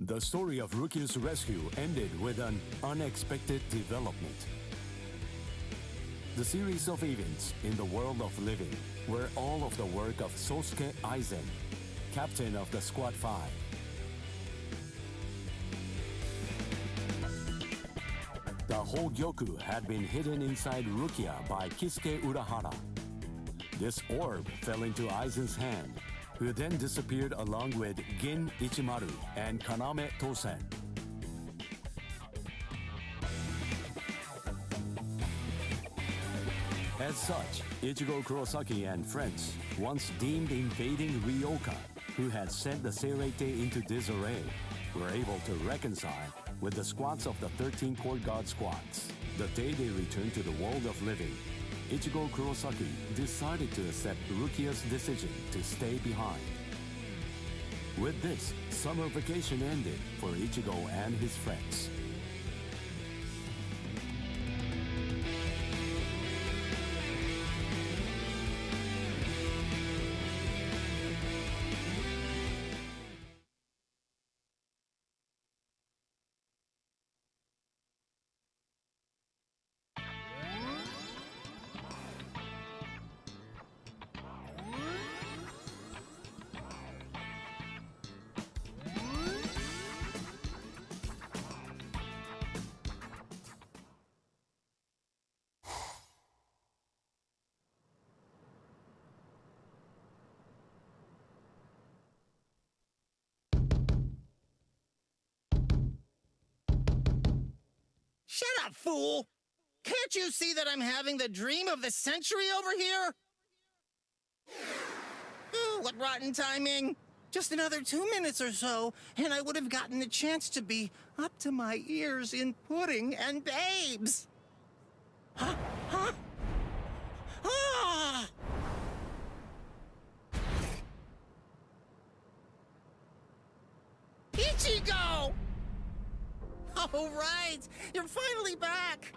The story of Rukia's rescue ended with an unexpected development. The series of events in the world of living were all of the work of Sosuke Aizen, captain of the Squad 5. The Hogyoku had been hidden inside Rukia by Kisuke Urahara. This orb fell into Aizen's hand, who then disappeared along with Gin Ichimaru and Kaname Tosen. As such, Ichigo Kurosaki and friends, once deemed invading Ryoka, who had sent the Seirete into disarray, were able to reconcile with the squads of the 13 Court Guard squads. The day they returned to the world of living, Ichigo Kurosaki decided to accept Rukia's decision to stay behind. With this, summer vacation ended for Ichigo and his friends. Shut up, fool! Can't you see that I'm having the dream of the century over here? Ooh, what rotten timing! Just another 2 minutes or so, and I would have gotten the chance to be up to my ears in pudding and babes! Huh? Huh? Ah! Ichigo! All right, you're finally back.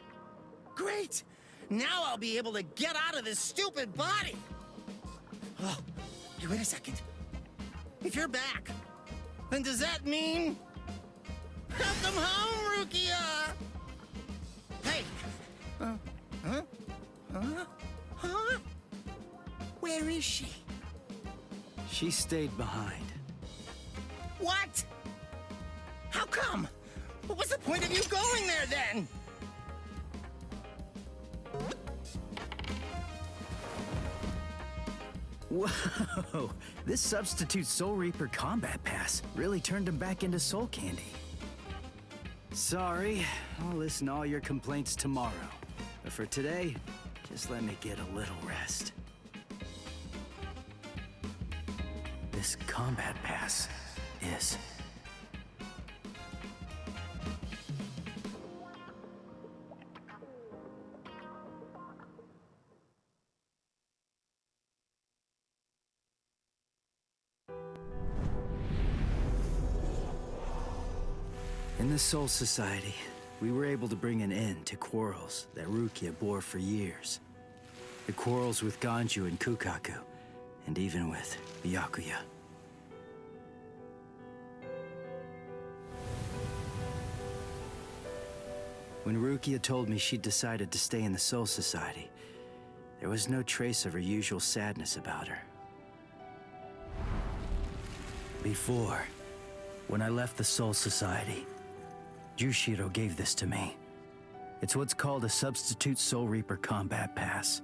Great. Now I'll be able to get out of this stupid body. Oh, hey, wait a second. If you're back, then does that mean... Welcome home, Rukia! Hey! Huh? Where is she? She stayed behind. What? How come? What was the point of you going there, then? Whoa! This substitute Soul Reaper combat pass really turned him back into soul candy. Sorry, I'll listen to all your complaints tomorrow. But for today, just let me get a little rest. This combat pass is... In the Soul Society, we were able to bring an end to quarrels that Rukia bore for years. The quarrels with Ganju and Kukaku, and even with Byakuya. When Rukia told me she'd decided to stay in the Soul Society, there was no trace of her usual sadness about her. Before, when I left the Soul Society, Jushiro gave this to me. It's what's called a Substitute Soul Reaper Combat Pass.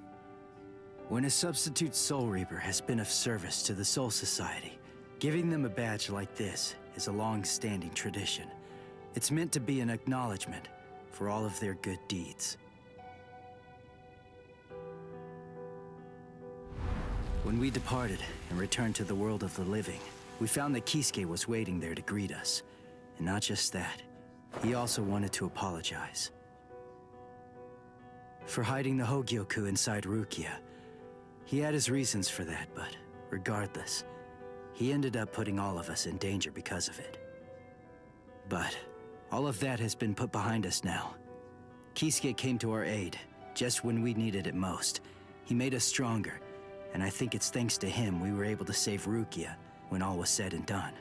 When a Substitute Soul Reaper has been of service to the Soul Society, giving them a badge like this is a long-standing tradition. It's meant to be an acknowledgement for all of their good deeds. When we departed and returned to the world of the living, we found that Kisuke was waiting there to greet us. And not just that, he also wanted to apologize for hiding the Hogyoku inside Rukia. He had his reasons for that, but regardless, he ended up putting all of us in danger because of it. But all of that has been put behind us now. Kisuke came to our aid just when we needed it most. He made us stronger, and I think it's thanks to him we were able to save Rukia when all was said and done.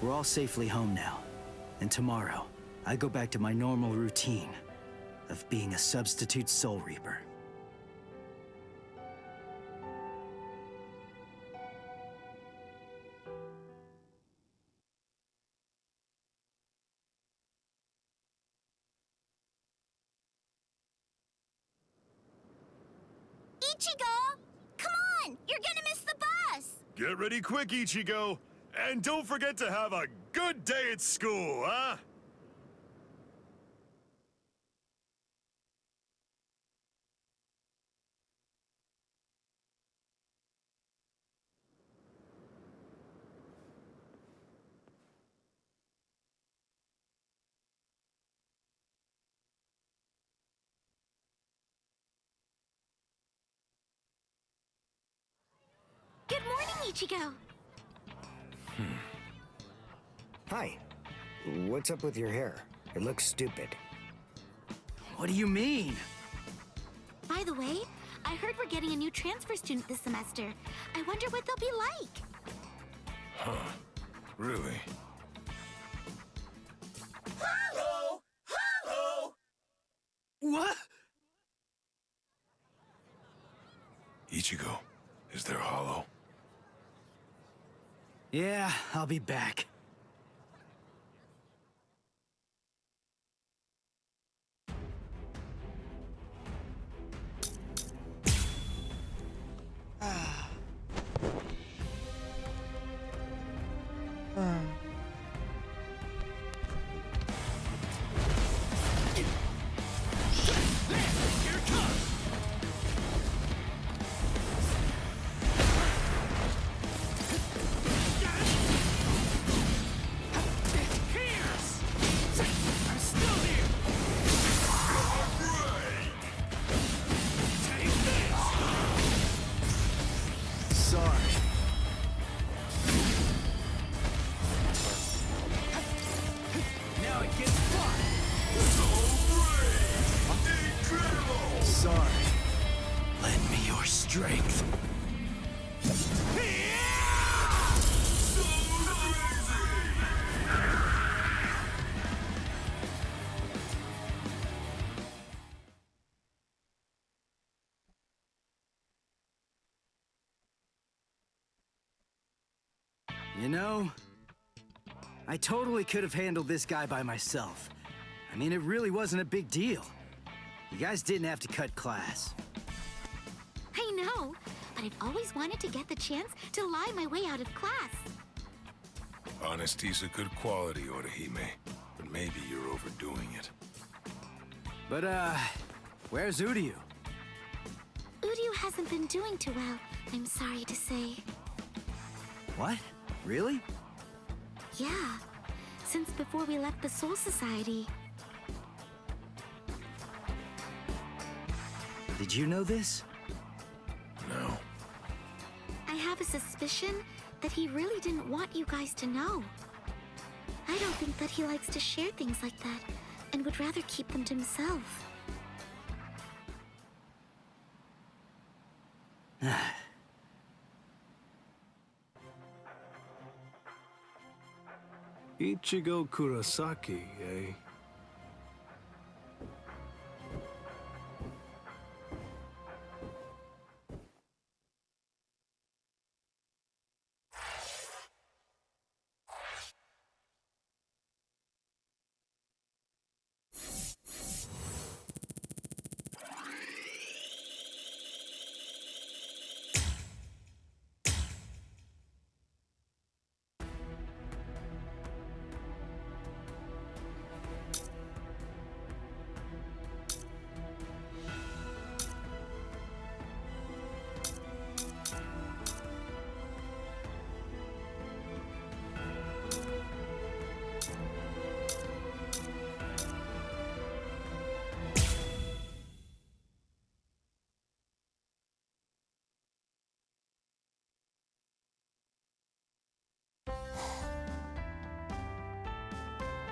We're all safely home now. And tomorrow, I go back to my normal routine of being a substitute Soul Reaper. Ichigo! Come on! You're gonna miss the bus! Get ready quick, Ichigo! And don't forget to have a good day at school, huh? Good morning, Ichigo! Hi. What's up with your hair? It looks stupid. What do you mean? By the way, I heard we're getting a new transfer student this semester. I wonder what they'll be like. Huh. Really? Hello! Hello! What? Ichigo, is there hollow? Yeah, I'll be back. Strength. You know, I totally could have handled this guy by myself. I mean, it really wasn't a big deal. You guys didn't have to cut class. I know, but I've always wanted to get the chance to lie my way out of class. Honesty's a good quality, Orihime, but maybe you're overdoing it. But, where's Uryu? Uryu hasn't been doing too well, I'm sorry to say. What? Really? Yeah, since before we left the Soul Society. Did you know this? No. I have a suspicion that he really didn't want you guys to know. I don't think that he likes to share things like that, and would rather keep them to himself. Ichigo Kurosaki, eh?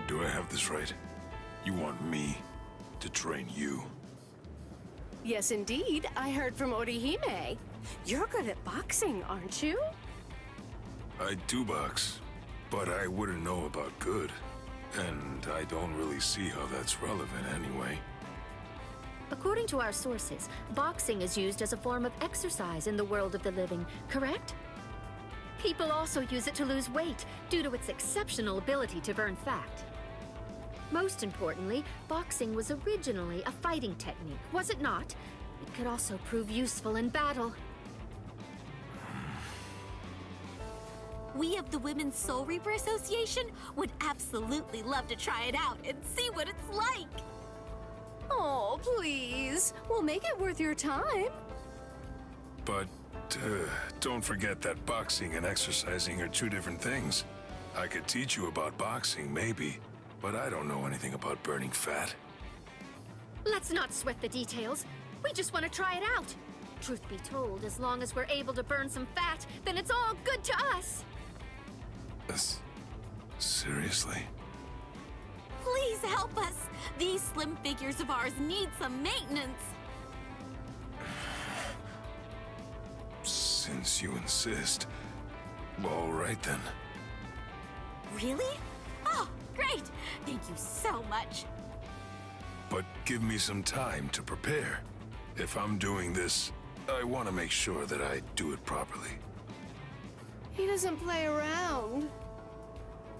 Do I have this right? You want me to train you? Yes, indeed. I heard from Orihime. You're good at boxing, aren't you? I do box, But I wouldn't know about good. And I don't really see how that's relevant anyway. According to our sources, boxing is used as a form of exercise in the world of the living, correct? People also use it to lose weight due to its exceptional ability to burn fat. Most importantly, boxing was originally a fighting technique, was it not? It could also prove useful in battle. We of the Women's Soul Reaper Association would absolutely love to try it out and see what it's like. Oh, please. We'll make it worth your time. But don't forget that boxing and exercising are two different things. I could teach you about boxing, maybe, but I don't know anything about burning fat. Let's not sweat the details. We just want to try it out. Truth be told, as long as we're able to burn some fat, then it's all good to us. Seriously? Please help us. These slim figures of ours need some maintenance. Since you insist. All right then. Really? Oh, great. Thank you so much. But give me some time to prepare. If I'm doing this, I want to make sure that I do it properly. He doesn't play around.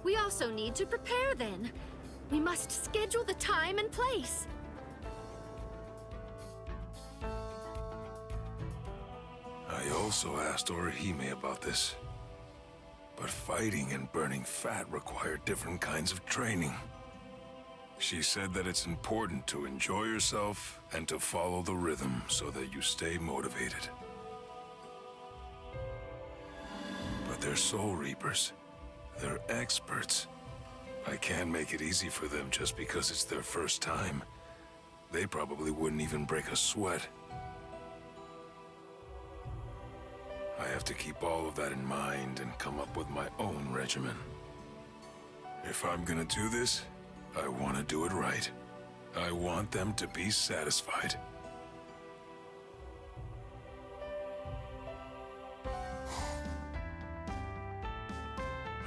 We also need to prepare then. We must schedule the time and place. I also asked Orihime about this. But fighting and burning fat require different kinds of training. She said that it's important to enjoy yourself and to follow the rhythm so that you stay motivated. But they're Soul Reapers. They're experts. I can't make it easy for them just because it's their first time. They probably wouldn't even break a sweat. I have to keep all of that in mind and come up with my own regimen. If I'm gonna do this, I want to do it right. I want them to be satisfied.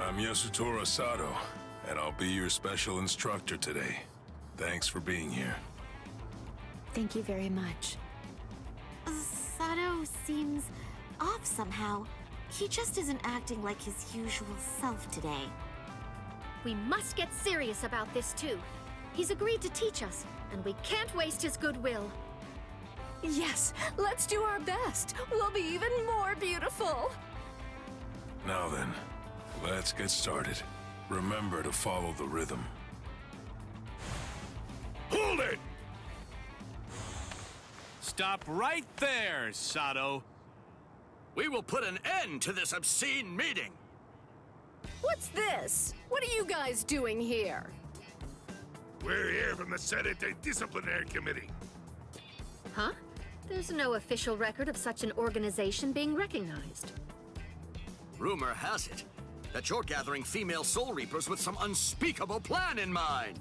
I'm Yasutora Sato, and I'll be your special instructor today. Thanks for being here. Thank you very much. Sato seems off somehow. He just isn't acting like his usual self today. We must get serious about this too. He's agreed to teach us, and we can't waste his goodwill. Yes, let's do our best. We'll be even more beautiful. Now then, let's get started. Remember to follow the rhythm. Hold it! Stop right there, Sato. We will put an end to this obscene meeting. What's this? What are you guys doing here? We're here from the Senate Disciplinary Committee. Huh? There's no official record of such an organization being recognized. Rumor has it that you're gathering female Soul Reapers with some unspeakable plan in mind.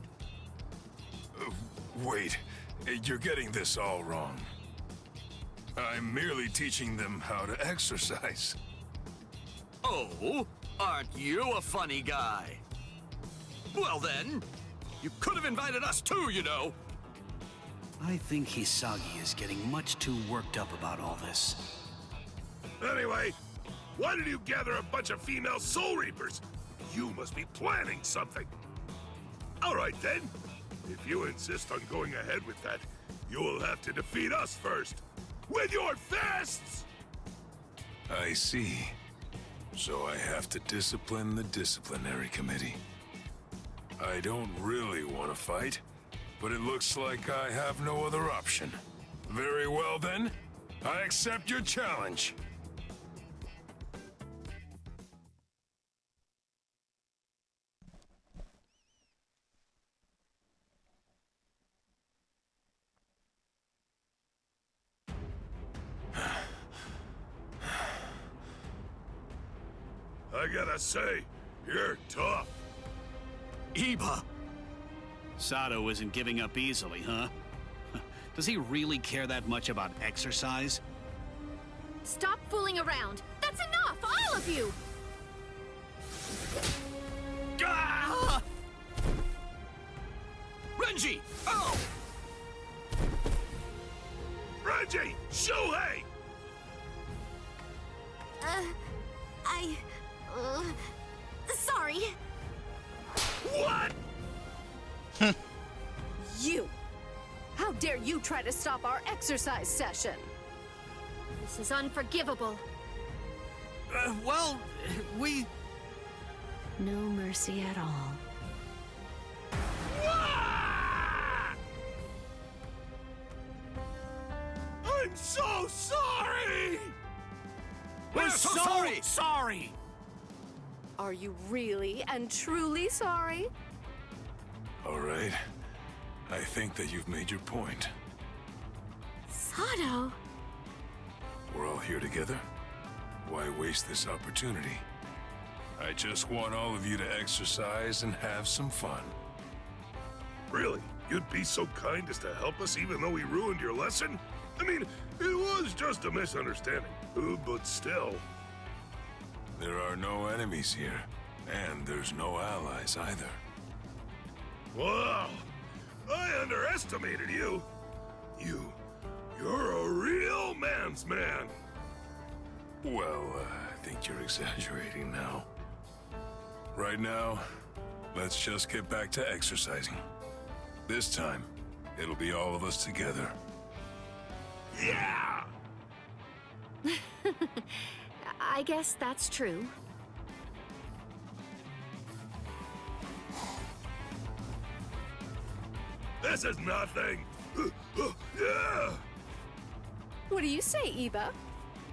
Wait, you're getting this all wrong. I'm merely teaching them how to exercise. Oh, aren't you a funny guy? Well then, you could have invited us too, you know. I think Hisagi is getting much too worked up about all this. Anyway, why did you gather a bunch of female Soul Reapers? You must be planning something. All right then. If you insist on going ahead with that, you'll have to defeat us first. With your fists! I see. So I have to discipline the disciplinary committee. I don't really want to fight, but it looks like I have no other option. Very well then, I accept your challenge. I gotta say, you're tough. Iba! Sato isn't giving up easily, huh? Does he really care that much about exercise? Stop fooling around. That's enough, all of you! Reggie! Oh! Reggie! Shuhei! Sorry. What? You! How dare you try to stop our exercise session? This is unforgivable. Well, we... No mercy at all. I'm so sorry! We're so sorry! Sorry! Are you really and truly sorry? All right. I think that you've made your point. Sato! We're all here together. Why waste this opportunity? I just want all of you to exercise and have some fun. Really? You'd be so kind as to help us even though we ruined your lesson? I mean, it was just a misunderstanding, but still. There are no enemies here, and there's no allies either. Wow! I underestimated you. You're a real man's man. Well, I think you're exaggerating now. Right now, let's just get back to exercising. This time, it'll be all of us together. Yeah! I guess that's true. This is nothing. Yeah! What do you say, Iba?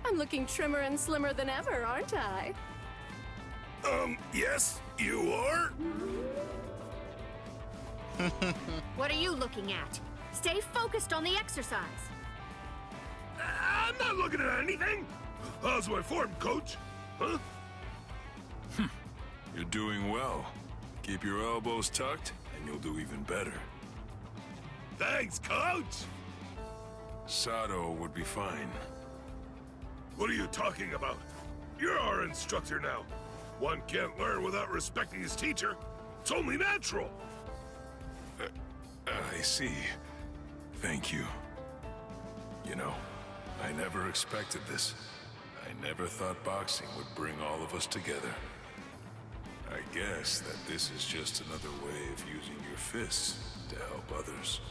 I'm looking trimmer and slimmer than ever, aren't I? Yes, you are? What are you looking at? Stay focused on the exercise. I'm not looking at anything. How's my form, coach? Huh? You're doing well. Keep your elbows tucked, and you'll do even better. Thanks, coach. Sato would be fine. What are you talking about? You're our instructor now. One can't learn without respecting his teacher. It's only natural. I see. Thank you. You know, I never expected this. I never thought boxing would bring all of us together. I guess that this is just another way of using your fists to help others.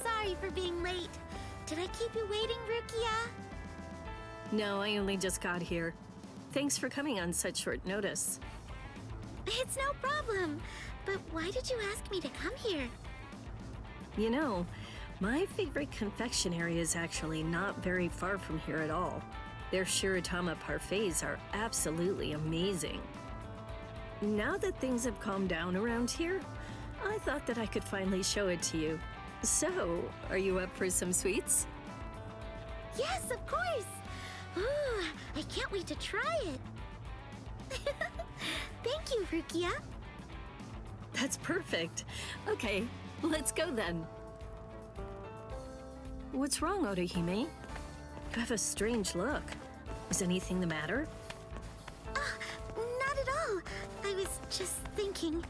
Sorry for being late. Did I keep you waiting, Rukia? No, I only just got here. Thanks for coming on such short notice. It's no problem. But why did you ask me to come here? You know, my favorite confectionery is actually not very far from here at all. Their Shiratama parfaits are absolutely amazing. Now that things have calmed down around here, I thought that I could finally show it to you. So, are you up for some sweets? Yes, of course. Ooh, I can't wait to try it. Thank you, Rukia. That's perfect. Okay, let's go then. What's wrong, Orihime? You have a strange look. Is anything the matter? Not at all. I was just thinking.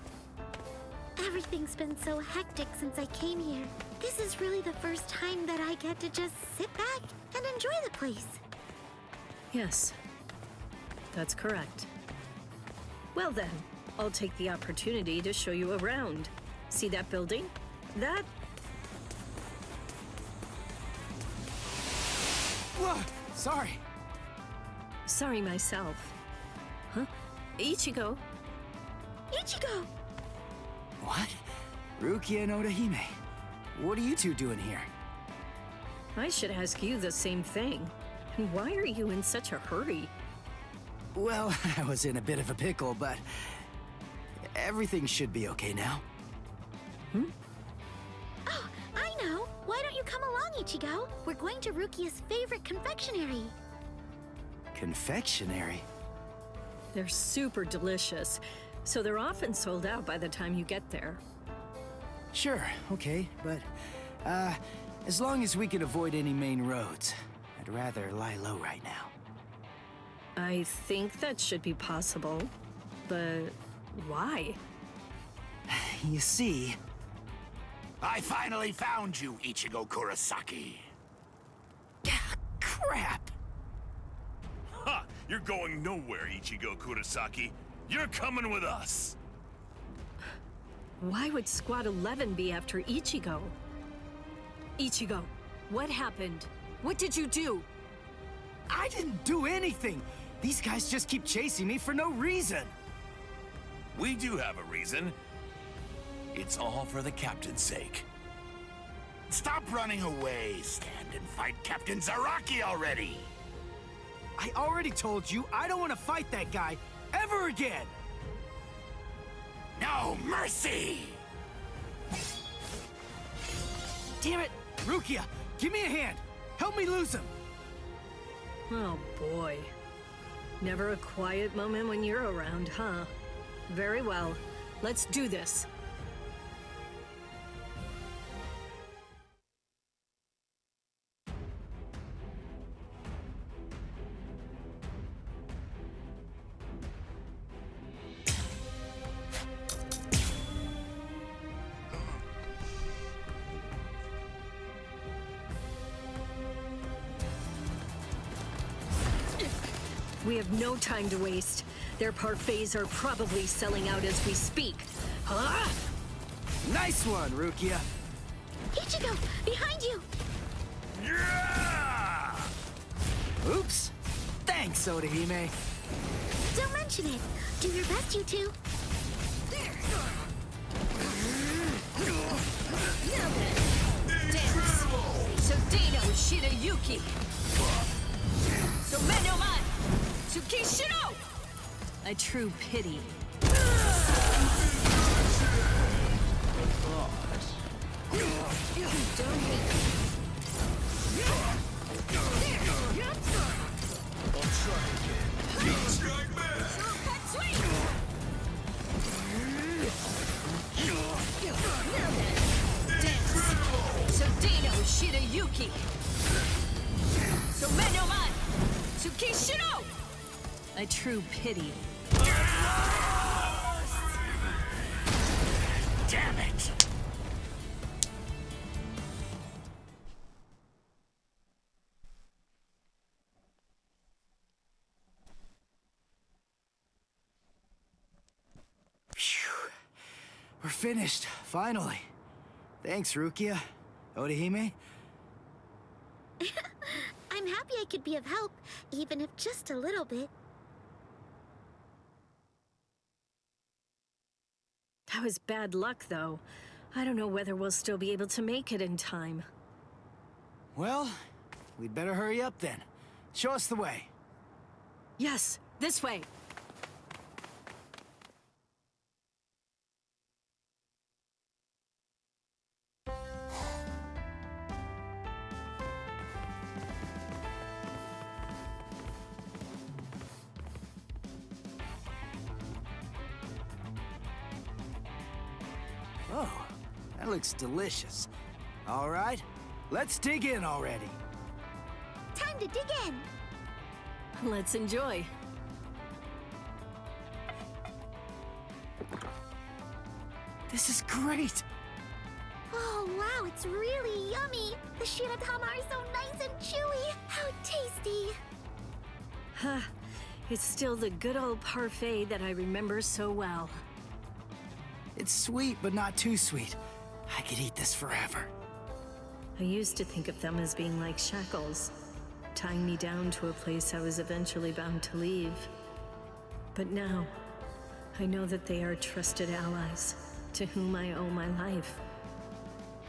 Everything's been so hectic since I came here. This is really the first time that I get to just sit back and enjoy the place. Yes, that's correct. Well then, I'll take the opportunity to show you around. See that building? That... Whoa! Sorry. Sorry myself. Huh? Ichigo? Ichigo! What? Rukia and Orihime. What are you two doing here? I should ask you the same thing. And why are you in such a hurry? Well, I was in a bit of a pickle, but everything should be okay now. Oh, I know. Why don't you come along, Ichigo? We're going to Rukia's favorite confectionery. Confectionery? They're super delicious, so they're often sold out by the time you get there. Sure, okay, but, as long as we can avoid any main roads, I'd rather lie low right now. I think that should be possible, but why? You see... I finally found you, Ichigo Kurosaki. Crap! Ha! You're going nowhere, Ichigo Kurosaki. You're coming with us. Why would Squad 11 be after Ichigo? Ichigo, what happened? What did you do? I didn't do anything! These guys just keep chasing me for no reason! We do have a reason. It's all for the captain's sake. Stop running away. Stand and fight Captain Zaraki already. I already told you I don't want to fight that guy ever again! No mercy! Damn it! Rukia, give me a hand! Help me lose him! Oh boy. Never a quiet moment when you're around, huh? Very well. Let's do this. We have no time to waste. Their parfaits are probably selling out as we speak. Huh? Nice one, Rukia! Ichigo, behind you! Yeah! Oops! Thanks, Odahime! Don't mention it. Do your best, you two. Dance. So Dino Shirayuki. So Menoman. Tsukishiro. A true pity. Don't hit. I'll try again. Strike back! Dance. So Dino Shirayuki. So Menoman. Tsukishiro. A true pity. Damn it! Phew. We're finished, finally. Thanks, Rukia. Odahime? I'm happy I could be of help, even if just a little bit. That was bad luck, though. I don't know whether we'll still be able to make it in time. Well, we'd better hurry up then. Show us the way. Yes, this way. Oh, that looks delicious. All right, let's dig in already. Time to dig in. Let's enjoy. This is great. Oh, wow, it's really yummy. The shiratama are so nice and chewy. How tasty. Huh. It's still the good old parfait that I remember so well. It's sweet, but not too sweet. I could eat this forever. I used to think of them as being like shackles, tying me down to a place I was eventually bound to leave. But now, I know that they are trusted allies, to whom I owe my life.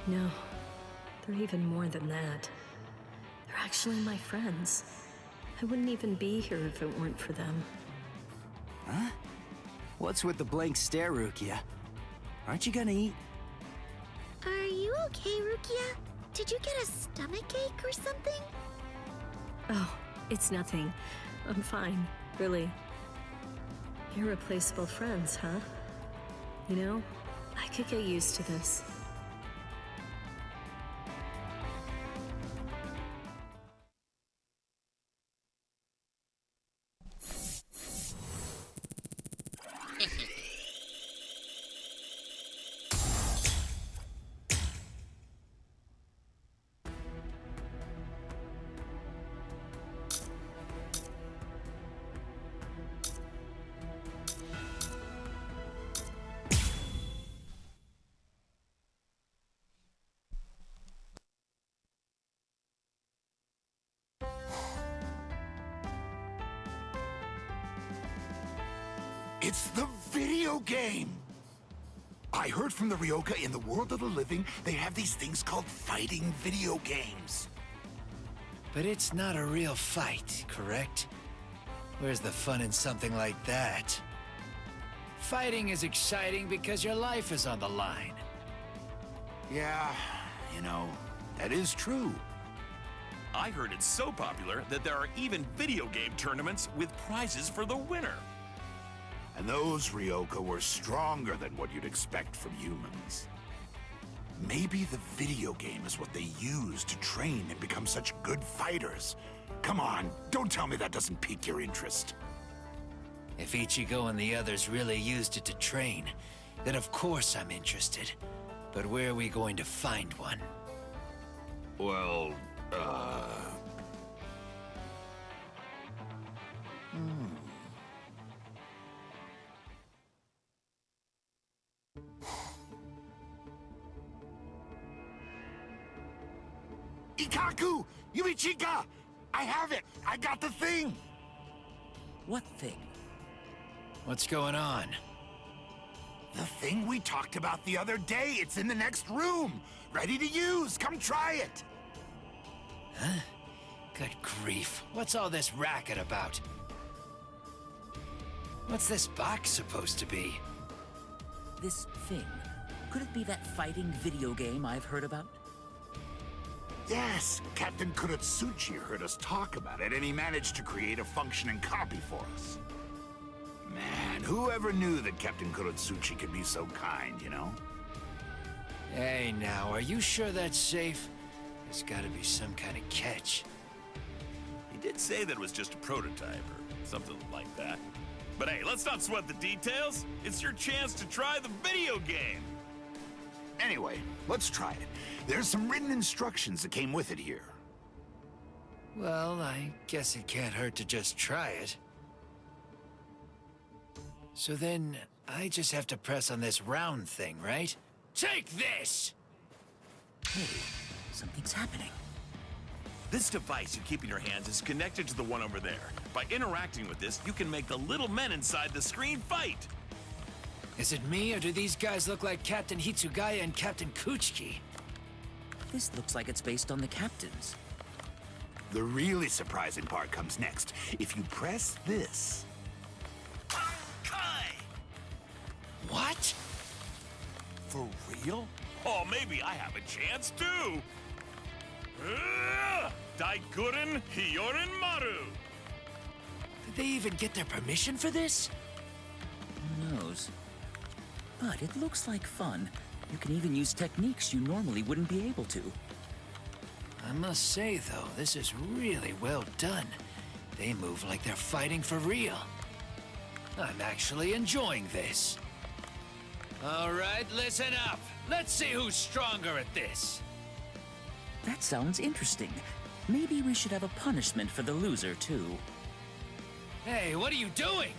No, they're even more than that. They're actually my friends. I wouldn't even be here if it weren't for them. Huh? What's with the blank stare, Rukia? Aren't you gonna eat? Are you okay, Rukia? Did you get a stomachache or something? Oh, it's nothing. I'm fine, really. Irreplaceable friends, huh? You know, I could get used to this. It's the video game! I heard from the Ryoka in the world of the living, they have these things called fighting video games. But it's not a real fight, correct? Where's the fun in something like that? Fighting is exciting because your life is on the line. Yeah, you know, that is true. I heard it's so popular that there are even video game tournaments with prizes for the winner. And those Ryoka were stronger than what you'd expect from humans. Maybe the video game is what they use to train and become such good fighters. Come on, don't tell me that doesn't pique your interest. If Ichigo and the others really used it to train, then of course I'm interested. But where are we going to find one? Well, Ikaku! Yuichika! I have it! I got the thing! What thing? What's going on? The thing we talked about the other day. It's in the next room. Ready to use. Come try it. Huh? Good grief. What's all this racket about? What's this box supposed to be? This thing. Could it be that fighting video game I've heard about? Yes, Captain Kurotsuchi heard us talk about it, and he managed to create a functioning copy for us. Man, whoever knew that Captain Kurotsuchi could be so kind, you know? Hey, now, are you sure that's safe? There's gotta be some kind of catch. he did say that it was just a prototype or something like that. But hey, let's not sweat the details. It's your chance to try the video game. Anyway, let's try it. There's some written instructions that came with it here. Well, I guess it can't hurt to just try it. So then, I just have to press on this round thing, right? Take this! Hey, something's happening. This device you keep in your hands is connected to the one over there. By interacting with this, you can make the little men inside the screen fight. Is it me, or do these guys look like Captain Hitsugaya and Captain Kuchiki? This looks like it's based on the captains. The really surprising part comes next. If you press this... What? For real? Oh, maybe I have a chance too. Daiguren Hyorin Maru. Did they even get their permission for this? Who knows? But it looks like fun. You can even use techniques you normally wouldn't be able to. I must say, though, this is really well done. They move like they're fighting for real. I'm actually enjoying this. All right, listen up. Let's see who's stronger at this. That sounds interesting. Maybe we should have a punishment for the loser, too. Hey, what are you doing?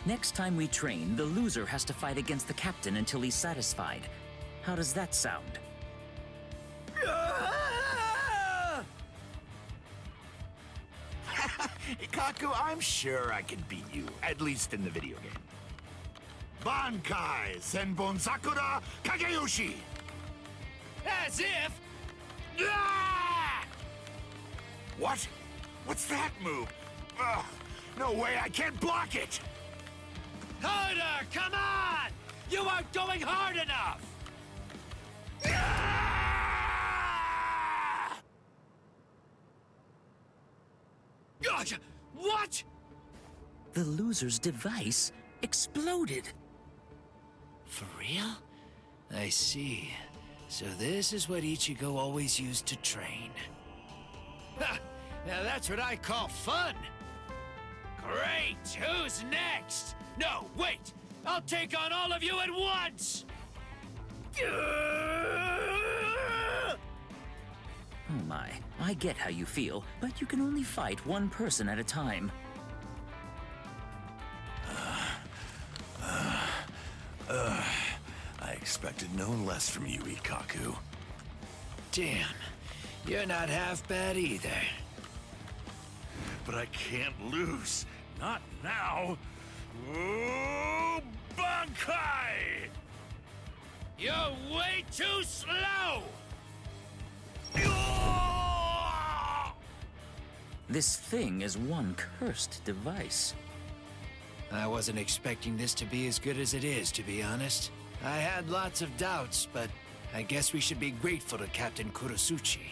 Next time we train, the loser has to fight against the captain until he's satisfied. How does that sound? Ikaku, I'm sure I can beat you, at least in the video game. Bankai Senbon Sakura Kageyoshi! As if... What? What's that move? Ugh, No way, I can't block it! Harder! Come on! You aren't going hard enough! Gosh! What? The loser's device exploded. For real? I see. So this is what Ichigo always used to train. Ha! Now that's what I call fun! Great! Who's next? No, wait! I'll take on all of you at once! Oh my, I get how you feel, but you can only fight one person at a time. I expected no less from you, Ikaku. Damn, you're not half bad either. But I can't lose. Not now. Oh, Bankai! You're way too slow! This thing is one cursed device. I wasn't expecting this to be as good as it is, to be honest. I had lots of doubts, but I guess we should be grateful to Captain Kurosuchi.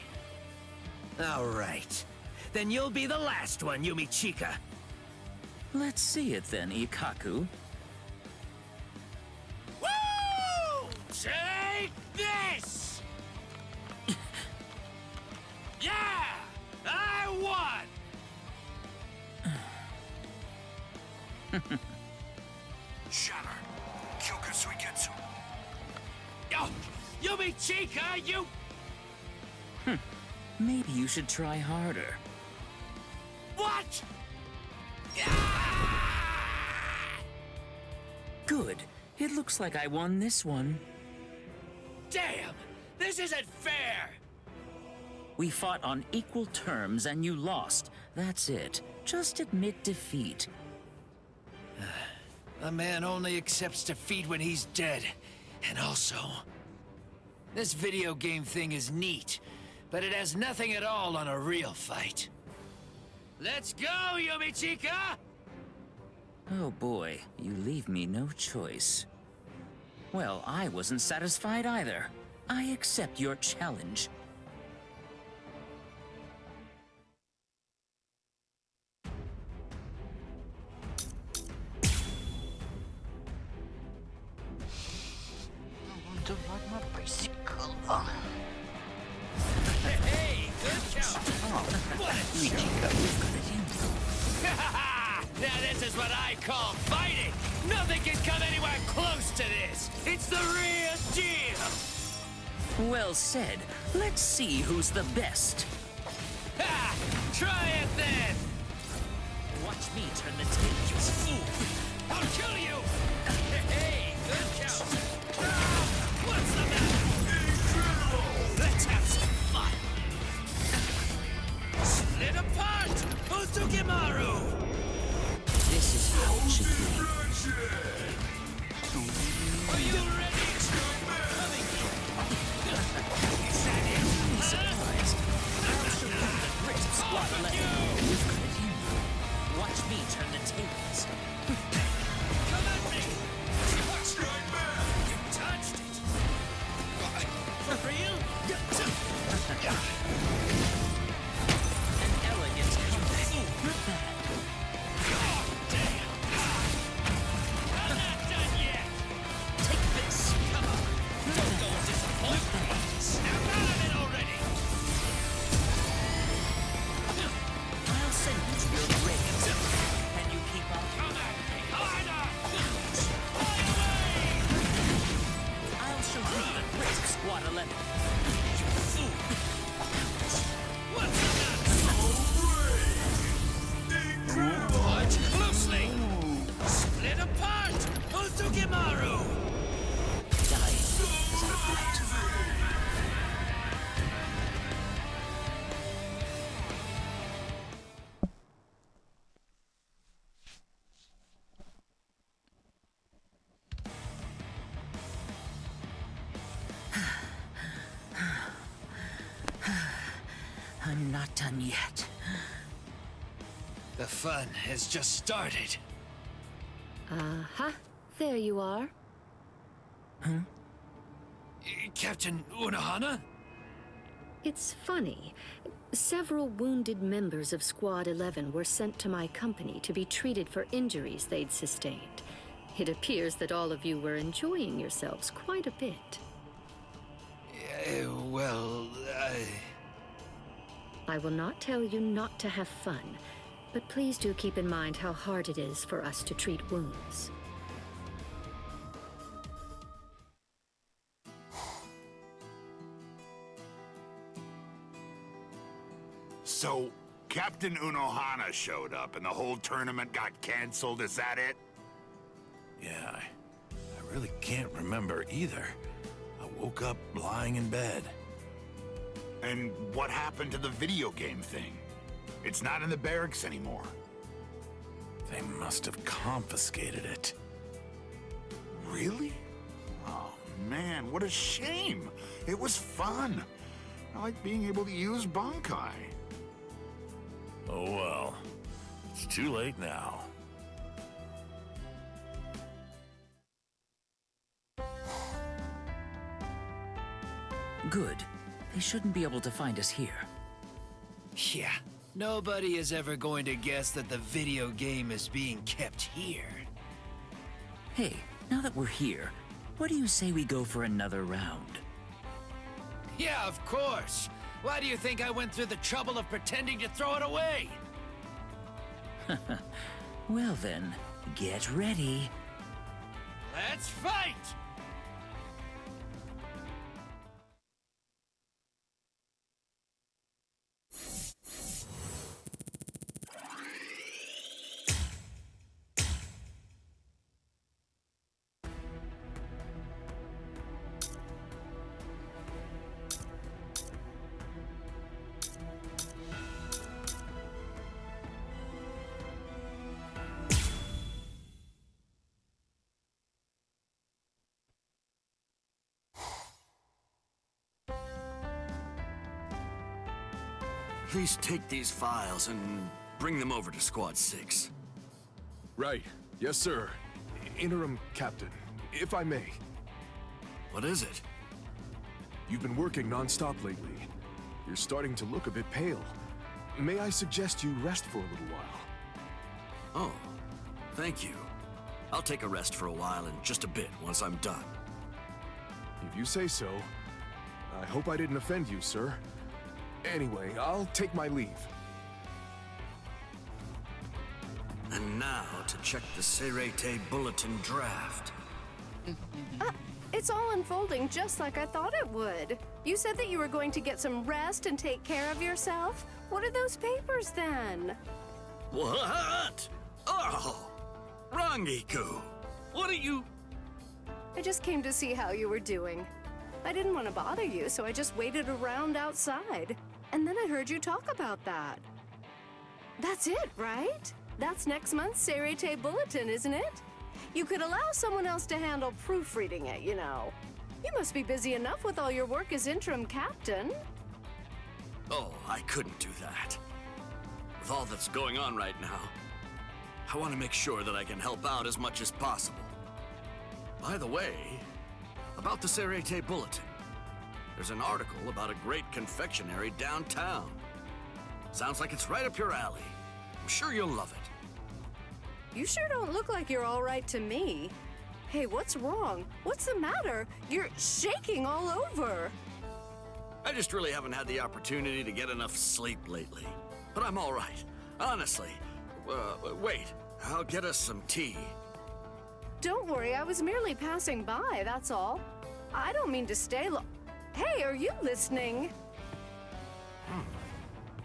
All right. Then you'll be the last one, Yumichika. Let's see it then, Ikaku. Woo! Take this! Yeah! I won! Shatter. Kyoku Suiketsu. Oh, Yumichika, you... Maybe you should try harder. What? Good. It looks like I won this one. Damn! This isn't fair! We fought on equal terms and you lost. That's it. Just admit defeat. A man only accepts defeat when he's dead. And also, this video game thing is neat, but it has nothing at all on a real fight. Let's go, Yumichika! Oh boy, you leave me no choice. Well, I wasn't satisfied either. I accept your challenge. To ride my bicycle. Hey, good count. What a Now this is what I call fighting. Nothing can come anywhere close to this. It's the real deal. Well said. Let's see who's the best. Ha! Try it then. Watch me turn the tables, fool. I'll kill you. Hey, good count. What's the matter? Incredible! Let's have some fun! Split apart! Otsukemaru! This is how it should be. Are you ready? Coming Is that it? I'm surprised. I'll show you the grit of squad 11. You've got it in you. Watch me turn the tables. Come at me! You touched it! For real? An elegant comeback. Not bad. Oh, damn! I'm not done yet! Take this. Come on! Don't go and disappoint me! Snap out of it already! I'll send you to your grave. Can you keep up? Come at me! Harder! Fly away! I'll show you the grit of squad 11. You fool! What's the matter? Watch closely! Split apart! Otsukemaru! Dying as I fight. I'm not done yet. The fun has just started. Uh-huh. There you are. Huh? Captain Unohana? It's funny. Several wounded members of Squad 11 were sent to my company to be treated for injuries they'd sustained. It appears that all of you were enjoying yourselves quite a bit. I will not tell you not to have fun, but please do keep in mind how hard it is for us to treat wounds. So, Captain Unohana showed up and the whole tournament got canceled, is that it? Yeah, I really can't remember either. I woke up lying in bed. And what happened to the video game thing? It's not in the barracks anymore. They must have confiscated it. Really? Oh man, what a shame. It was fun. I like being able to use Bankai. Oh well, it's too late now. Good. They shouldn't be able to find us here. Yeah, nobody is ever going to guess that the video game is being kept here. Hey, now that we're here, what do you say we go for another round? Yeah, of course. Why do you think I went through the trouble of pretending to throw it away? Well then, get ready. Let's fight! Please take these files and bring them over to Squad 6. Right. Yes, sir. Interim Captain, if I may. What is it? You've been working non-stop lately. You're starting to look a bit pale. May I suggest you rest for a little while? Oh, thank you. I'll take a rest for a while in just a bit once I'm done. If you say so. I hope I didn't offend you, sir. Anyway, I'll take my leave. And now to check the Serete Bulletin draft. It's all unfolding just like I thought it would. You said that you were going to get some rest and take care of yourself. What are those papers then? What? Oh! Rangiku! What are you... I just came to see how you were doing. I didn't want to bother you, so I just waited around outside. And then I heard you talk about that. That's it, right? That's next month's Serete Bulletin, isn't it? You could allow someone else to handle proofreading it, you know. You must be busy enough with all your work as interim captain. Oh, I couldn't do that. With all that's going on right now, I want to make sure that I can help out as much as possible. By the way, about the Serete Bulletin, there's an article about a great confectionery downtown. Sounds like it's right up your alley. I'm sure you'll love it. You sure don't look like you're all right to me. Hey, what's wrong? What's the matter? You're shaking all over. I just really haven't had the opportunity to get enough sleep lately. But I'm all right. Honestly. Wait. I'll get us some tea. Don't worry, I was merely passing by, that's all. I don't mean to stay long. Hey, are you listening?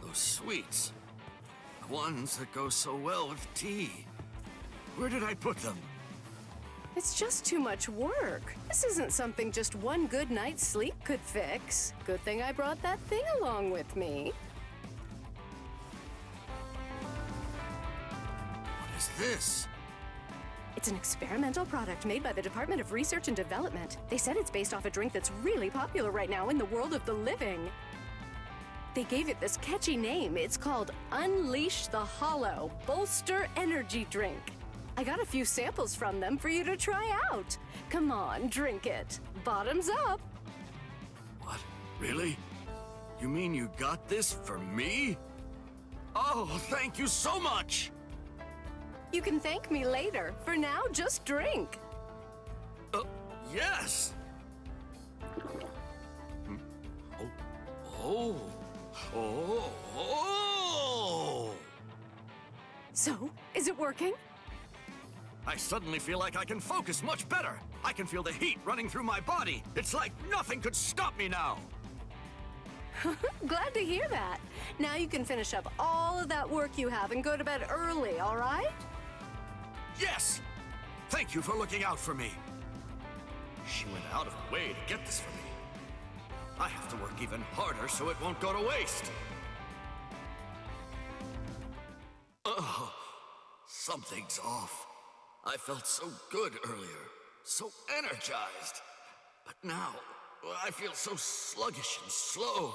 Those sweets. The ones that go so well with tea. Where did I put them? It's just too much work. This isn't something just one good night's sleep could fix. Good thing I brought that thing along with me. What is this? It's an experimental product made by the Department of Research and Development. They said it's based off a drink that's really popular right now in the world of the living. They gave it this catchy name. It's called Unleash the Hollow Bolster Energy Drink. I got a few samples from them for you to try out. Come on, drink it. Bottoms up. What? Really? You mean you got this for me? Oh, thank you so much! You can thank me later. For now, just drink. Yes! Oh. So, is it working? I suddenly feel like I can focus much better. I can feel the heat running through my body. It's like nothing could stop me now. Glad to hear that. Now you can finish up all of that work you have and go to bed early, all right? Yes! Thank you for looking out for me. She went out of her way to get this for me. I have to work even harder so it won't go to waste. Oh, something's off. I felt so good earlier, so energized. But now, I feel so sluggish and slow.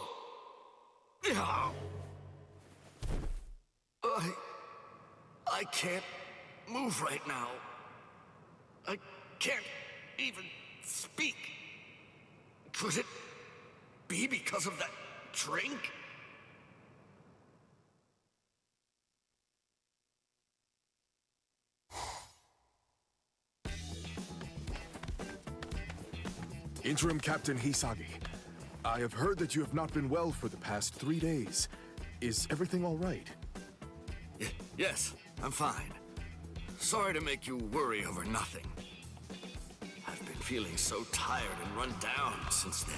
I can't move right now. I can't even speak. Could it be because of that drink? Interim Captain Hisagi, I have heard that you have not been well for the past 3 days. Is everything all right? Yes, I'm fine. Sorry to make you worry over nothing. I've been feeling so tired and run down since then.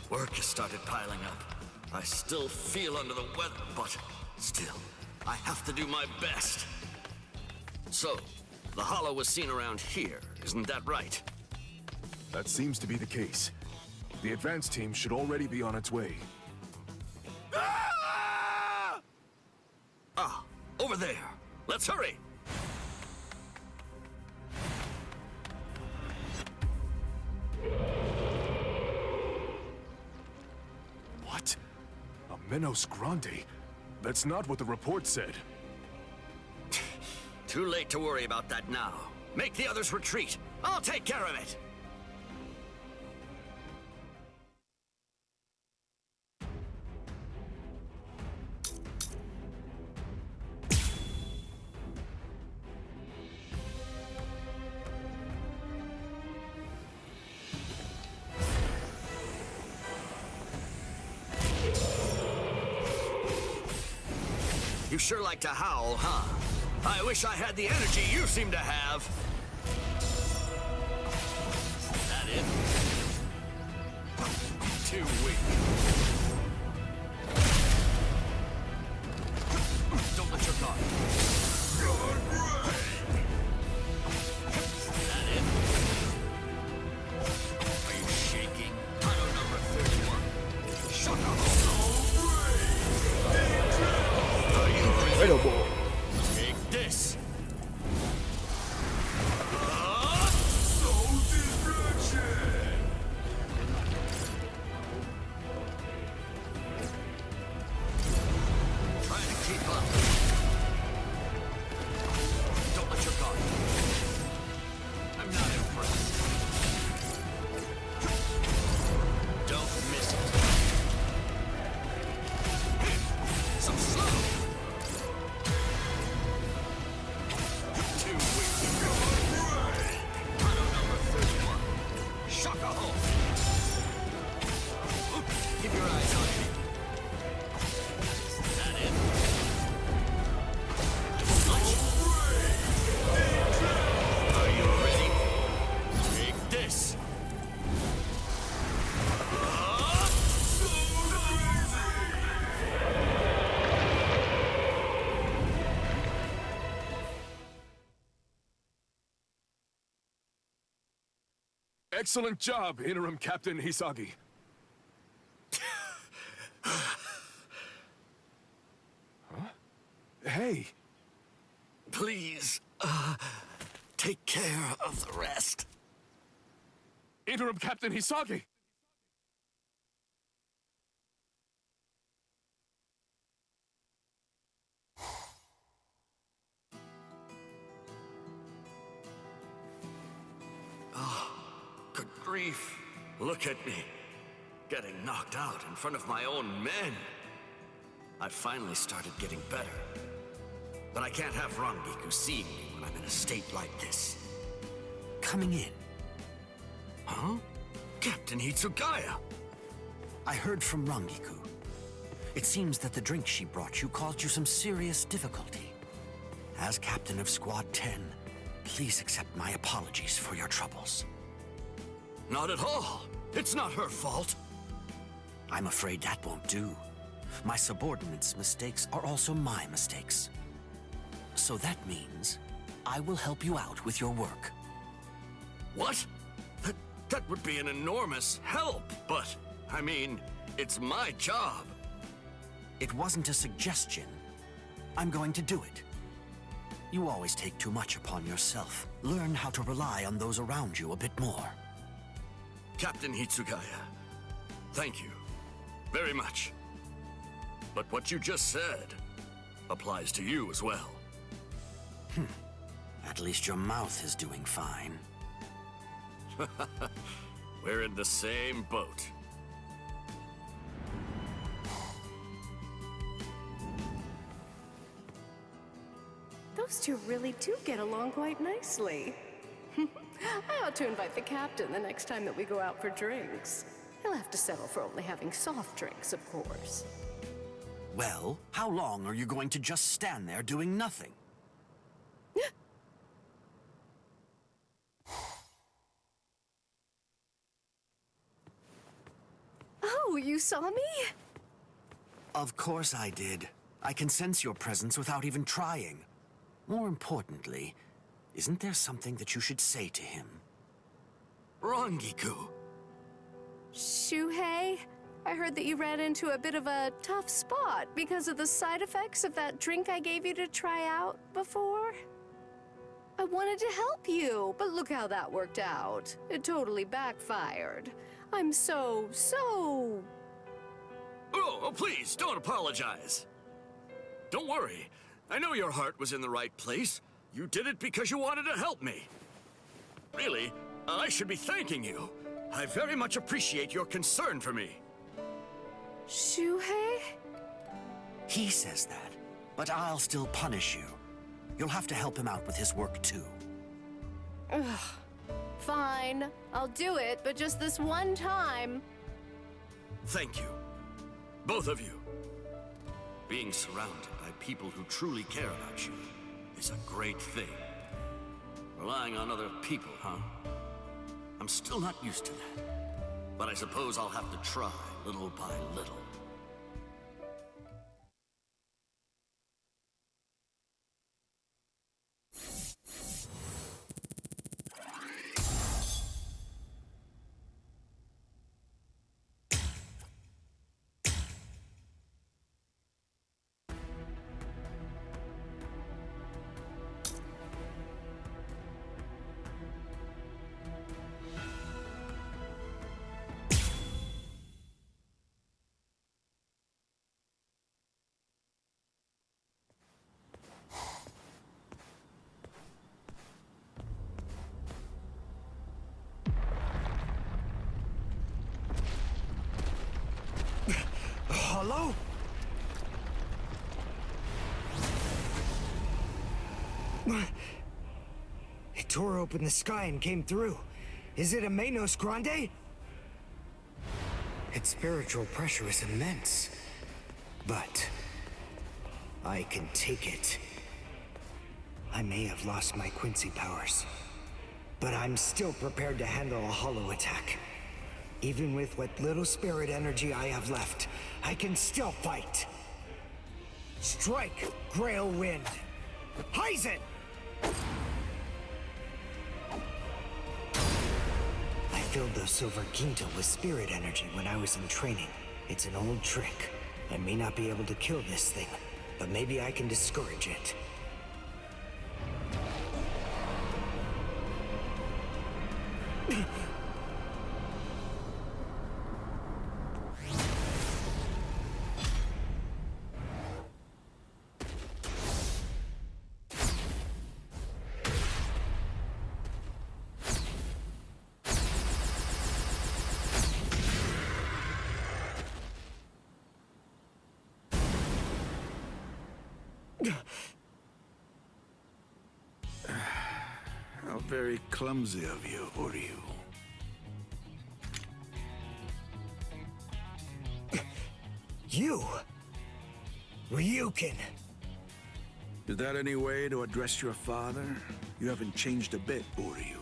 Work has started piling up. I still feel under the weather, but still, I have to do my best. So, the Hollow was seen around here, isn't that right? That seems to be the case. The advance team should already be on its way. Ah, over there. Let's hurry. What? A Menos Grande? That's not what the report said. Too late to worry about that now. Make the others retreat. I'll take care of it. You sure like to howl, huh? I wish I had the energy you seem to have. Is that it? Too weak. Don't let your guard. Is that it? Are you shaking? Auto number 31. Shut up. Incredible. Take this. Try to keep up. Don't let your guard. I'm not impressed. Don't miss it. So slow. Keep your eyes on me. Is that it? Are you ready? Take this. Excellent job, Interim Captain Hisagi. Huh? Hey. Please, take care of the rest. Interim Captain Hisagi! grief. Look at me. Getting knocked out in front of my own men. I finally started getting better. But I can't have Rangiku seeing me when I'm in a state like this. Coming in. Huh? Captain Hitsugaya! I heard from Rangiku. It seems that the drink she brought you caused you some serious difficulty. As captain of Squad 10, please accept my apologies for your troubles. Not at all. It's not her fault. I'm afraid that won't do. My subordinates' mistakes are also my mistakes. So that means I will help you out with your work. What? That would be an enormous help, but, I mean, it's my job. It wasn't a suggestion. I'm going to do it. You always take too much upon yourself. Learn how to rely on those around you a bit more. Captain Hitsugaya, thank you very much. But what you just said applies to you as well. At least your mouth is doing fine. We're in the same boat. Those two really do get along quite nicely. I ought to invite the captain the next time that we go out for drinks. He'll have to settle for only having soft drinks, of course. Well, how long are you going to just stand there doing nothing? Oh, you saw me? Of course I did. I can sense your presence without even trying. More importantly, isn't there something that you should say to him? Rangiku! Shuhei, I heard that you ran into a bit of a tough spot because of the side effects of that drink I gave you to try out before. I wanted to help you, but look how that worked out. It totally backfired. I'm so... Oh, please, don't apologize. Don't worry. I know your heart was in the right place. You did it because you wanted to help me. Really, I should be thanking you. I very much appreciate your concern for me. Shuhei? He says that, but I'll still punish you. You'll have to help him out with his work, too. Ugh. Fine. I'll do it, but just this one time. Thank you. Both of you. Being surrounded by people who truly care about you is a great thing. Relying on other people, huh? I'm still not used to that. But I suppose I'll have to try little by little. Hello? It tore open the sky and came through. Is it a Menos Grande? Its spiritual pressure is immense. But I can take it. I may have lost my Quincy powers, but I'm still prepared to handle a hollow attack. Even with what little spirit energy I have left, I can still fight. Strike, Grail Wind! Heizen! I filled the Silver Quinto with spirit energy when I was in training. It's an old trick. I may not be able to kill this thing, but maybe I can discourage it. How very clumsy of you, Uryu. You? Ryukin! Is that any way to address your father? You haven't changed a bit, Uryu.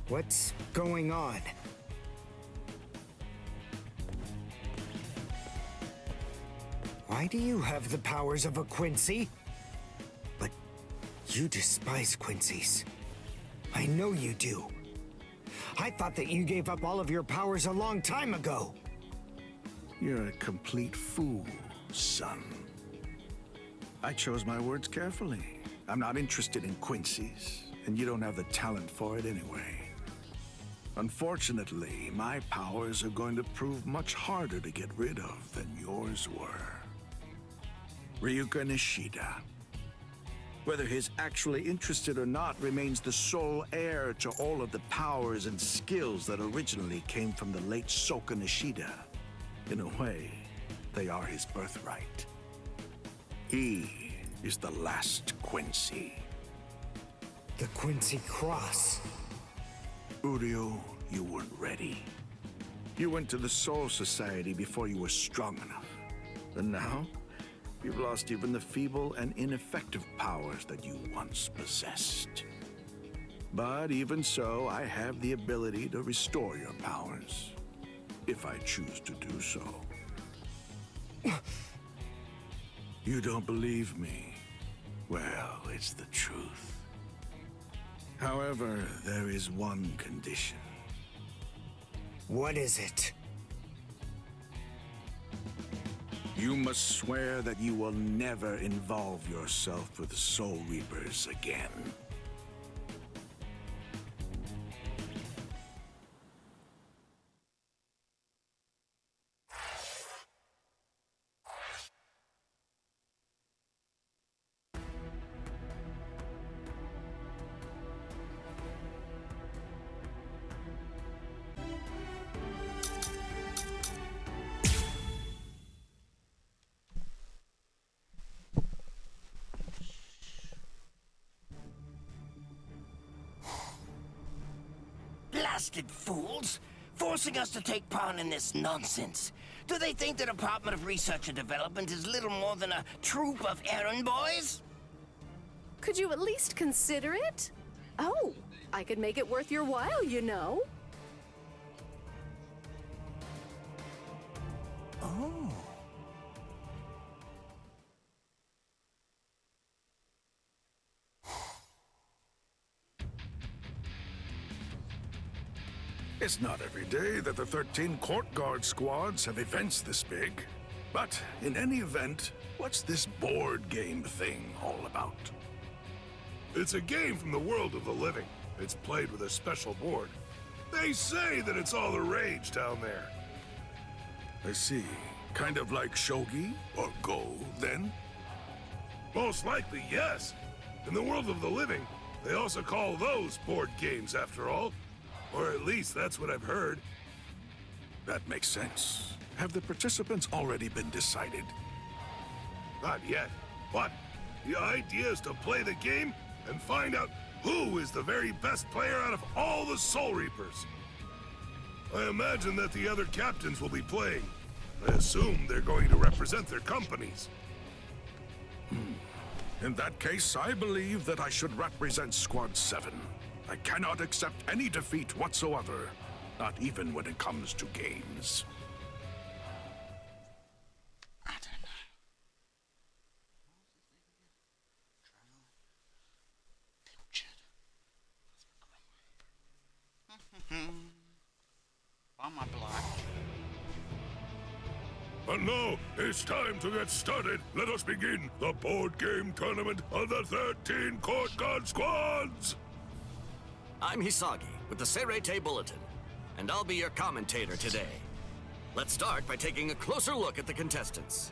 What's going on? Why do you have the powers of a Quincy? But you despise Quincy's. I know you do. I thought that you gave up all of your powers a long time ago. You're a complete fool, son. I chose my words carefully. I'm not interested in Quincy's, and you don't have the talent for it anyway. Unfortunately, my powers are going to prove much harder to get rid of than yours were. Ryuka Nishida. Whether he's actually interested or not remains the sole heir to all of the powers and skills that originally came from the late Soka Nishida. In a way, they are his birthright. He is the last Quincy. The Quincy Cross. Uryu, you weren't ready. You went to the Soul Society before you were strong enough. And now, you've lost even the feeble and ineffective powers that you once possessed. But even so, I have the ability to restore your powers, if I choose to do so. You don't believe me? Well, it's the truth. However, there is one condition. What is it? You must swear that you will never involve yourself with Soul Reapers again. Blasted fools! Forcing us to take part in this nonsense. Do they think the Department of Research and Development is little more than a troop of errand boys? Could you at least consider it? Oh, I could make it worth your while, you know. Oh. It's not every day that the 13 Court Guard squads have events this big. But in any event, what's this board game thing all about? It's a game from the world of the living. It's played with a special board. They say that it's all the rage down there. I see. Kind of like shogi or go, then? Most likely, yes. In the world of the living, they also call those board games, after all. Or at least that's what I've heard. That makes sense. Have the participants already been decided? Not yet. But the idea is to play the game and find out who is the very best player out of all the Soul Reapers. I imagine that the other captains will be playing. I assume they're going to represent their companies. In that case, I believe that I should represent Squad 7. I cannot accept any defeat whatsoever, not even when it comes to games. I don't know. On my block. But no, it's time to get started. Let us begin the board game tournament of the 13 Court Guard squads! I'm Hisagi with the Serete Bulletin, and I'll be your commentator today. Let's start by taking a closer look at the contestants.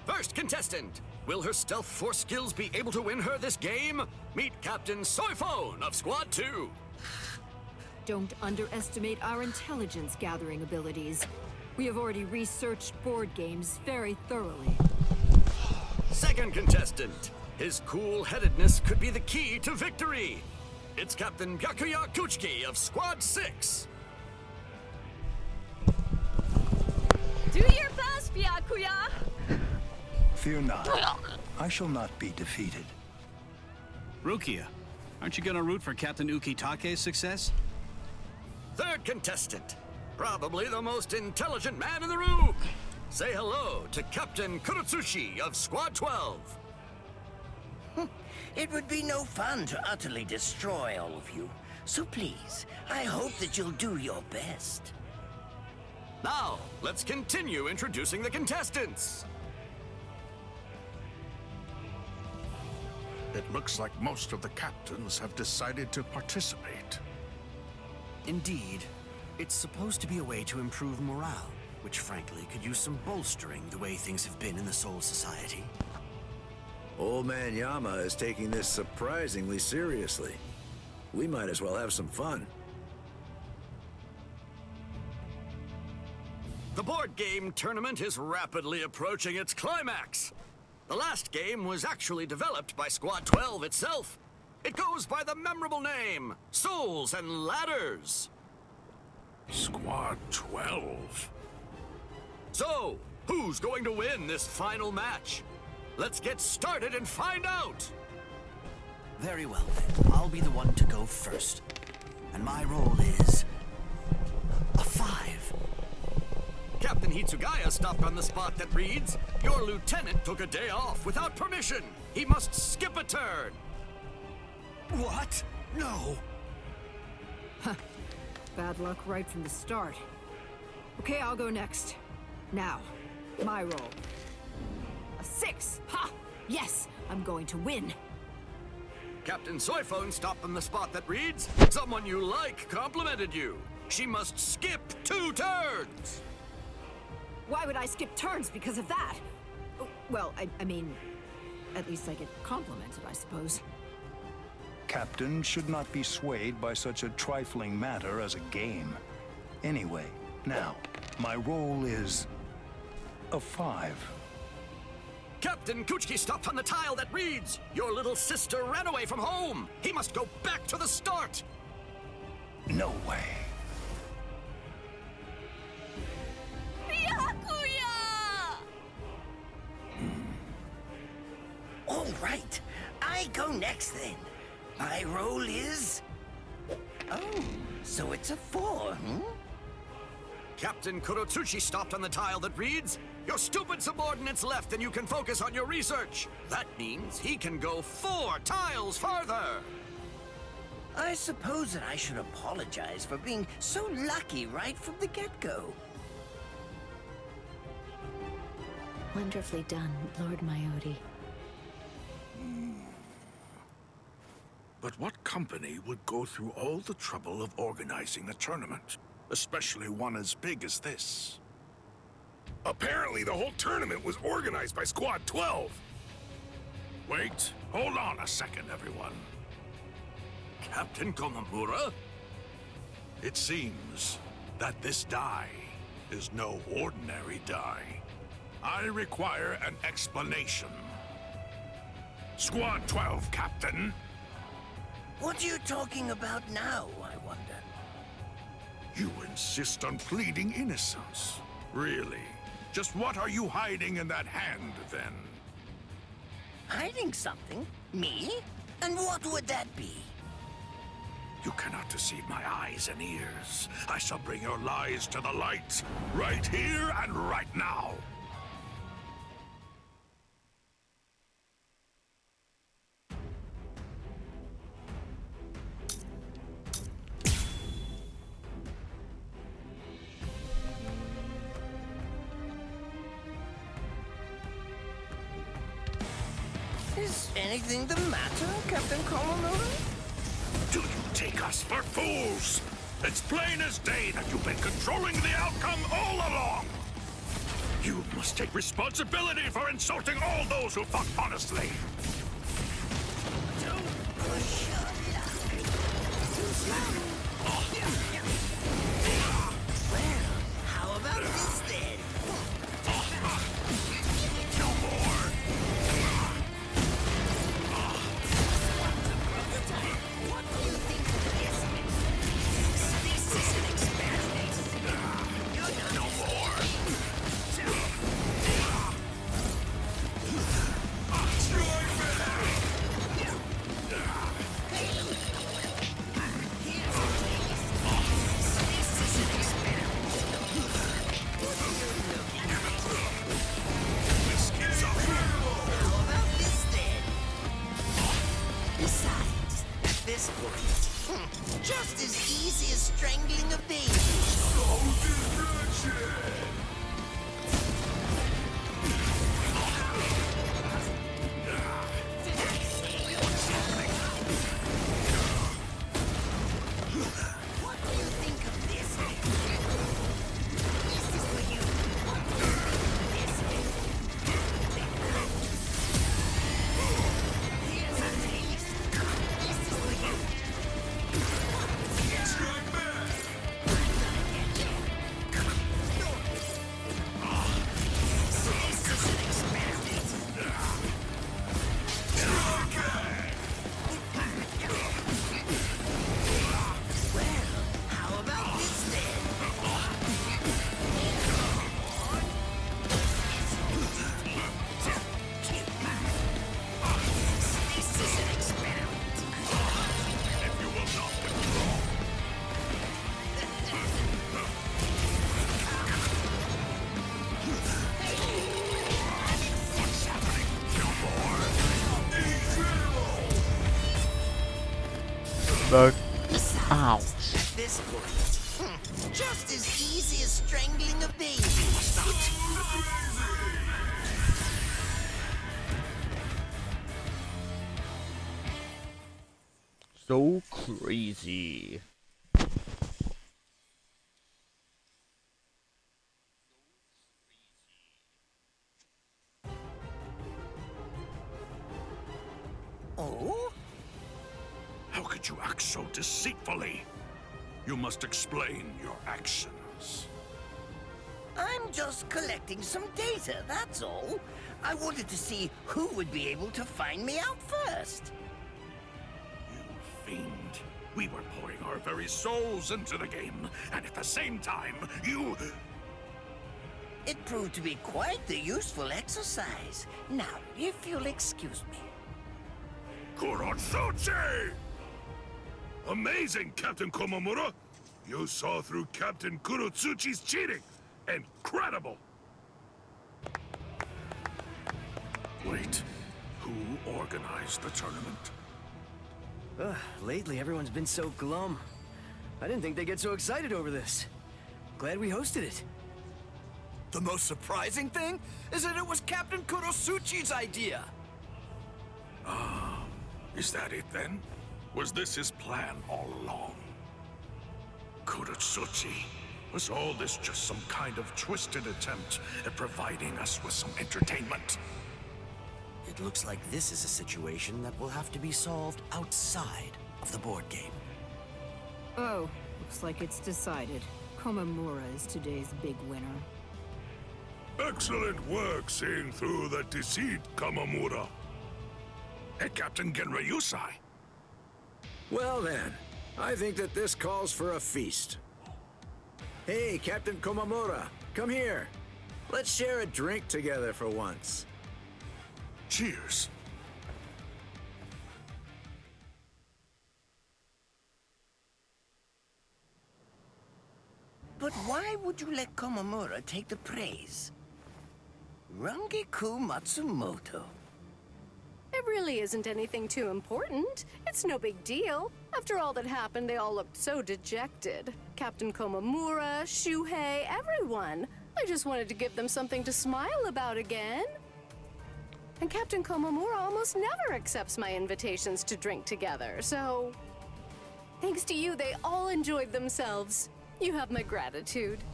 First contestant, will her stealth force skills be able to win her this game? Meet Captain Soifone of Squad 2. Don't underestimate our intelligence gathering abilities. We have already researched board games very thoroughly. second contestant. His cool-headedness could be the key to victory. It's Captain Byakuya Kuchiki of Squad 6. Do your best, Byakuya! Fear not. I shall not be defeated. Rukia, aren't you gonna root for Captain Ukitake's success? Third contestant. Probably the most intelligent man in the room. Say hello to Captain Kurotsushi of Squad 12. It would be no fun to utterly destroy all of you. So please, I hope that you'll do your best. Now, let's continue introducing the contestants. It looks like most of the captains have decided to participate. Indeed. It's supposed to be a way to improve morale, which frankly could use some bolstering the way things have been in the Soul Society. Old Man Yama is taking this surprisingly seriously. We might as well have some fun. The board game tournament is rapidly approaching its climax. The last game was actually developed by Squad 12 itself. It goes by the memorable name, Souls and Ladders. Squad 12? So, who's going to win this final match? Let's get started and find out! Very well then. I'll be the one to go first. And my role is... a 5. Captain Hitsugaya stopped on the spot that reads, "Your lieutenant took a day off without permission. He must skip a turn." What? No! Bad luck right from the start. Okay, I'll go next. Now, my roll. A 6! Ha! Yes, I'm going to win. Captain Soyphone stopped on the spot that reads, "Someone you like complimented you. She must skip 2 turns." Why would I skip turns because of that? Well, I mean, at least I get complimented, I suppose. Captain should not be swayed by such a trifling matter as a game. Anyway, now, my role is... a 5. Captain Kuchiki stopped on the tile that reads, "Your little sister ran away from home. He must go back to the start." No way. Byakuya! All right, I go next then. My role is... Oh, so it's a 4, Captain Kurotsuchi stopped on the tile that reads, "Your stupid subordinates left and you can focus on your research." That means he can go 4 tiles farther. I suppose that I should apologize for being so lucky right from the get-go. Wonderfully done, Lord Mayodi. But what company would go through all the trouble of organizing a tournament? Especially one as big as this. Apparently the whole tournament was organized by Squad 12. Wait, hold on a second, everyone. Captain Komamura? It seems that this die is no ordinary die. I require an explanation. Squad 12, Captain. What are you talking about now, I wonder? You insist on pleading innocence. Really? Just what are you hiding in that hand, then? Hiding something? Me? And what would that be? You cannot deceive my eyes and ears. I shall bring your lies to the light, right here and right now. Is anything the matter, Captain Komamura? Do you take us for fools? It's plain as day that you've been controlling the outcome all along. You must take responsibility for insulting all those who fought honestly. Don't push your luck. Well, how about this then? No more. Ow. At this point, just as easy as strangling a baby. So crazy. Oh? How could you act so deceitfully? You must explain your actions. I'm just collecting some data, that's all. I wanted to see who would be able to find me out first. Fiend. We were pouring our very souls into the game, and at the same time, you... It proved to be quite the useful exercise. Now, if you'll excuse me. Kurotsuchi! Amazing, Captain Komamura! You saw through Captain Kurotsuchi's cheating! Incredible! Wait, who organized the tournament? Lately, everyone's been so glum. I didn't think they'd get so excited over this. Glad we hosted it. The most surprising thing is that it was Captain Kurotsuchi's idea. Ah, is that it then? Was this his plan all along? Kurotsuchi, was all this just some kind of twisted attempt at providing us with some entertainment? It looks like this is a situation that will have to be solved outside of the board game. Oh, looks like it's decided. Komamura is today's big winner. Excellent work seeing through the deceit, Kamamura. Hey, Captain Genryusai. Well then, I think that this calls for a feast. Hey, Captain Komamura, come here. Let's share a drink together for once. Cheers. But why would you let Komamura take the praise? Rangiku Matsumoto. It really isn't anything too important. It's no big deal. After all that happened, they all looked so dejected. Captain Komamura, Shuhei, everyone. I just wanted to give them something to smile about again. And Captain Komamura almost never accepts my invitations to drink together, so... Thanks to you, they all enjoyed themselves. You have my gratitude.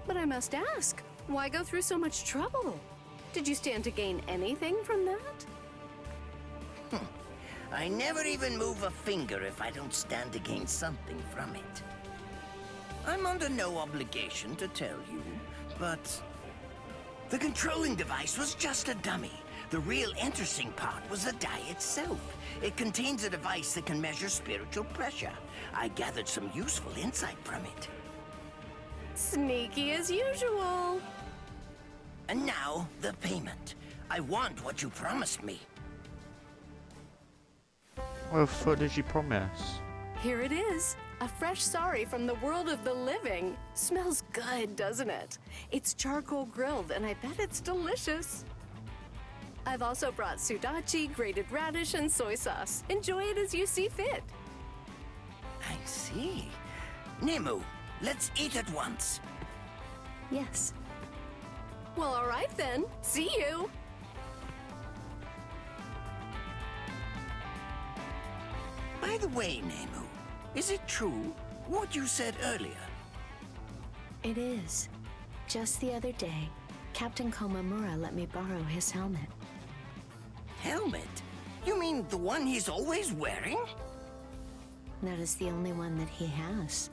But I must ask, why go through so much trouble? Did you stand to gain anything from that? I never even move a finger if I don't stand to gain something from it. I'm under no obligation to tell you, but... the controlling device was just a dummy. The real interesting part was the die itself. It contains a device that can measure spiritual pressure. I gathered some useful insight from it. Sneaky as usual. And now, the payment. I want what you promised me. What the fuck did you promise? Here it is. A fresh sari from the world of the living. Smells good, doesn't it? It's charcoal grilled, and I bet it's delicious. I've also brought sudachi, grated radish, and soy sauce. Enjoy it as you see fit. I see. Nemu, let's eat at once. Yes. Well, all right then. See you. By the way, Nemu, is it true what you said earlier? It is. Just the other day, Captain Komamura let me borrow his helmet. Helmet? You mean the one he's always wearing? That is the only one that he has.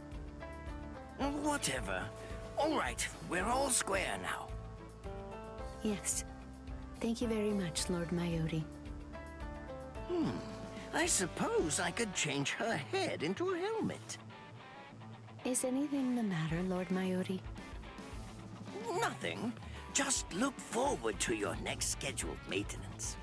Whatever. All right, we're all square now. Yes. Thank you very much, Lord Mayuri. I suppose I could change her head into a helmet. Is anything the matter, Lord Mayuri? Nothing. Just look forward to your next scheduled maintenance.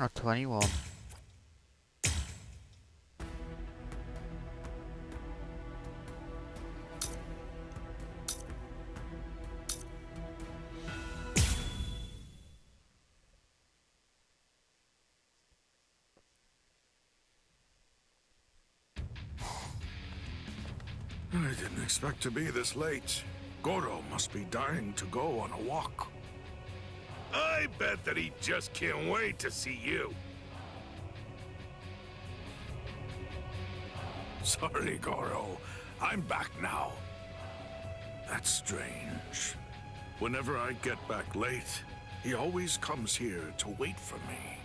Oh, 21. I didn't expect to be this late. Goro must be dying to go on a walk. I bet that he just can't wait to see you. Sorry, Goro. I'm back now. That's strange. Whenever I get back late, he always comes here to wait for me.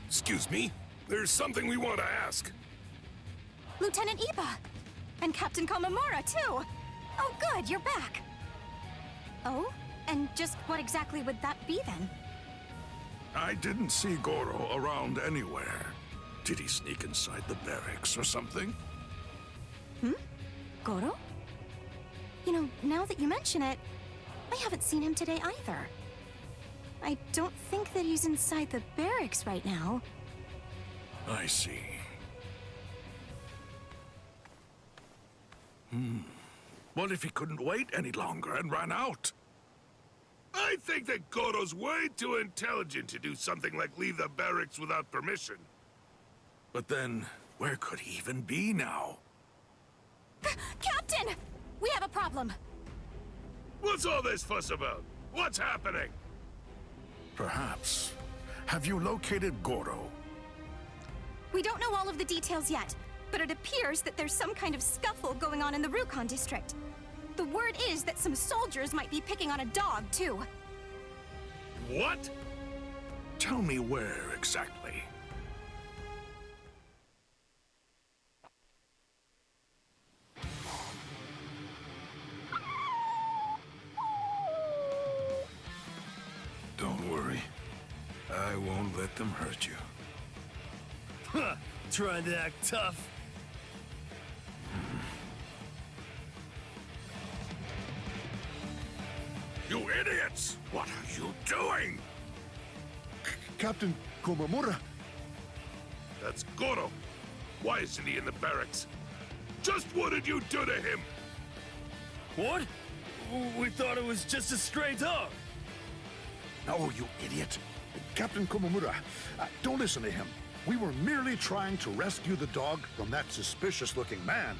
Excuse me? There's something we want to ask. Lieutenant Iba! And Captain Komamura, too! Oh, good, you're back! Oh? And just what exactly would that be, then? I didn't see Goro around anywhere. Did he sneak inside the barracks or something? Goro? You know, now that you mention it, I haven't seen him today either. I don't think that he's inside the barracks right now. I see. What if he couldn't wait any longer and ran out? I think that Goro's way too intelligent to do something like leave the barracks without permission. But then, where could he even be now? Captain! We have a problem! What's all this fuss about? What's happening? Perhaps. Have you located Goro? We don't know all of the details yet, but it appears that there's some kind of scuffle going on in the Rukon district. The word is that some soldiers might be picking on a dog, too. What? Tell me where exactly. Don't worry. I won't let them hurt you. Huh, trying to act tough. You idiots! What are you doing? Captain Komamura. That's Goro. Why isn't he in the barracks? Just what did you do to him? What? We thought it was just a stray dog. No, you idiot. Captain Komamura, don't listen to him. We were merely trying to rescue the dog from that suspicious-looking man.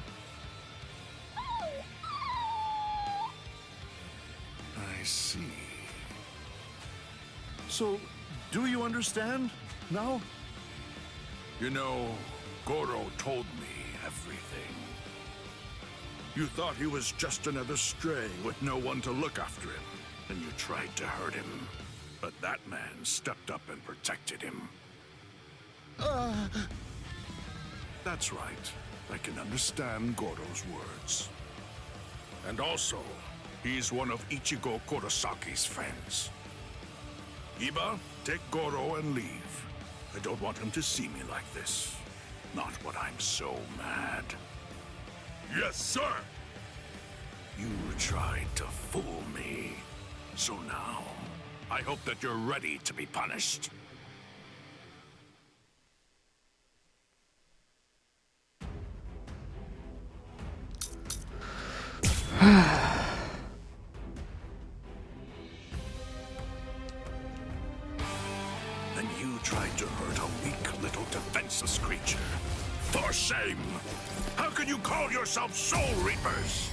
I see. So, do you understand now? You know, Goro told me everything. You thought he was just another stray with no one to look after him, and you tried to hurt him. But that man stepped up and protected him. That's right. I can understand Goro's words. And also, he's one of Ichigo Kurosaki's friends. Iba, take Goro and leave. I don't want him to see me like this. Not when I'm so mad. Yes, sir! You tried to fool me. So now, I hope that you're ready to be punished. And you tried to hurt a weak little defenseless creature. For shame! How can you call yourself Soul Reapers?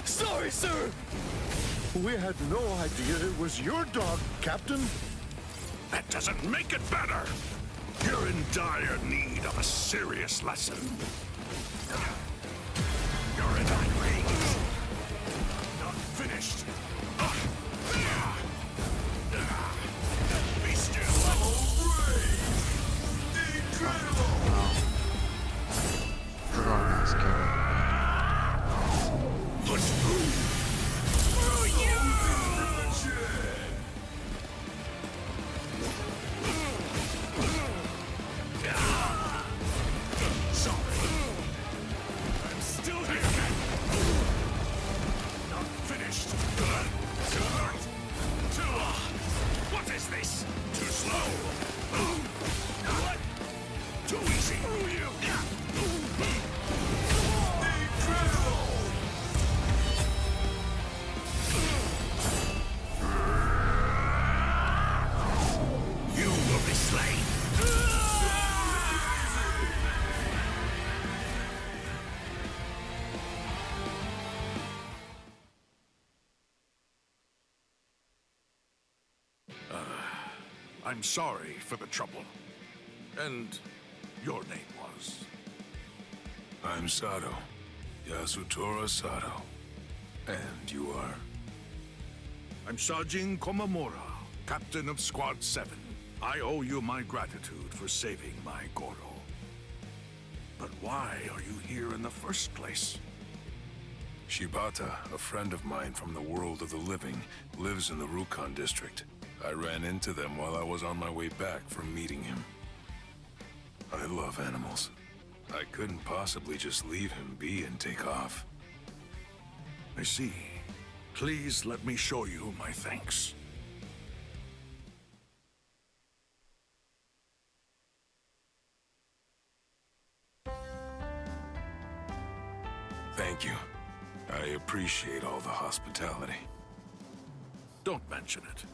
Sorry, sir. We had no idea it was your dog, Captain. That doesn't make it better. You're in dire need of a serious lesson. You're in my range. Not finished. Be still. Push through. sorry for the trouble. And your name was? I'm Sato. Yasutora Sato. And you are? I'm Sajin Komamura, captain of Squad 7. I owe you my gratitude for saving my Goro. But why are you here in the first place? Shibata, a friend of mine from the world of the living, lives in the Rukon district. I ran into them while I was on my way back from meeting him. I love animals. I couldn't possibly just leave him be and take off. I see. Please let me show you my thanks. Thank you. I appreciate all the hospitality. Don't mention it.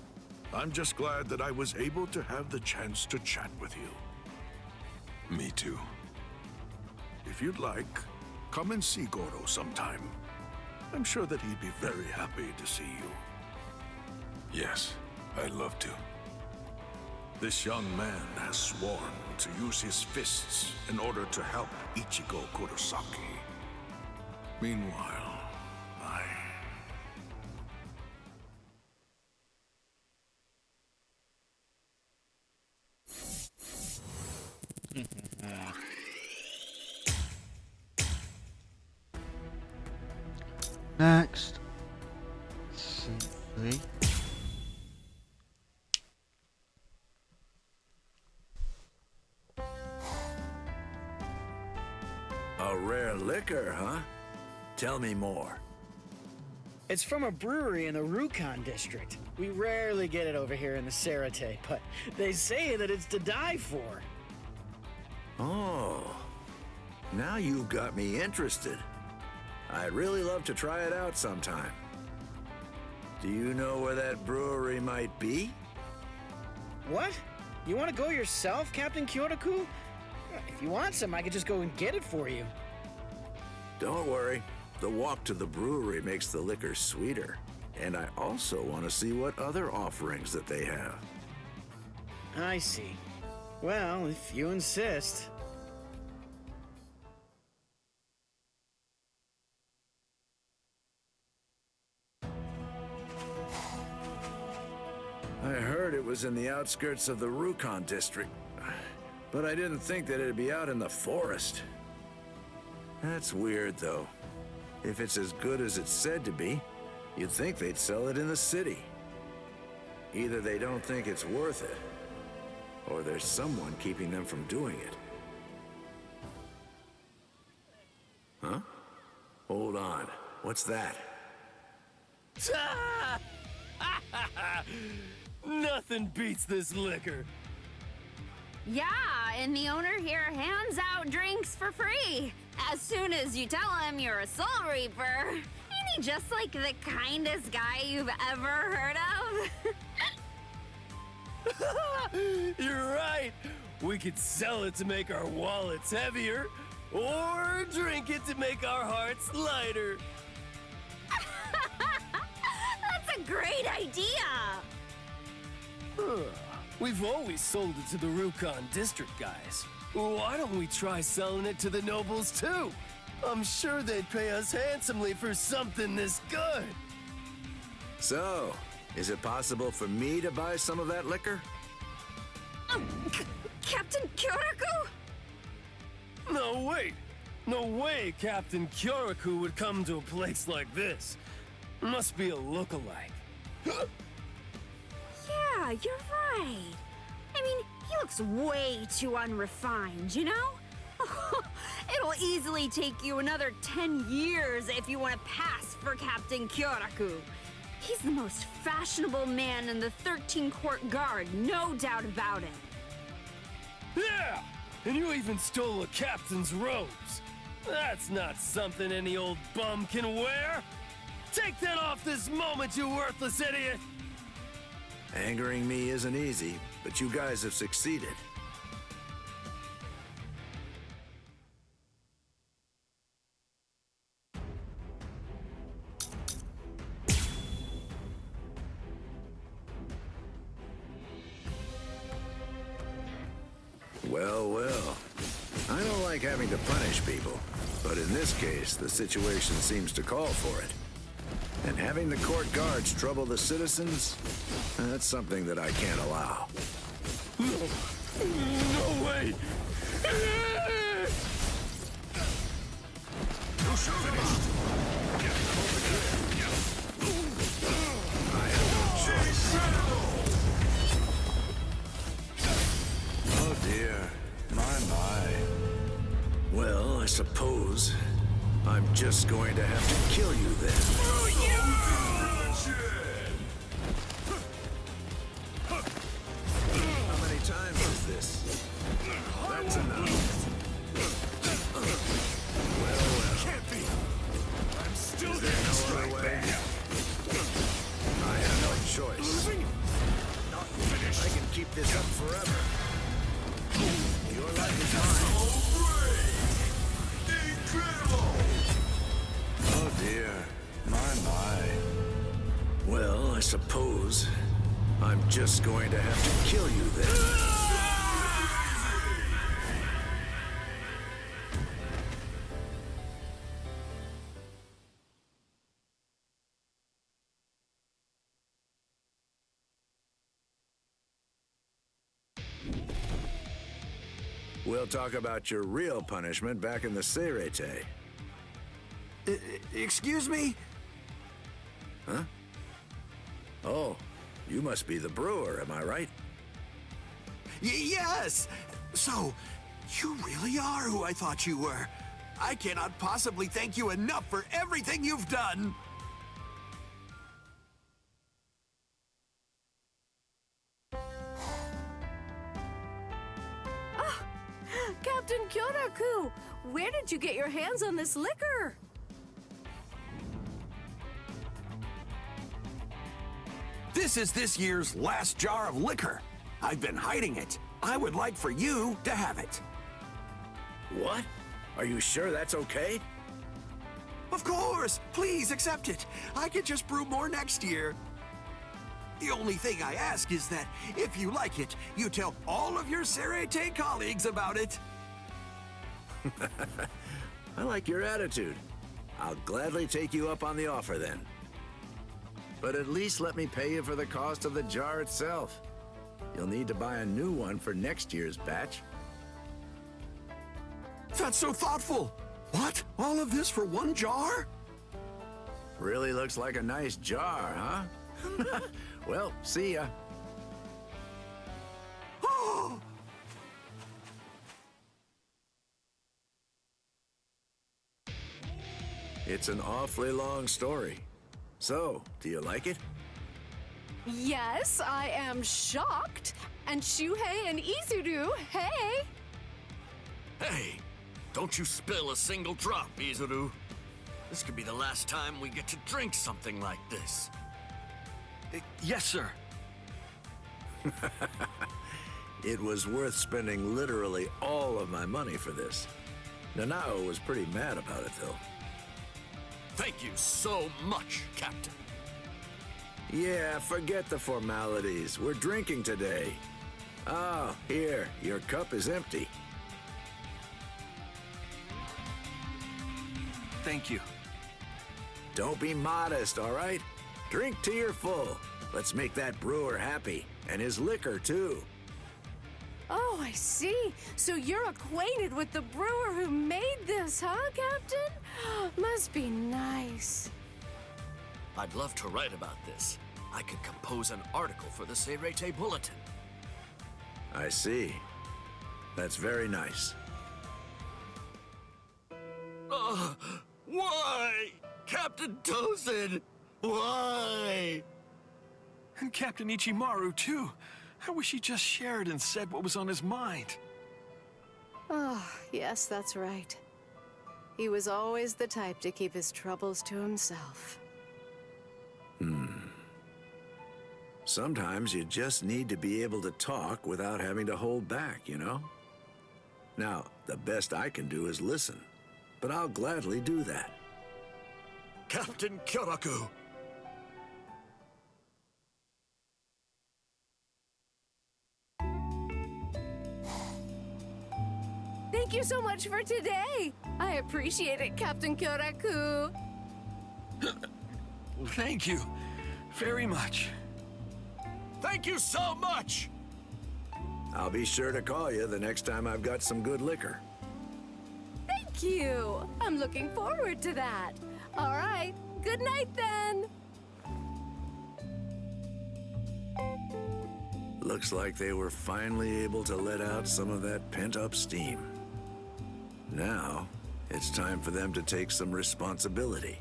I'm just glad that I was able to have the chance to chat with you. Me too. If you'd like, come and see Goro sometime. I'm sure that he'd be very happy to see you. Yes, I'd love to. This young man has sworn to use his fists in order to help Ichigo Kurosaki. Meanwhile, Next. See. A rare liquor, huh? Tell me more. It's from a brewery in the Rukon district. We rarely get it over here in the Sarate, but they say that it's to die for. Oh, now you've got me interested. I'd really love to try it out sometime. Do you know where that brewery might be? What? You want to go yourself, Captain Kyotoku? If you want some, I could just go and get it for you. Don't worry. The walk to the brewery makes the liquor sweeter. And I also want to see what other offerings that they have. I see. Well, if you insist. I heard it was in the outskirts of the Rukon district, but I didn't think that it'd be out in the forest. That's weird, though. If it's as good as it's said to be, you'd think they'd sell it in the city. Either they don't think it's worth it, or there's someone keeping them from doing it. Huh? Hold on. What's that? Nothing beats this liquor. Yeah, and the owner here hands out drinks for free. As soon as you tell him you're a Soul Reaper. Ain't he just like the kindest guy you've ever heard of? You're right. We could sell it to make our wallets heavier, or drink it to make our hearts lighter. That's a great idea. We've always sold it to the Rukon district guys. Why don't we try selling it to the nobles too? I'm sure they'd pay us handsomely for something this good. So, is it possible for me to buy some of that liquor? Captain Kyoraku? No, wait. No way Captain Kyoraku would come to a place like this. Must be a lookalike. Yeah, you're right. I mean, he looks way too unrefined, you know? It'll easily take you another 10 years if you want to pass for Captain Kyoraku. He's the most fashionable man in the 13 Court Guard, no doubt about it. Yeah! And you even stole a captain's robes. That's not something any old bum can wear. Take that off this moment, you worthless idiot! Angering me isn't easy, but you guys have succeeded. Well, well. I don't like having to punish people, but in this case, the situation seems to call for it. And having the court guards trouble the citizens, that's something that I can't allow. No way! I have no choice. Oh dear, my. Well, I suppose I'm just going to have to kill you then. How many times is this? That's enough. Well. Can't be. I'm still Is there no other way? I have no choice. Not finished. I can keep this up forever. Your life is mine. Incredible! Oh dear, my. Well, I suppose I'm just going to have to kill you then. We'll talk about your real punishment back in the Serete. Excuse me? Huh? Oh, you must be the brewer, am I right? Yes! So, you really are who I thought you were. I cannot possibly thank you enough for everything you've done. Captain Kyoraku, where did you get your hands on this liquor? This is this year's last jar of liquor. I've been hiding it. I would like for you to have it. What? Are you sure that's okay? Of course! Please accept it. I could just brew more next year. The only thing I ask is that if you like it, you tell all of your Serete colleagues about it. I like your attitude. I'll gladly take you up on the offer then. But at least let me pay you for the cost of the jar itself. You'll need to buy a new one for next year's batch. That's so thoughtful. What? All of this for one jar? Really looks like a nice jar, huh? Well, see ya. It's an awfully long story. So, do you like it? Yes, I am shocked. And Shuhei and Izuru, hey! Hey, don't you spill a single drop, Visored. This could be the last time we get to drink something like this. Yes, sir. It was worth spending literally all of my money for this. Nanao was pretty mad about it, though. Thank you so much, Captain. Yeah, forget the formalities. We're drinking today. Oh, here, your cup is empty. Thank you. Don't be modest, all right? Drink till you're full. Let's make that brewer happy, and his liquor, too. Oh, I see. So you're acquainted with the brewer who made this, huh, Captain? Must be nice. I'd love to write about this. I could compose an article for the Serete Bulletin. I see. That's very nice. Why? Captain Tozen! Why? And Captain Ichimaru, too. I wish he just shared and said what was on his mind. Oh, yes, that's right. He was always the type to keep his troubles to himself. Sometimes you just need to be able to talk without having to hold back, you know? Now, the best I can do is listen, but I'll gladly do that. Captain Kyoraku! Thank you so much for today. I appreciate it, Captain Kyoraku. Thank you very much. Thank you so much! I'll be sure to call you the next time I've got some good liquor. Thank you. I'm looking forward to that. All right. Good night then. Looks like they were finally able to let out some of that pent-up steam. Now, it's time for them to take some responsibility.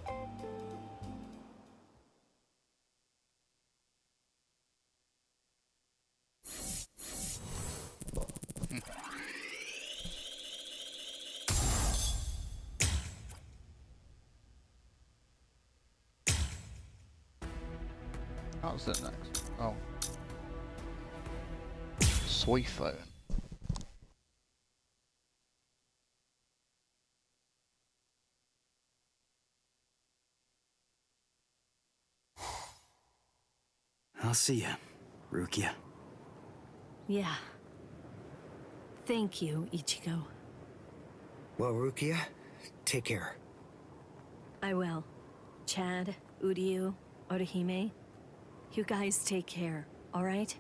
What's that next? Oh. Soy phone. I'll see ya, Rukia. Yeah. Thank you, Ichigo. Well, Rukia, take care. I will. Chad, Uryu, Orihime, you guys take care, all right?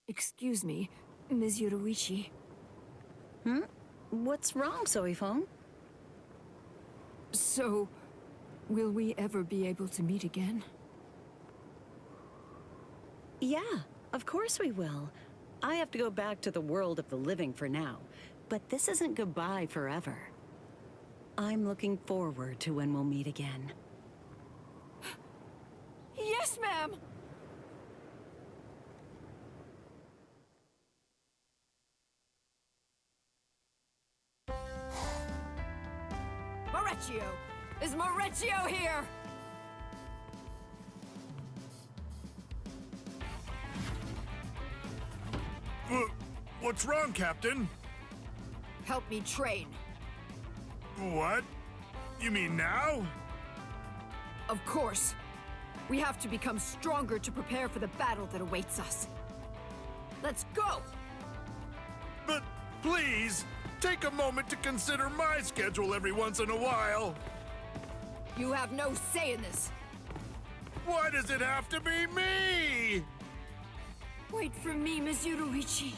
Excuse me, Ms. Yoruichi. What's wrong, Soifon? So, will we ever be able to meet again? Yeah, of course we will. I have to go back to the world of the living for now, but this isn't goodbye forever. I'm looking forward to when we'll meet again. Yes, ma'am! Maurecchio! Is Maurecchio here? What's wrong, Captain? Help me train. What? You mean now? Of course. We have to become stronger to prepare for the battle that awaits us. Let's go! But please, take a moment to consider my schedule every once in a while. You have no say in this. Why does it have to be me? Wait for me, Ms. Yoruichi.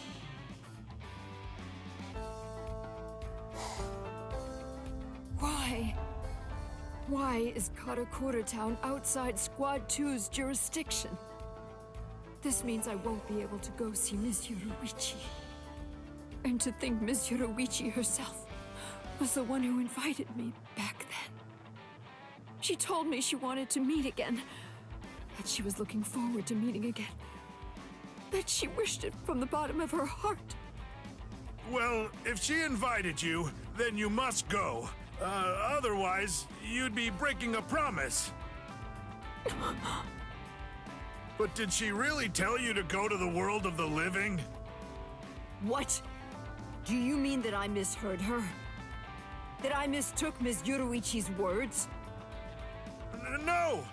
Why? Why is Karakura Town outside Squad 2's jurisdiction? This means I won't be able to go see Ms. Yoruichi. And to think Ms. Yoruichi herself was the one who invited me back then. She told me she wanted to meet again, that she was looking forward to meeting again, that she wished it from the bottom of her heart. Well, if she invited you, then you must go. Otherwise, you'd be breaking a promise. But did she really tell you to go to the world of the living? What? Do you mean that I misheard her? That I mistook Ms. Yoruichi's words? No,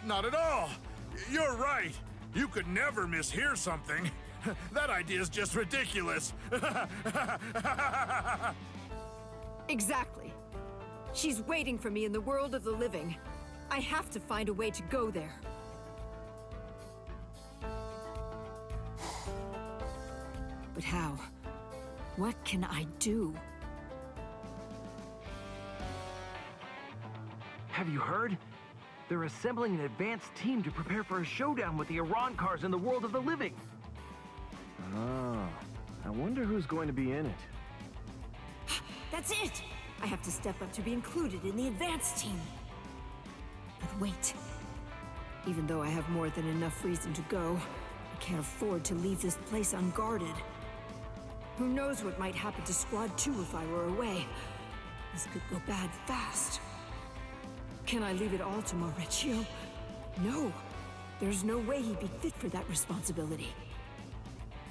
not at all. You're right. You could never mishear something. That idea is just ridiculous. Exactly. She's waiting for me in the world of the living. I have to find a way to go there. But how? What can I do? Have you heard? They're assembling an advanced team to prepare for a showdown with the Iran cars in the world of the living. Oh, I wonder who's going to be in it. That's it! I have to step up to be included in the advanced team. But wait. Even though I have more than enough reason to go, I can't afford to leave this place unguarded. Who knows what might happen to Squad 2 if I were away? This could go bad fast. Can I leave it all to Maurecchio? No. There's no way he'd be fit for that responsibility.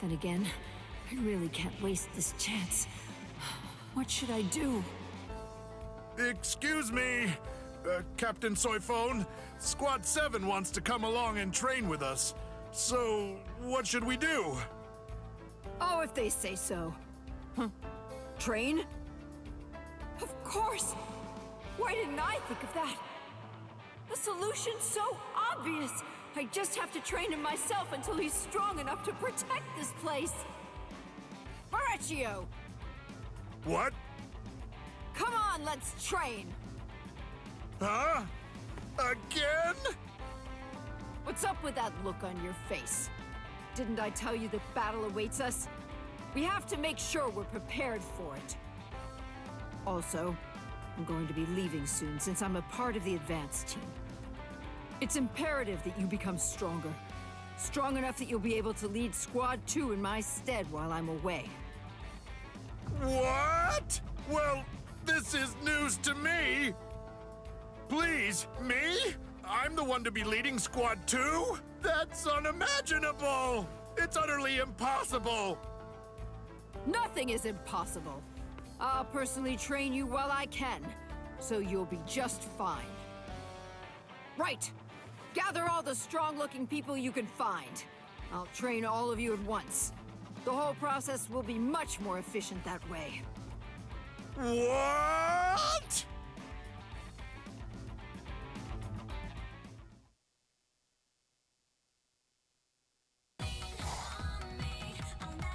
Then again, I really can't waste this chance. What should I do? Excuse me. Captain Soyphone, Squad 7 wants to come along and train with us. So, what should we do? Oh, if they say so. Huh. Train? Of course! Why didn't I think of that? The solution's so obvious! I just have to train him myself until he's strong enough to protect this place! Barrecchio! What? Come on, let's train! Huh? Again? What's up with that look on your face? Didn't I tell you that battle awaits us? We have to make sure we're prepared for it. Also, I'm going to be leaving soon since I'm a part of the advance team. It's imperative that you become stronger. Strong enough that you'll be able to lead Squad 2 in my stead while I'm away. What? Well, this is news to me. Please, me? I'm the one to be leading Squad 2? That's unimaginable! It's utterly impossible! Nothing is impossible. I'll personally train you while I can, so you'll be just fine. Right! Gather all the strong-looking people you can find. I'll train all of you at once. The whole process will be much more efficient that way. What?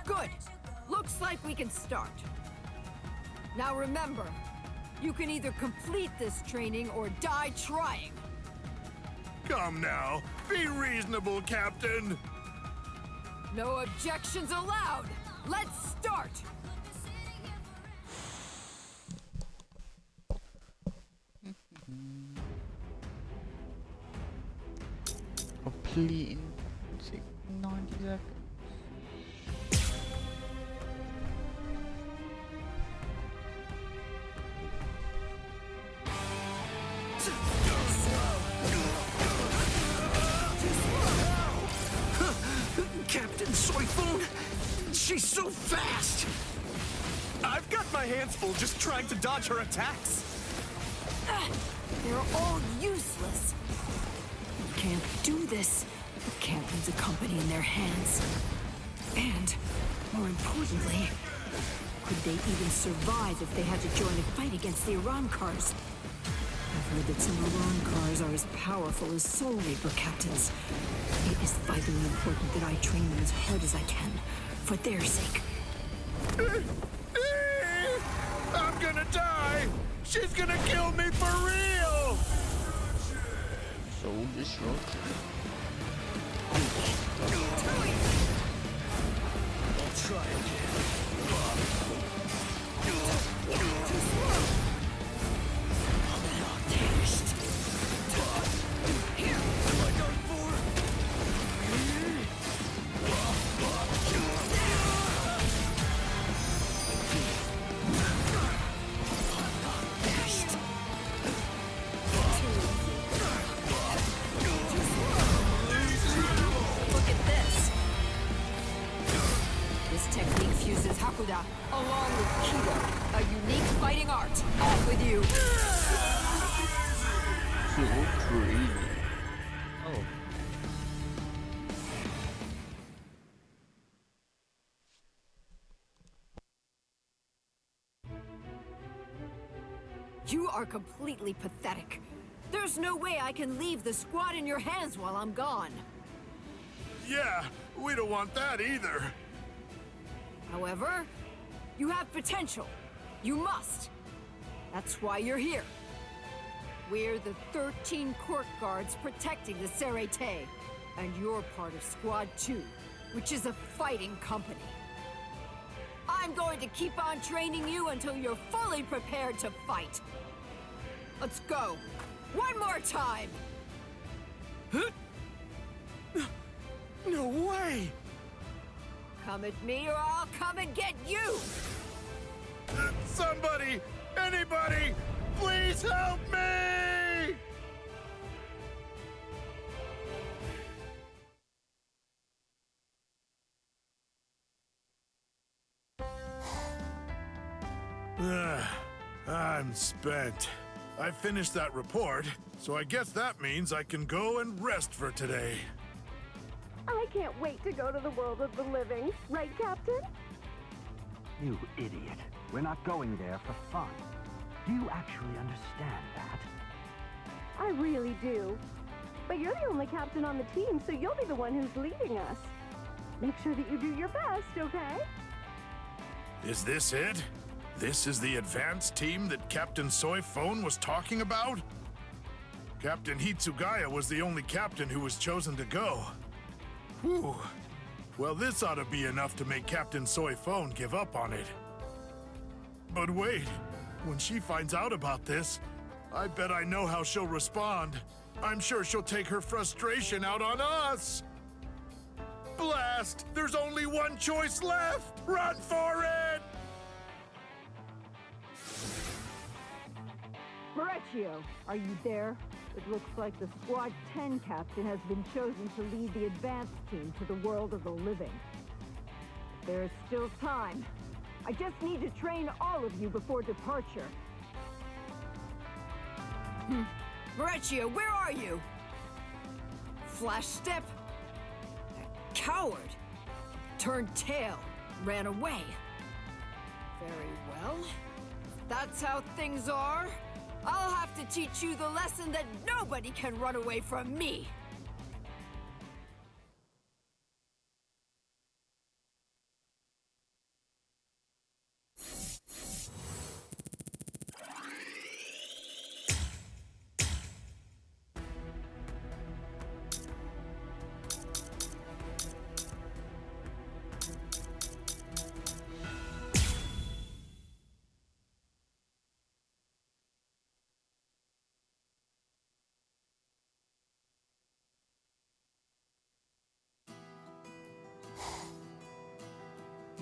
Good. Looks like we can start. Now remember, you can either complete this training or die trying. Come now, be reasonable, Captain. No objections allowed. Let's start. Completing 90 seconds. Captain Soyphone? She's so fast! I've got my hands full just trying to dodge her attacks. They're all useless. You can't do this. You can't leave the company in their hands. And, more importantly, could they even survive if they had to join a fight against the Arancars? I've heard that some Arancars are as powerful as Soul Reaper captains. It is vitally important that I train them as hard as I can, for their sake. I'm gonna die! She's gonna kill me for real! Soul destruction. I'll try again. Along with Kido, a unique fighting art. Off with you! So crazy. Oh. You are completely pathetic. There's no way I can leave the squad in your hands while I'm gone. Yeah, we don't want that either. However, you have potential. You must. That's why you're here. We're the 13 court guards protecting the Serete, and you're part of Squad 2, which is a fighting company. I'm going to keep on training you until you're fully prepared to fight. Let's go. One more time! No way! Come at me or I'll come and get you! Somebody! Anybody! Please help me! I'm spent. I finished that report, so I guess that means I can go and rest for today. I can't wait to go to the world of the living. Right, Captain? You idiot. We're not going there for fun. Do you actually understand that? I really do. But you're the only captain on the team, so you'll be the one who's leading us. Make sure that you do your best, okay? Is this it? This is the advanced team that Captain Soy Phone was talking about? Captain Hitsugaya was the only captain who was chosen to go. Whew. Well, this ought to be enough to make Captain Soy Phone give up on it. But wait, when she finds out about this, I bet I know how she'll respond. I'm sure she'll take her frustration out on us. Blast! There's only one choice left! Run for it! Maurizio, are you there? It looks like the Squad 10 captain has been chosen to lead the advanced team to the world of the living. There is still time. I just need to train all of you before departure. Maurizio, where are you? Flash step. That coward. Turned tail. Ran away. Very well. If that's how things are, I'll have to teach you the lesson that nobody can run away from me.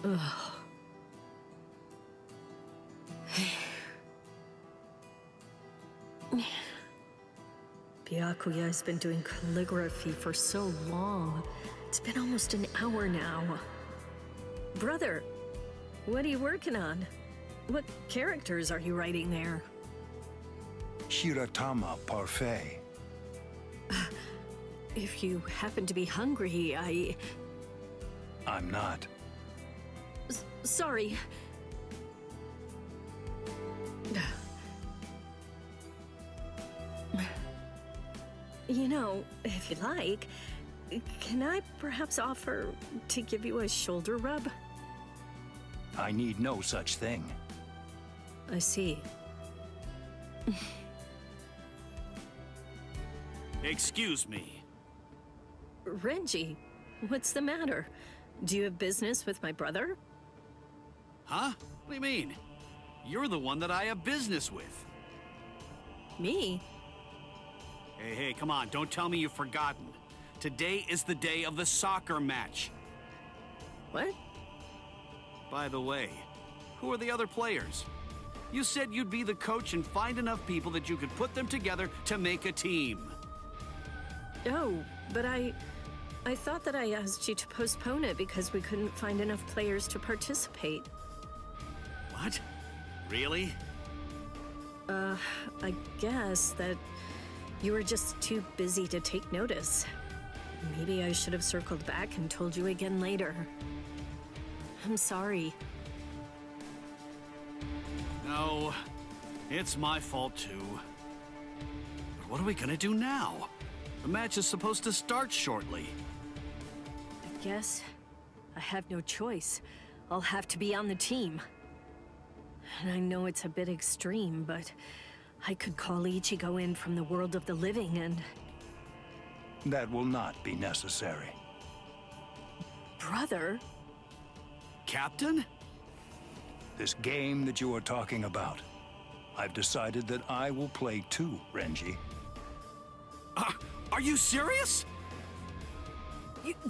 Ugh. Byakuya has been doing calligraphy for so long. It's been almost an hour now. Brother, what are you working on? What characters are you writing there? Shiratama Parfait. If you happen to be hungry, I'm not. Sorry. You know, if you like, can I perhaps offer to give you a shoulder rub? I need no such thing. I see. Excuse me. Renji, what's the matter? Do you have business with my brother? Huh? What do you mean? You're the one that I have business with. Me? Hey, come on, don't tell me you've forgotten. Today is the day of the soccer match. What? By the way, who are the other players? You said you'd be the coach and find enough people that you could put them together to make a team. Oh, but I thought that I asked you to postpone it because we couldn't find enough players to participate. What? Really? I guess that you were just too busy to take notice. Maybe I should have circled back and told you again later. I'm sorry. No, it's my fault too. But what are we gonna do now? The match is supposed to start shortly. I guess I have no choice. I'll have to be on the team. And I know it's a bit extreme, but I could call Ichigo in from the world of the living and... That will not be necessary. Brother? Captain? This game that you are talking about, I've decided that I will play too, Renji. Are you serious?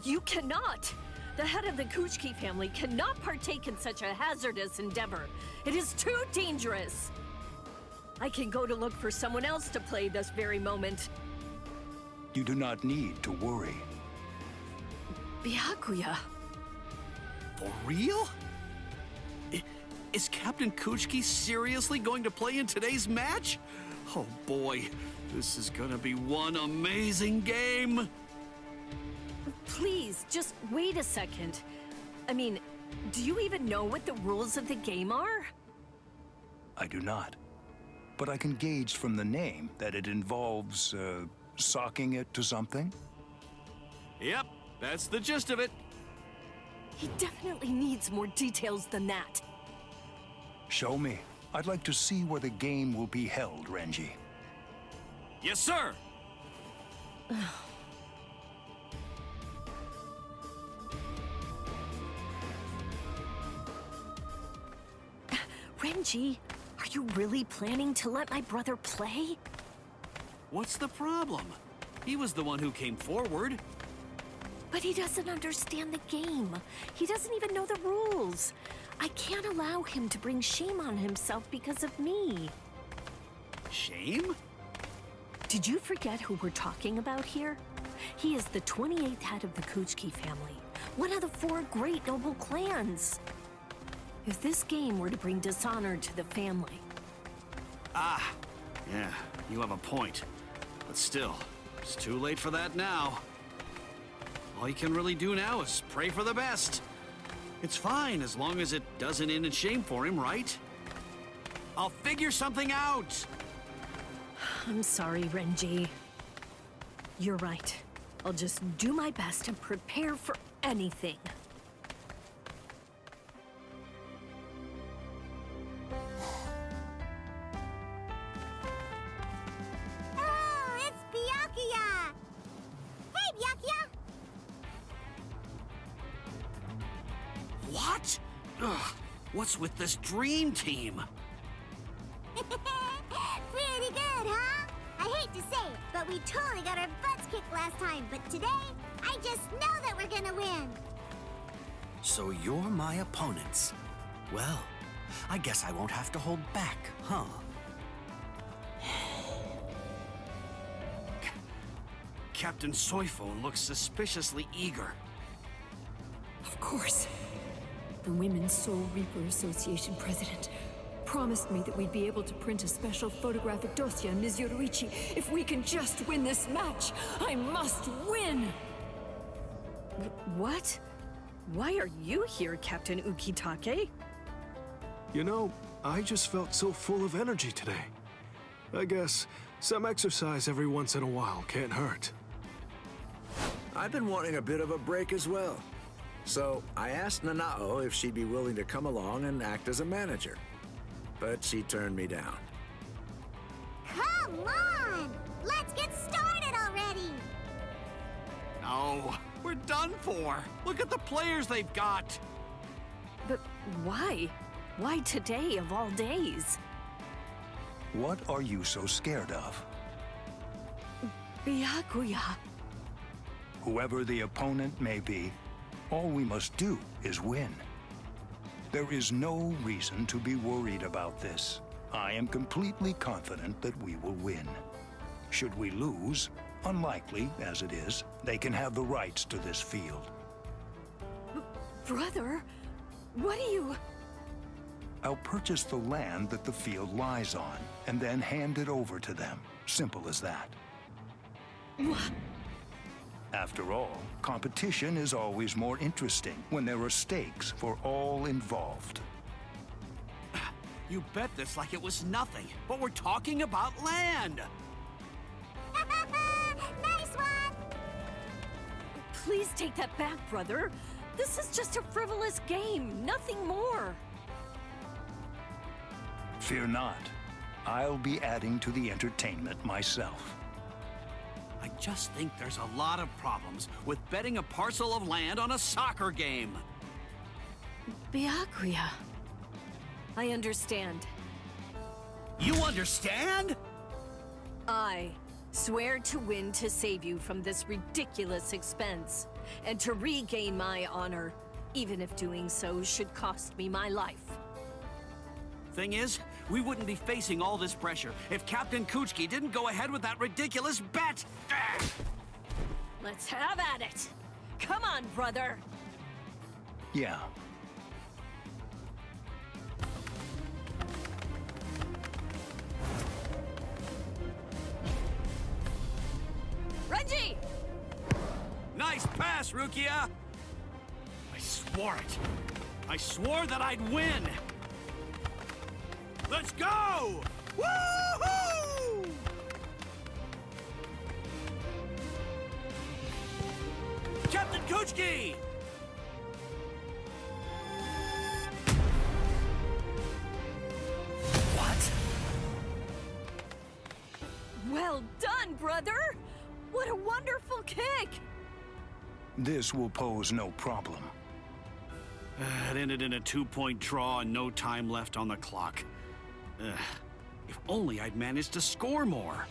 You cannot! The head of the Kuchiki family cannot partake in such a hazardous endeavor. It is too dangerous! I can go to look for someone else to play this very moment. You do not need to worry. Byakuya. For real? Is Captain Kuchiki seriously going to play in today's match? Oh boy, this is gonna be one amazing game! Please, just wait a second. I mean, do you even know what the rules of the game are? I do not. But I can gauge from the name that it involves, socking it to something? Yep, that's the gist of it. He definitely needs more details than that. Show me. I'd like to see where the game will be held, Renji. Yes, sir! Renji, are you really planning to let my brother play? What's the problem? He was the one who came forward. But he doesn't understand the game. He doesn't even know the rules. I can't allow him to bring shame on himself because of me. Shame? Did you forget who we're talking about here? He is the 28th head of the Kuchiki family, one of the 4 great noble clans. If this game were to bring dishonor to the family... Ah, yeah, you have a point. But still, it's too late for that now. All you can really do now is pray for the best. It's fine as long as it doesn't end in shame for him, right? I'll figure something out! I'm sorry, Renji. You're right. I'll just do my best and prepare for anything. Oh, it's Byakuya! Hey, Byakuya! What? Ugh, what's with this dream team? Pretty good, huh? I hate to say it, but we totally got our butts kicked last time. But today, I just know that we're gonna win. So you're my opponents. Well, I guess I won't have to hold back, huh? Captain Soifo looks suspiciously eager. Of course. The Women's Soul Reaper Association president promised me that we'd be able to print a special photographic dossier on Ms. Yoruichi if we can just win this match. I must win! What? Why are you here, Captain Ukitake? You know, I just felt so full of energy today. I guess some exercise every once in a while can't hurt. I've been wanting a bit of a break as well. So I asked Nanao if she'd be willing to come along and act as a manager. But she turned me down. Come on! Let's get started already! No, we're done for. Look at the players they've got. But why? Why today of all days? What are you so scared of? Byakuya. Whoever the opponent may be, all we must do is win. There is no reason to be worried about this. I am completely confident that we will win. Should we lose, unlikely as it is, they can have the rights to this field. Brother, what do you... I'll purchase the land that the field lies on, and then hand it over to them. Simple as that. After all, competition is always more interesting when there are stakes for all involved. You bet this like it was nothing, but we're talking about land! Nice one! Please take that back, brother. This is just a frivolous game, nothing more. Fear not. I'll be adding to the entertainment myself. I just think there's a lot of problems with betting a parcel of land on a soccer game. Byakuya. I understand. You understand? I swear to win to save you from this ridiculous expense, and to regain my honor, even if doing so should cost me my life. Thing is, we wouldn't be facing all this pressure if Captain Kuchiki didn't go ahead with that ridiculous bet! Let's have at it! Come on, brother! Yeah. Rukia! I swore it. I swore that I'd win! Let's go! Woohoo! Captain Kuchki! What? Well done, brother! What a wonderful kick! This will pose no problem. It ended in a 2-point draw and no time left on the clock. If only I'd managed to score more.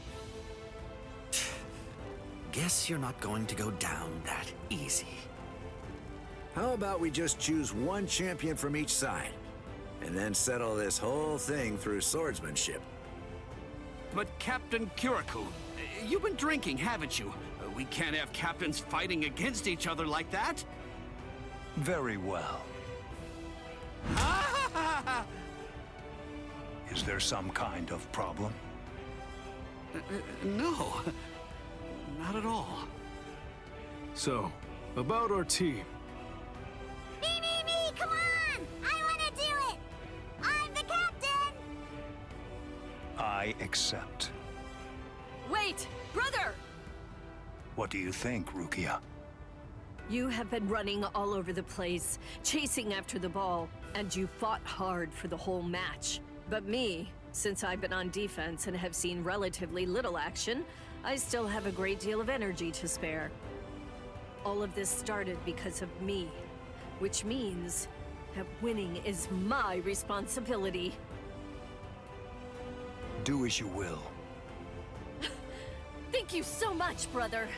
Guess you're not going to go down that easy. How about we just choose one champion from each side, and then settle this whole thing through swordsmanship? But Captain Kirikou, you've been drinking, haven't you? We can't have captains fighting against each other like that. Very well. Is there some kind of problem? No, not at all. So, about our team. Me, come on! I want to do it! I'm the captain! I accept. Wait, brother! What do you think, Rukia? You have been running all over the place, chasing after the ball, and you fought hard for the whole match. But me, since I've been on defense and have seen relatively little action, I still have a great deal of energy to spare. All of this started because of me, which means that winning is my responsibility. Do as you will. Thank you so much, brother.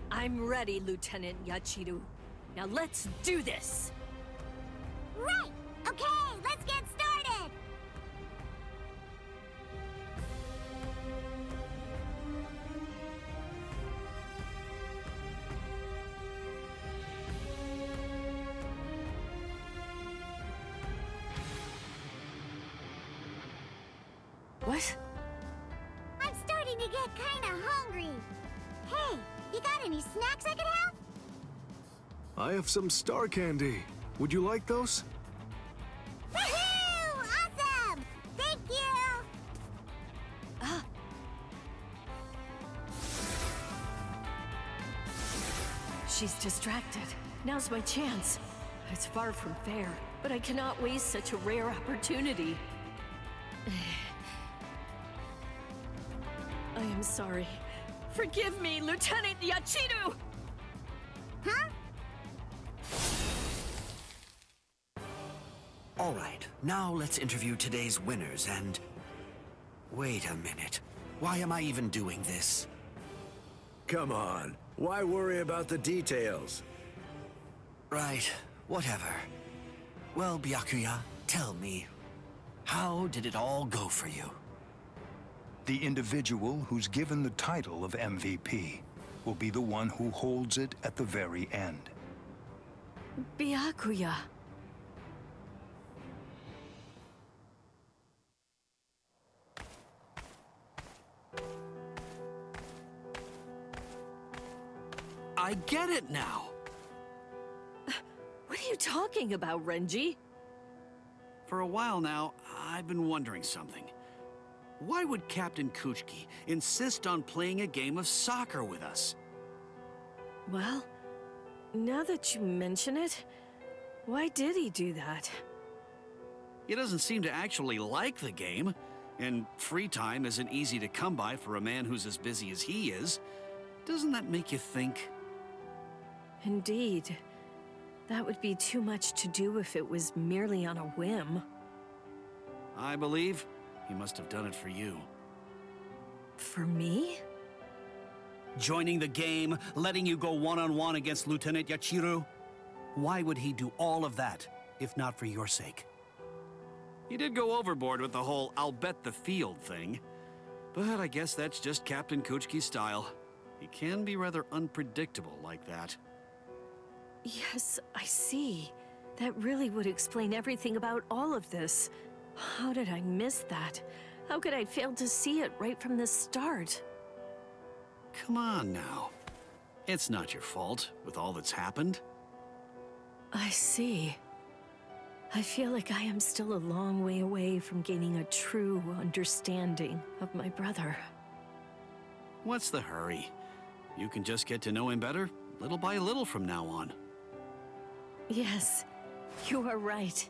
I'm ready, Lieutenant Yachiru. Now let's do this! Right! Okay, let's get started! What? I'm starting to get kinda hungry. Hey, you got any snacks I could have? I have some star candy. Would you like those? Woohoo! Awesome! Thank you! She's distracted. Now's my chance. It's far from fair, but I cannot waste such a rare opportunity. I am sorry. Forgive me, Lieutenant Yachiru! Huh? All right, now let's interview today's winners and... Wait a minute. Why am I even doing this? Come on. Why worry about the details? Right, whatever. Well, Byakuya, tell me, how did it all go for you? The individual who's given the title of MVP will be the one who holds it at the very end. Byakuya. I get it now. What are you talking about, Renji? For a while now, I've been wondering something. Why would Captain Kuchki insist on playing a game of soccer with us? Well, now that you mention it, why did he do that? He doesn't seem to actually like the game, and free time isn't easy to come by for a man who's as busy as he is. Doesn't that make you think? Indeed. That would be too much to do if it was merely on a whim. I believe he must have done it for you. For me? Joining the game, letting you go one-on-one against Lieutenant Yachiru? Why would he do all of that, if not for your sake? He did go overboard with the whole "I'll bet the field" thing, but I guess that's just Captain Kuchki's style. He can be rather unpredictable like that. Yes, I see. That really would explain everything about all of this. How did I miss that? How could I fail to see it right from the start? Come on now. It's not your fault with all that's happened. I see. I feel like I am still a long way away from gaining a true understanding of my brother. What's the hurry? You can just get to know him better, little by little from now on. Yes, you are right.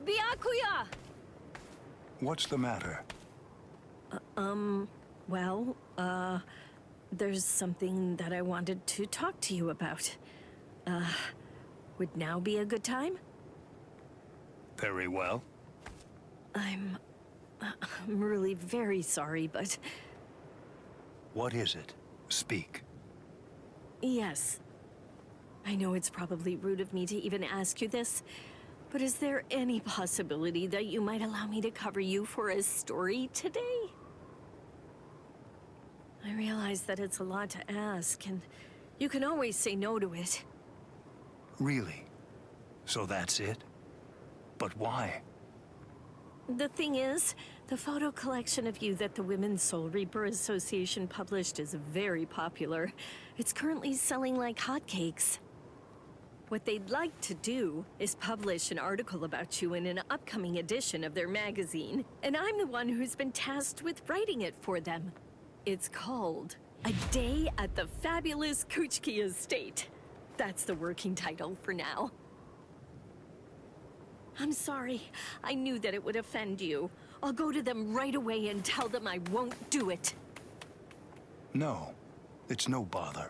Byakuya! What's the matter? There's something that I wanted to talk to you about. Would now be a good time? Very well. I'm really very sorry, but... What is it? Speak. Yes. I know it's probably rude of me to even ask you this, but is there any possibility that you might allow me to cover you for a story today? I realize that it's a lot to ask, and you can always say no to it. Really? So that's it? But why? The thing is, the photo collection of you that the Women's Soul Reaper Association published is very popular. It's currently selling like hotcakes. What they'd like to do is publish an article about you in an upcoming edition of their magazine, and I'm the one who's been tasked with writing it for them. It's called A Day at the Fabulous Kuchiki Estate. That's the working title for now. I'm sorry. I knew that it would offend you. I'll go to them right away and tell them I won't do it. No, it's no bother.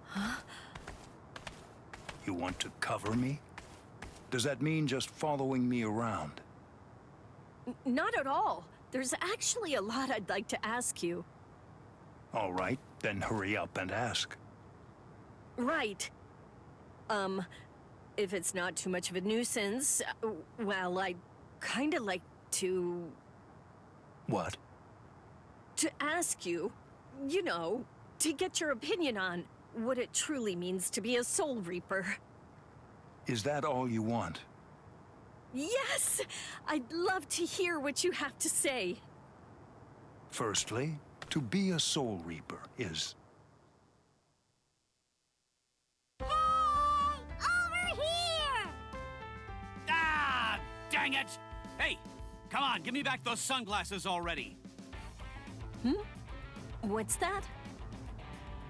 Huh? You want to cover me? Does that mean just following me around? Not at all. There's actually a lot I'd like to ask you. All right, then hurry up and ask. Right. If it's not too much of a nuisance, well, I'd kinda like to... What? To ask you, you know, to get your opinion on what it truly means to be a Soul Reaper. Is that all you want? Yes! I'd love to hear what you have to say. Firstly, to be a Soul Reaper is... Hey! Over here! Ah! Dang it! Hey, come on, give me back those sunglasses already. What's that?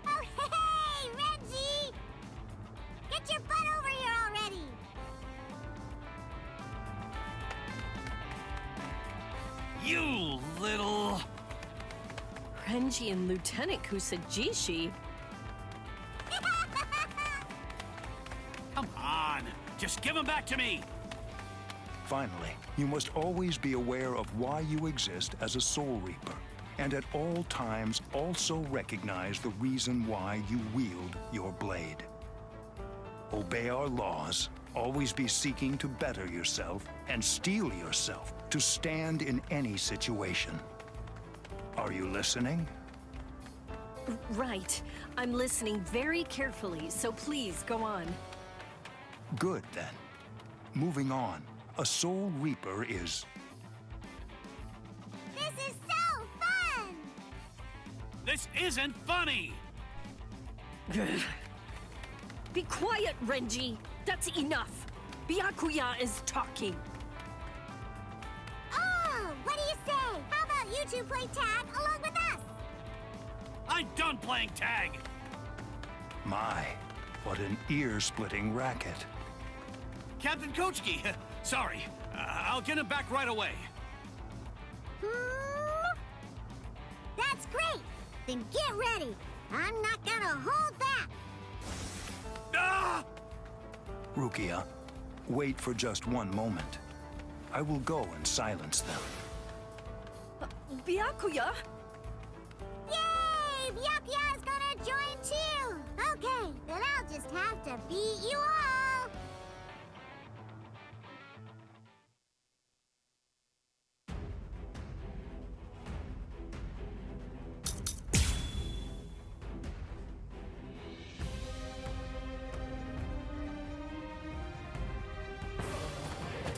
Oh, hey, Reggie! Get your butt over here already! You little... Renji and Lieutenant Kusajishi? Come on, just give them back to me! Finally, you must always be aware of why you exist as a Soul Reaper, and at all times also recognize the reason why you wield your blade. Obey our laws, always be seeking to better yourself, and steel yourself to stand in any situation. Are you listening? Right. I'm listening very carefully, so please go on. Good, then. Moving on, a Soul Reaper is... This is so fun! This isn't funny! Be quiet, Renji! That's enough! Byakuya is talking! Oh, what do you say? How about you two play tag along with us? I'm done playing tag! My, what an ear-splitting racket. Captain Kochiki, sorry. I'll get him back right away. That's great! Then get ready! I'm not gonna hold back! Ah! Rukia, wait for just one moment. I will go and silence them. Byakuya? Yay! Byakuya's gonna join too! Okay, then I'll just have to beat you all!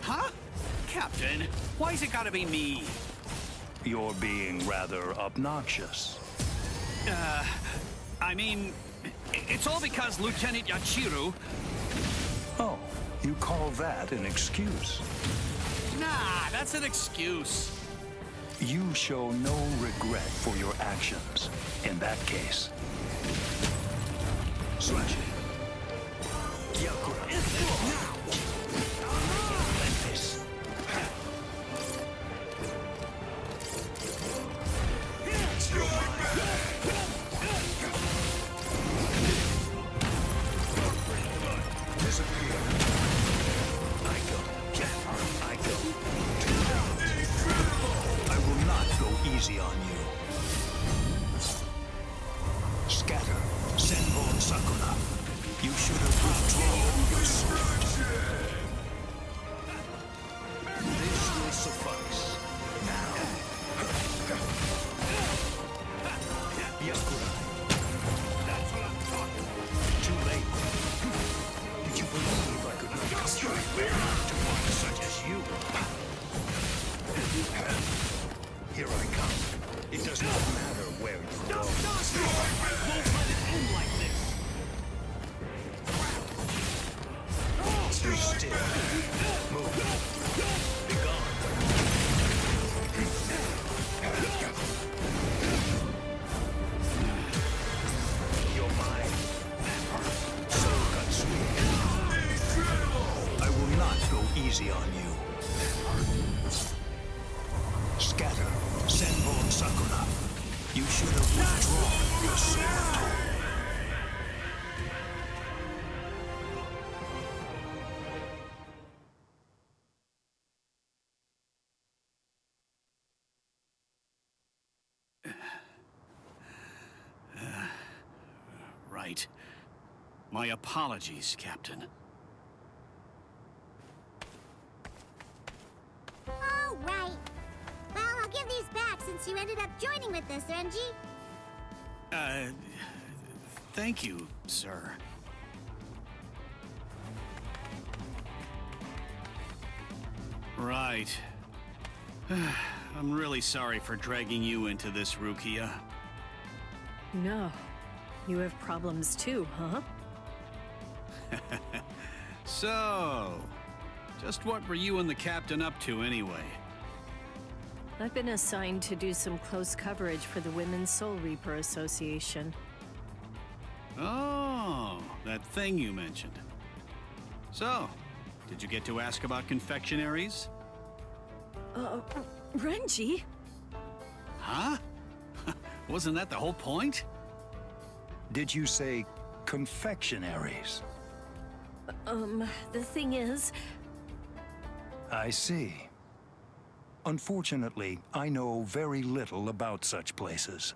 Huh? Captain, why's it gotta be me? You're being rather obnoxious. I mean, it's all because Lieutenant Yachiru... Oh, you call that an excuse? Nah, that's an excuse. You show no regret for your actions. In that case. Slash it. Yakura. Now! Like this. Disappear. I go. I go. I will not go easy on you. Scatter. Senbon Sakura. You should have withdrawn your sword. This will suffice. Now. Yakura. That's what I'm talking about. Too late. Did you believe I could not come straight to one such as you? Here I come. It does not matter where you go. I won't let it end like this! Stay still. Move. Be gone. You're mine. So Katsui. I will not go easy on you. Scatter. Senbon Sakura. You should have withdrawn your sword. Right. My apologies, Captain. All right. Well, I'll give these back since you ended up joining with us, Renji. Thank you, sir. Right. I'm really sorry for dragging you into this, Rukia. No. You have problems too, huh? So, just what were you and the captain up to anyway? I've been assigned to do some close coverage for the Women's Soul Reaper Association. Oh, that thing you mentioned. So, did you get to ask about confectionaries? Renji? Huh? Wasn't that the whole point? Did you say confectionaries? The thing is... I see. Unfortunately, I know very little about such places.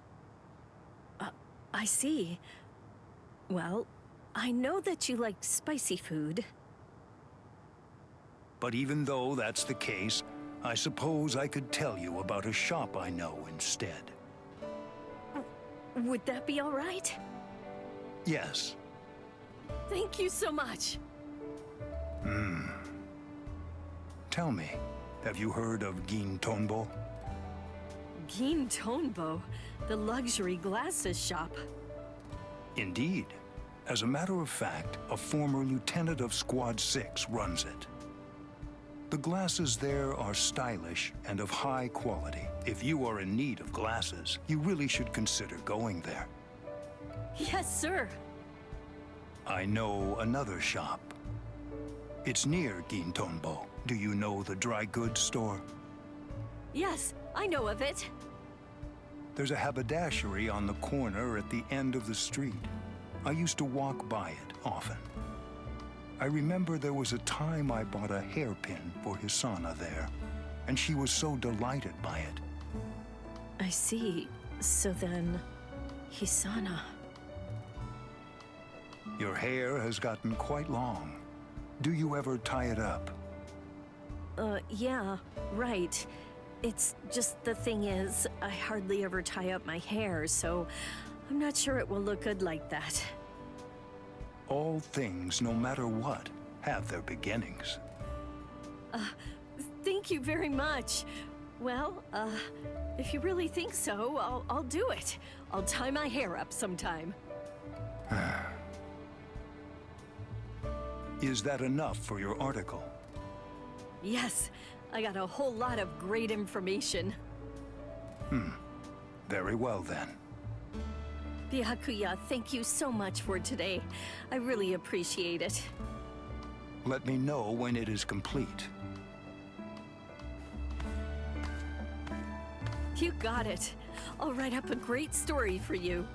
I see. Well, I know that you like spicy food. But even though that's the case, I suppose I could tell you about a shop I know instead. Would that be all right? Yes. Thank you so much. Tell me, have you heard of Gin Tonbo? Gin Tonbo, the luxury glasses shop. Indeed. As a matter of fact, a former lieutenant of Squad 6 runs it. The glasses there are stylish and of high quality. If you are in need of glasses, you really should consider going there. Yes, sir. I know another shop. It's near Gin Tonbo. Do you know the dry goods store? Yes, I know of it. There's a haberdashery on the corner at the end of the street. I used to walk by it often. I remember there was a time I bought a hairpin for Hisana there, and she was so delighted by it. I see. So then, Hisana. Your hair has gotten quite long. Do you ever tie it up? Yeah, right. It's just the thing is, I hardly ever tie up my hair, so I'm not sure it will look good like that. All things, no matter what, have their beginnings. Thank you very much. Well, if you really think so, I'll do it. I'll tie my hair up sometime. Is that enough for your article? Yes, I got a whole lot of great information. Very well then. Byakuya, thank you so much for today. I really appreciate it. Let me know when it is complete. You got it. I'll write up a great story for you.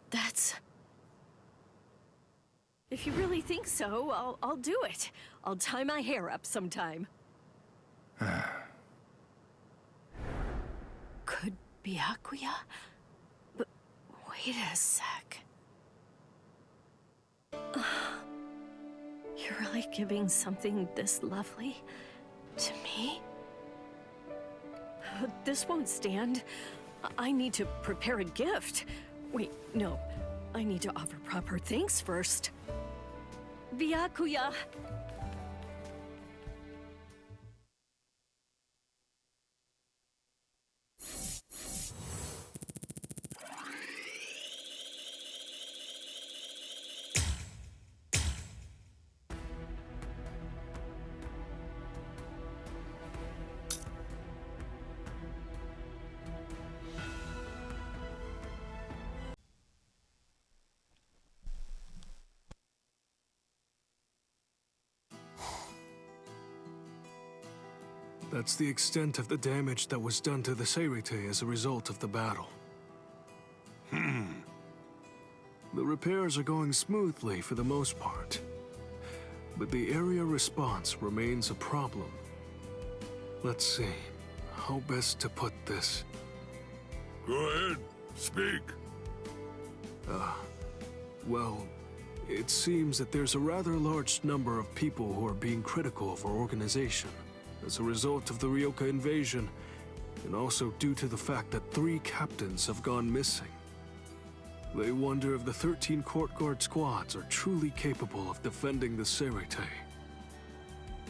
That's... If you really think so, I'll do it. I'll tie my hair up sometime. Could Byakuya? But wait a sec. You're really giving something this lovely to me? This won't stand. I need to prepare a gift. Wait, no. I need to offer proper thanks first. Byakuya! That's the extent of the damage that was done to the Seirete as a result of the battle. The repairs are going smoothly for the most part, but the area response remains a problem. Let's see, how best to put this? Go ahead, speak. Well, it seems that there's a rather large number of people who are being critical of our organization as a result of the Ryoka invasion, and also due to the fact that 3 captains have gone missing. They wonder if the 13 court guard squads are truly capable of defending the Seirete.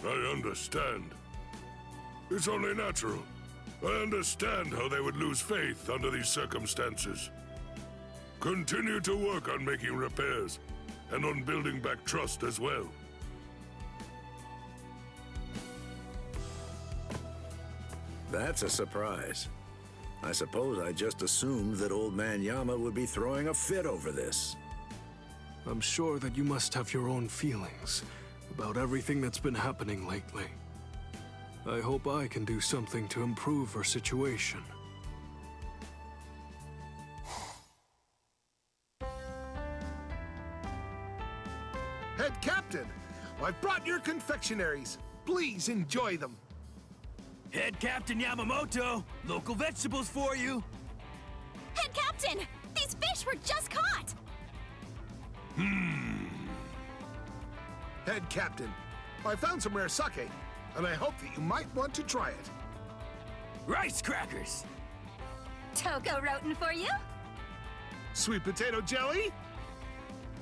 I understand. It's only natural. I understand how they would lose faith under these circumstances. Continue to work on making repairs, and on building back trust as well. That's a surprise. I suppose I just assumed that old man Yama would be throwing a fit over this. I'm sure that you must have your own feelings about everything that's been happening lately. I hope I can do something to improve our situation. Head Captain, I've brought your confectionaries. Please enjoy them. Head Captain Yamamoto, local vegetables for you. Head Captain! These fish were just caught! Head Captain, I found some rare sake, and I hope that you might want to try it. Rice crackers. Toko rotin for you? Sweet potato jelly?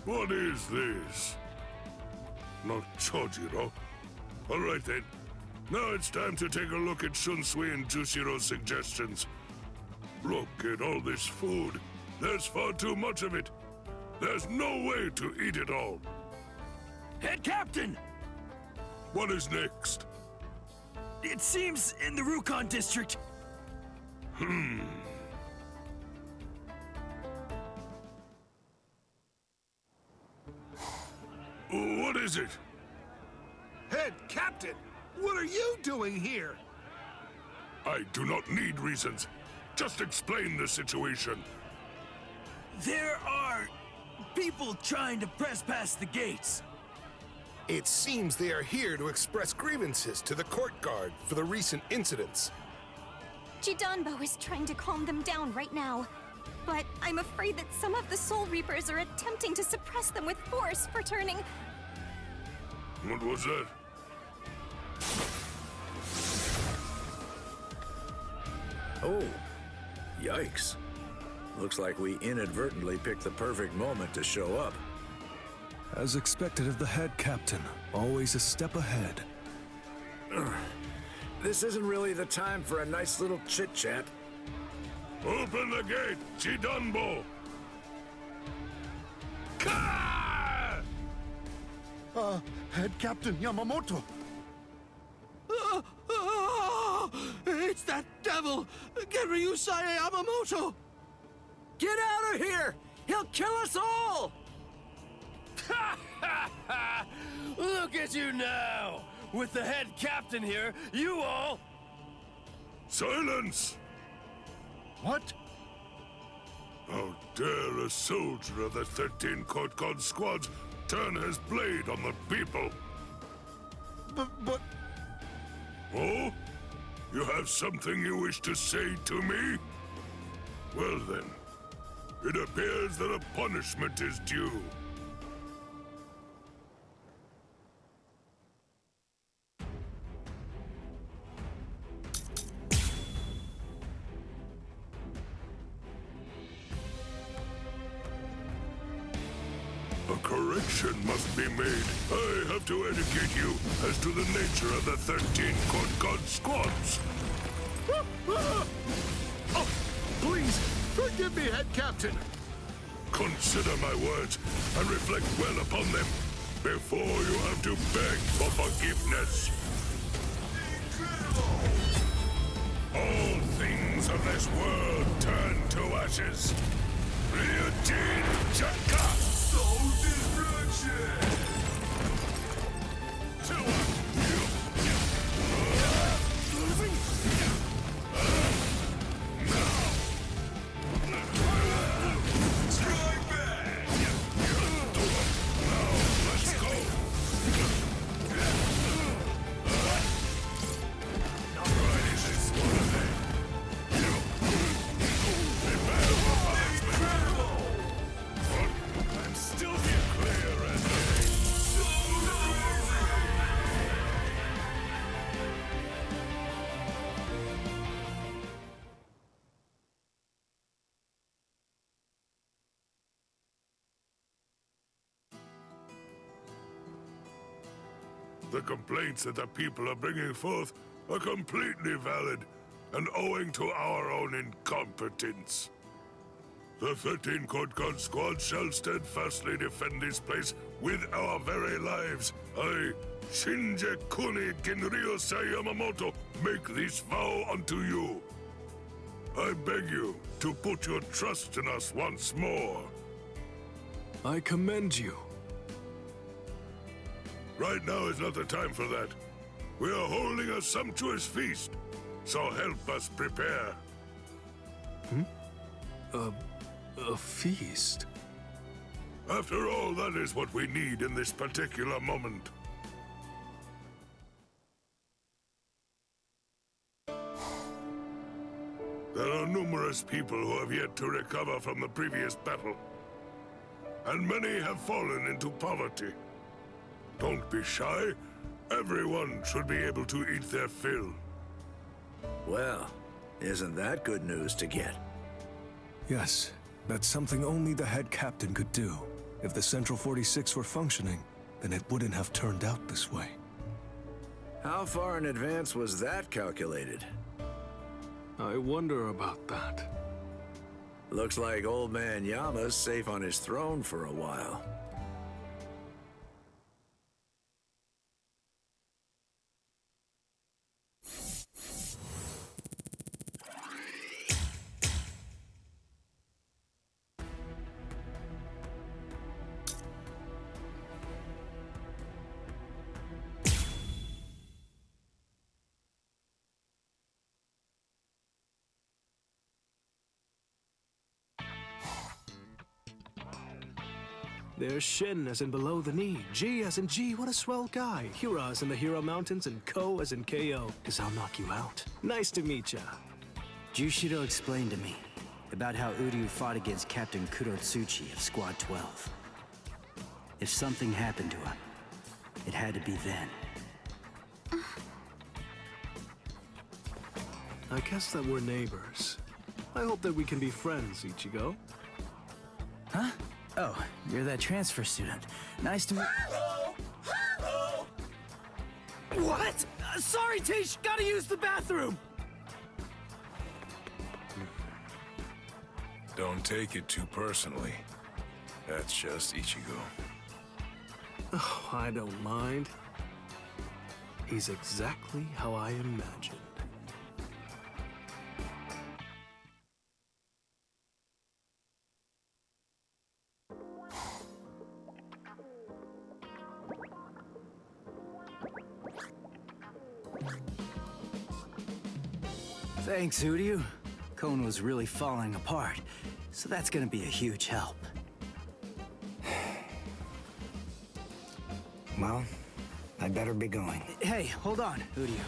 What is this? Not Chojiro. All right then. Now it's time to take a look at Shunsui and Jushiro's suggestions. Look at all this food. There's far too much of it. There's no way to eat it all. Head Captain! What is next? It seems in the Rukon district. What is it? Head Captain, what are you doing here? I do not need reasons. Just explain the situation. There are people trying to press past the gates. It seems they are here to express grievances to the court guard for the recent incidents. Jidanbo is trying to calm them down right now. But I'm afraid that some of the Soul Reapers are attempting to suppress them with force for turning... What was that? Oh, yikes. Looks like we inadvertently picked the perfect moment to show up. As expected of the head captain, always a step ahead. This isn't really the time for a nice little chit-chat. Open the gate, Jidanbo! Head Captain Yamamoto. It's that devil! Ryusai Yamamoto! Get out of here! He'll kill us all! Look at you now! With the head captain here, you all... Silence! What? How dare a soldier of the 13 Court God squads turn his blade on the people? But... Oh? You have something you wish to say to me? Well then, it appears that a punishment is due. A correction must be made. I have to educate you as to the nature of the 13 Court God squads. Oh, please, forgive me, Head Captain. Consider my words and reflect well upon them before you have to beg for forgiveness. All things of this world turn to ashes. Ryujin Chaka! Soul destruction! The complaints that the people are bringing forth are completely valid and owing to our own incompetence. The 13 Court God squad shall steadfastly defend this place with our very lives. I, Shinje Kuni Kinryosei Yamamoto, make this vow unto you. I beg you to put your trust in us once more. I commend you. Right now is not the time for that. We are holding a sumptuous feast, so help us prepare. A feast? After all, that is what we need in this particular moment. There are numerous people who have yet to recover from the previous battle, and many have fallen into poverty. Don't be shy. Everyone should be able to eat their fill. Well, isn't that good news to get? Yes, that's something only the head captain could do. If the Central 46 were functioning, then it wouldn't have turned out this way. How far in advance was that calculated? I wonder about that. Looks like old man Yama's safe on his throne for a while. There's Shin as in below the knee, G as in G, what a swell guy. Hira as in the Hero Mountains, and Ko as in KO, cause I'll knock you out. Nice to meet ya. Jushiro explained to me about how Uryu fought against Captain Kurotsuchi of Squad 12. If something happened to him, it had to be then. I guess that we're neighbors. I hope that we can be friends, Ichigo. Huh? Oh, you're that transfer student. Nice to meet... Hello! What? Sorry, Tish, gotta use the bathroom! Don't take it too personally. That's just Ichigo. Oh, I don't mind. He's exactly how I imagined. Thanks, Uryu. Kon was really falling apart, so that's gonna be a huge help. Well, I better be going. Hey, hold on, Uryu.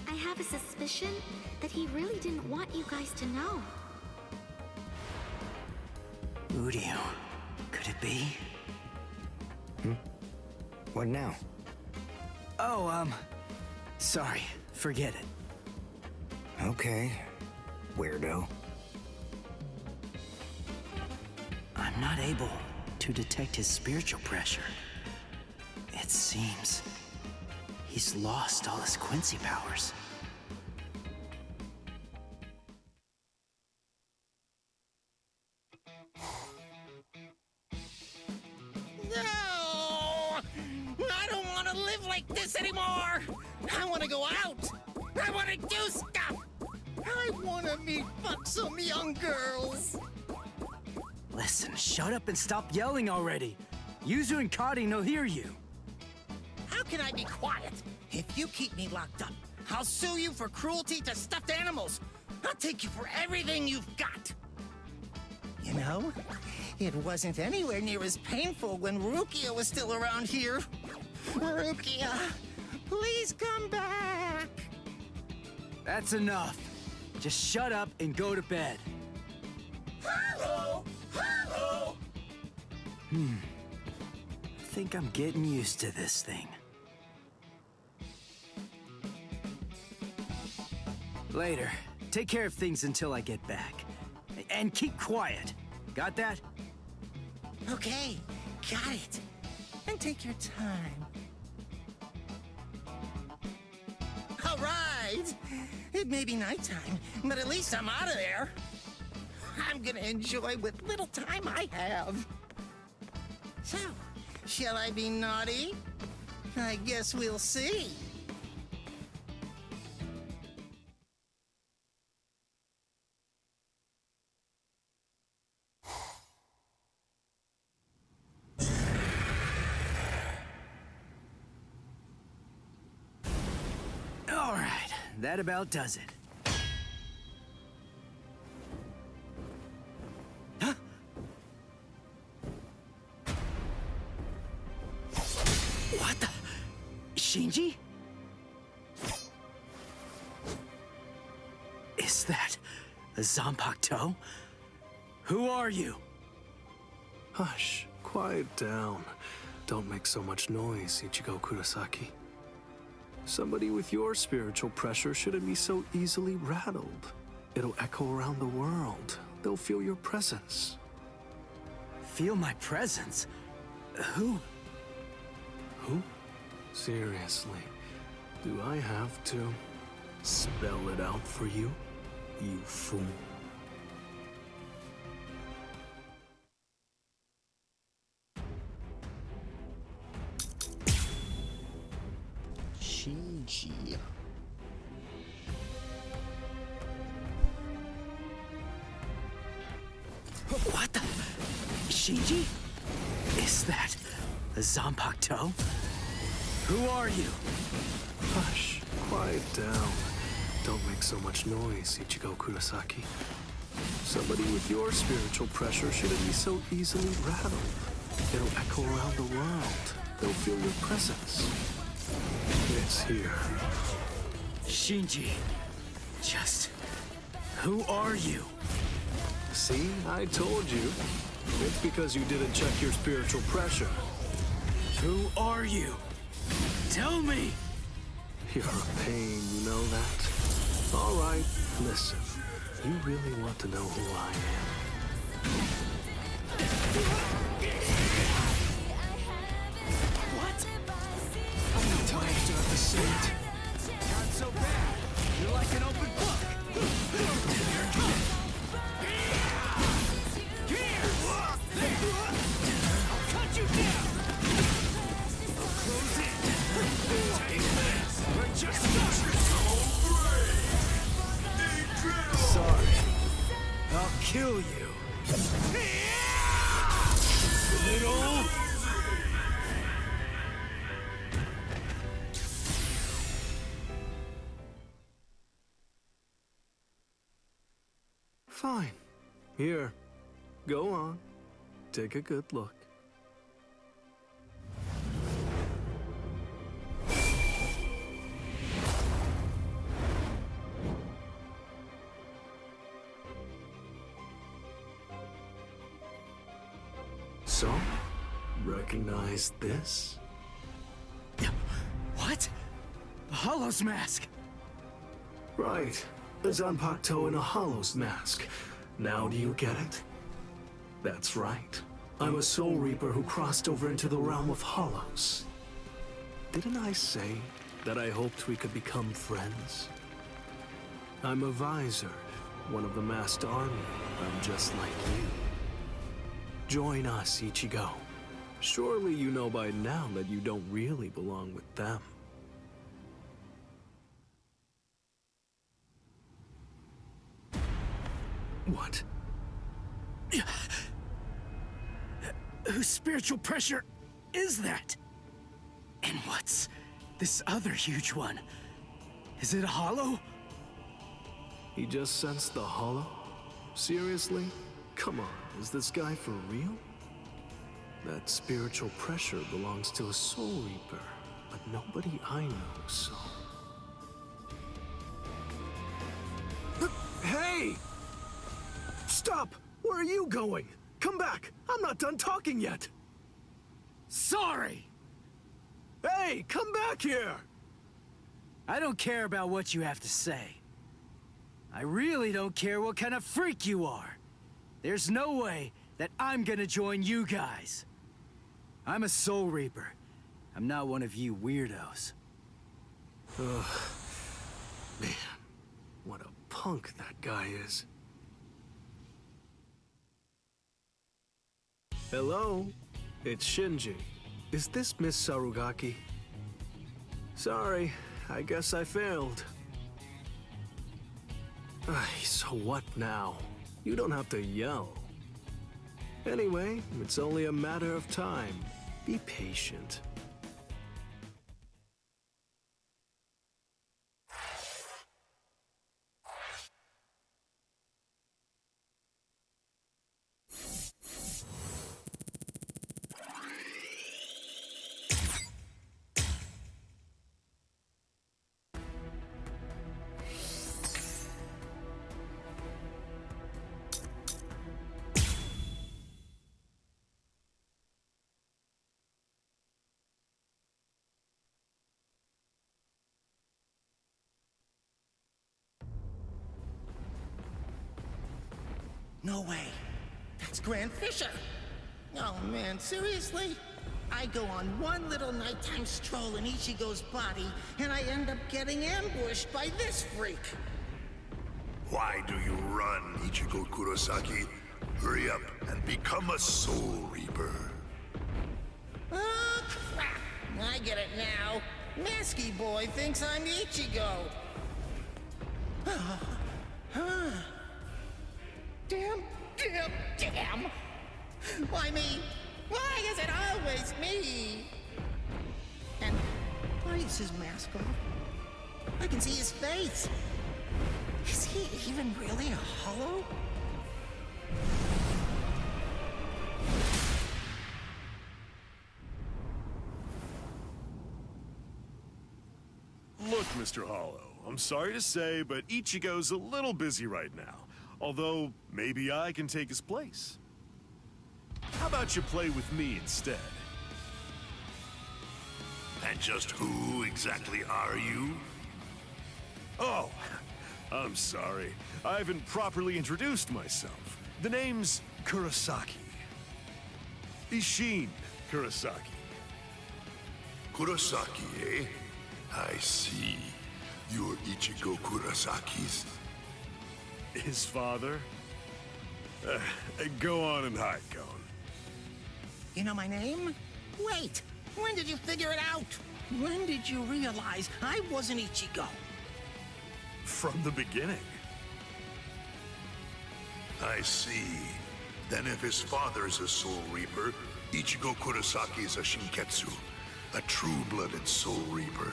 I have a suspicion that he really didn't want you guys to know. Uryu, could it be? What now? Oh, sorry, forget it. Okay, weirdo. I'm not able to detect his spiritual pressure. It seems he's lost all his Quincy powers. No! I don't want to live like this anymore! I want to go out! I want to do stuff! I want to meet buxom young girls! Listen, shut up and stop yelling already. Yuzu and Kari no hear you. How can I be quiet? If you keep me locked up, I'll sue you for cruelty to stuffed animals. I'll take you for everything you've got. You know, it wasn't anywhere near as painful when Rukia was still around here. Rukia, please come back. That's enough. Just shut up and go to bed. Hello! Hello! I think I'm getting used to this thing. Later. Take care of things until I get back. And keep quiet. Got that? Okay, got it. And take your time. All right. It may be nighttime, but at least I'm out of there. I'm gonna enjoy what little time I have. So, shall I be naughty? I guess we'll see. All right, that about does it. Huh? What the? Shinji? Is that a Zanpakuto? Who are you? Hush, quiet down. Don't make so much noise, Ichigo Kurosaki. Somebody with your spiritual pressure shouldn't be so easily rattled. It'll echo around the world. They'll feel your presence. Feel my presence? Who? Who? Seriously, do I have to spell it out for you, you fool? Shinji. What the? Shinji? Is that a Zanpakuto? Who are you? Hush, quiet down. Don't make so much noise, Ichigo Kurosaki. Somebody with your spiritual pressure shouldn't be so easily rattled. It'll echo around the world. They'll feel your presence. It's here. Shinji, just who are you? See, I told you. It's because you didn't check your spiritual pressure. Who are you? Tell me! You're a pain, you know that? All right, listen. You really want to know who I am? What? I'm not tired to have to say it. Not so bad. You're like an open book. I'll cut you down. I'll close in. Take this. We're just sorry. I'll kill you. Little. Fine. Here. Go on. Take a good look. So, recognize this? What? A Hollow's mask. Right. A Zanpakuto in a Hollow's mask. Now do you get it? That's right. I'm a Soul Reaper who crossed over into the realm of Hollows. Didn't I say that I hoped we could become friends? I'm a Visored, one of the masked army. I'm just like you. Join us, Ichigo. Surely you know by now that you don't really belong with them. What? Whose spiritual pressure is that? And what's this other huge one? Is it a Hollow? He just sensed the Hollow? Seriously? Come on, is this guy for real? That spiritual pressure belongs to a Soul Reaper, but nobody I know, so... Hey! Stop! Where are you going? Come back! I'm not done talking yet! Sorry! Hey, come back here! I don't care about what you have to say. I really don't care what kind of freak you are. There's no way that I'm gonna join you guys. I'm a Soul Reaper. I'm not one of you weirdos. Ugh. Man, what a punk that guy is. Hello? It's Shinji. Is this Miss Sarugaki? Sorry, I guess I failed. So what now? You don't have to yell. Anyway, it's only a matter of time. Be patient. No way. That's Grand Fisher. Oh man, seriously? I go on one little nighttime stroll in Ichigo's body, and I end up getting ambushed by this freak. Why do you run, Ichigo Kurosaki? Hurry up and become a Soul Reaper. Oh, crap. I get it now. Masky Boy thinks I'm Ichigo. Damn. Why me? Why is it always me? And why is his mask off? I can see his face. Is he even really a Hollow? Look, Mr. Hollow, I'm sorry to say, but Ichigo's a little busy right now. Although, maybe I can take his place. How about you play with me instead? And just who exactly are you? Oh, I'm sorry. I haven't properly introduced myself. The name's Kurosaki. Ishin Kurosaki. Kurosaki, eh? I see. You're Ichigo Kurosaki's... His father? Go on and hide, Gon. You know my name? Wait! When did you figure it out? When did you realize I wasn't Ichigo? From the beginning. I see. Then if his father's a Soul Reaper, Ichigo Kurosaki is a Shinketsu, a true-blooded Soul Reaper.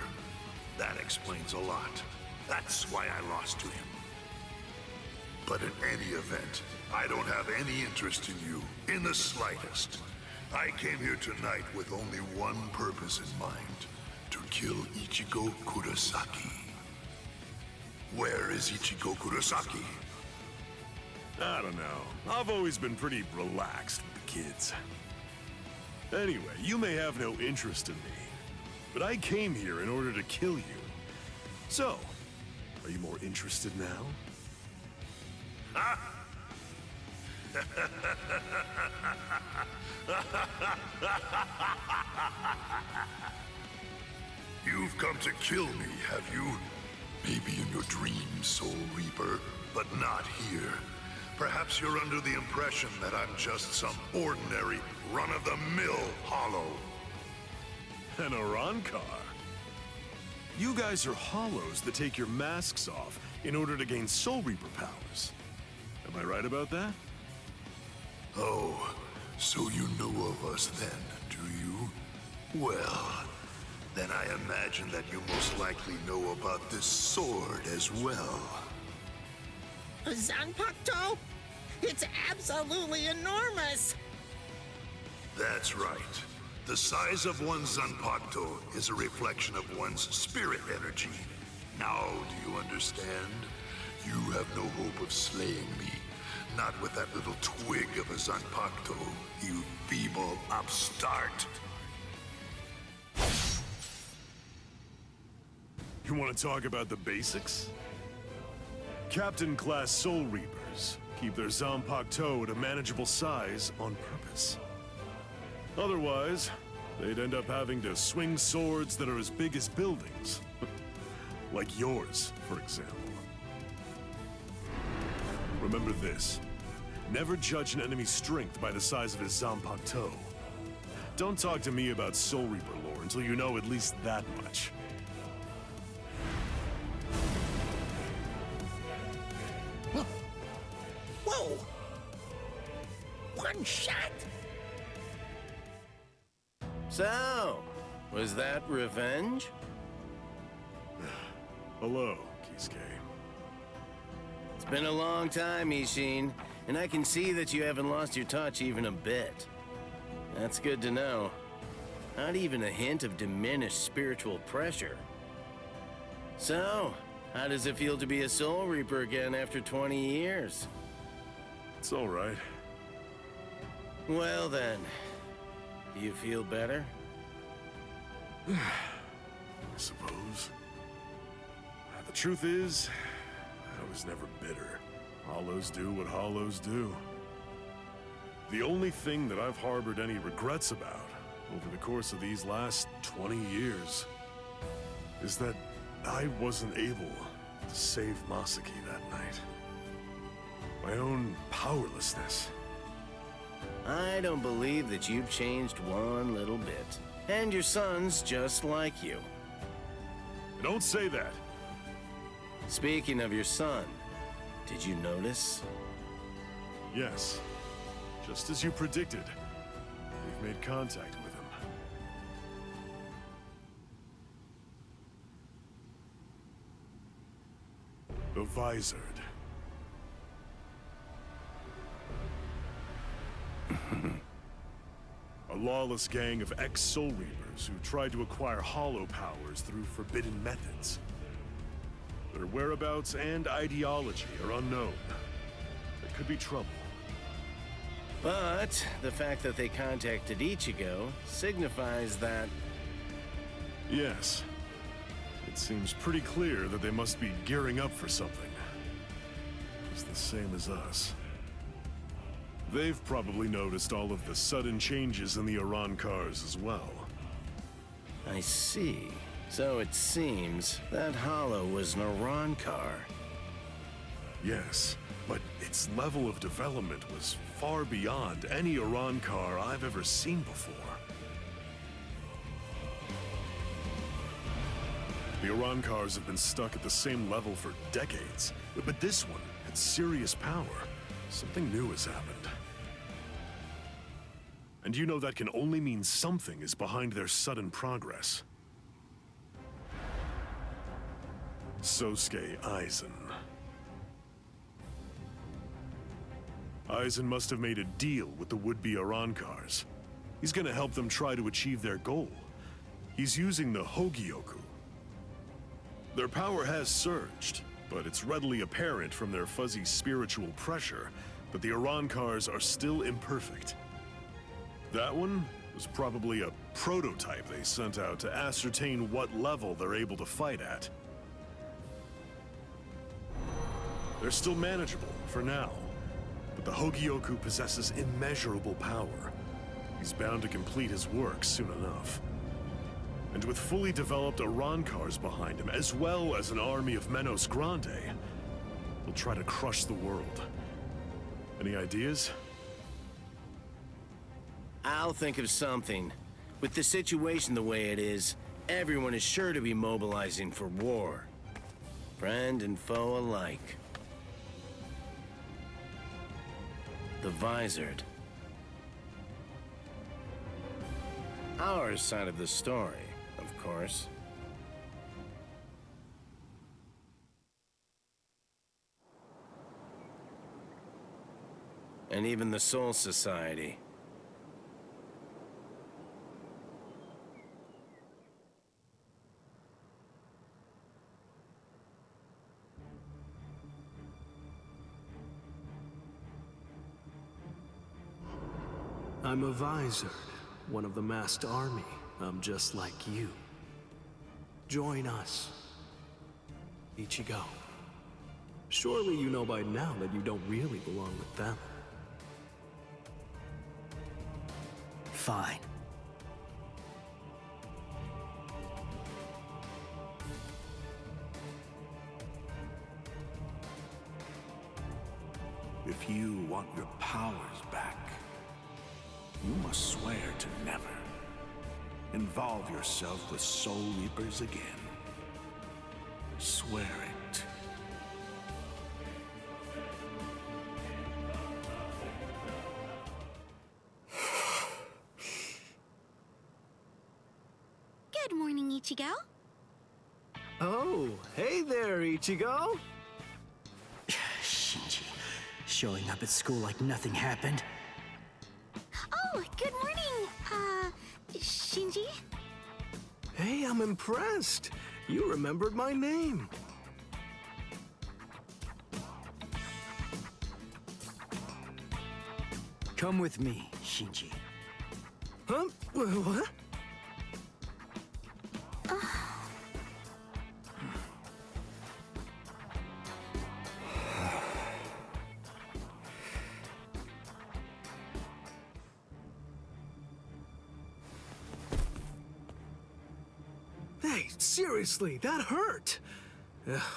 That explains a lot. That's why I lost to him. But in any event, I don't have any interest in you, in the slightest. I came here tonight with only one purpose in mind, to kill Ichigo Kurosaki. Where is Ichigo Kurosaki? I don't know. I've always been pretty relaxed with the kids. Anyway, you may have no interest in me, but I came here in order to kill you. So, are you more interested now? You've come to kill me, have you? Maybe in your dreams, Soul Reaper, but not here. Perhaps you're under the impression that I'm just some ordinary, run-of-the-mill Hollow. An Arankar? You guys are Hollows that take your masks off in order to gain Soul Reaper powers. Am I right about that? Oh, so you know of us then, do you? Well, then I imagine that you most likely know about this sword as well. A Zanpakuto? It's absolutely enormous! That's right. The size of one's Zanpakuto is a reflection of one's spirit energy. Now, do you understand? You have no hope of slaying me. Not with that little twig of a Zanpakuto, you feeble upstart. You want to talk about the basics? Captain-class Soul Reapers keep their Zanpakuto at a manageable size on purpose. Otherwise, they'd end up having to swing swords that are as big as buildings. Like yours, for example. Remember this. Never judge an enemy's strength by the size of his Zanpakuto. Don't talk to me about Soul Reaper lore until you know at least that much. Whoa! One shot? So, was that revenge? Hello, Kisuke. It's been a long time, Ishin, and I can see that you haven't lost your touch even a bit. That's good to know. Not even a hint of diminished spiritual pressure. So, how does it feel to be a Soul Reaper again after 20 years? It's all right. Well then, do you feel better? I suppose. The truth is, I was never bitter. Hollows do what Hollows do. The only thing that I've harbored any regrets about over the course of these last 20 years is that I wasn't able to save Masaki that night. My own powerlessness. I don't believe that you've changed one little bit. And your son's just like you. Don't say that. Speaking of your son, did you notice? Yes. Just as you predicted. We've made contact with him. The Visored. lawless gang of ex-Soul Reapers who tried to acquire hollow powers through forbidden methods. Their whereabouts and ideology are unknown. There could be trouble. But the fact that they contacted Ichigo signifies that... Yes. It seems pretty clear that they must be gearing up for something. It's the same as us. They've probably noticed all of the sudden changes in the Iran cars as well. I see. So it seems that Hollow was an Iran car. Yes, but its level of development was far beyond any Iran car I've ever seen before. The Iran cars have been stuck at the same level for decades, but this one had serious power. Something new has happened. And you know that can only mean something is behind their sudden progress. Sosuke Aizen. Aizen must have made a deal with the would-be Iran cars. He's gonna help them try to achieve their goal. He's using the Hogyoku. Their power has surged, but it's readily apparent from their fuzzy spiritual pressure that the Iran cars are still imperfect. That one was probably a prototype they sent out to ascertain what level they're able to fight at. They're still manageable for now, but the Hogyoku possesses immeasurable power. He's bound to complete his work soon enough. And with fully developed Iran cars behind him, as well as an army of Menos Grande, he'll try to crush the world. Any ideas? I'll think of something. With the situation the way it is, everyone is sure to be mobilizing for war. Friend and foe alike. The Visored. Our side of the story, of course. And even the Soul Society. I'm a Visored, one of the masked army. I'm just like you. Join us. Ichigo. Surely you know by now that you don't really belong with them. Fine. If you want your powers back, you must swear to never involve yourself with Soul Reapers again. Swear it. Good morning, Ichigo. Oh, hey there, Ichigo! Shinji, showing up at school like nothing happened. Oh, good morning, Shinji. Hey, I'm impressed. You remembered my name. Come with me, Shinji. Huh? What? Hey, seriously, that hurt!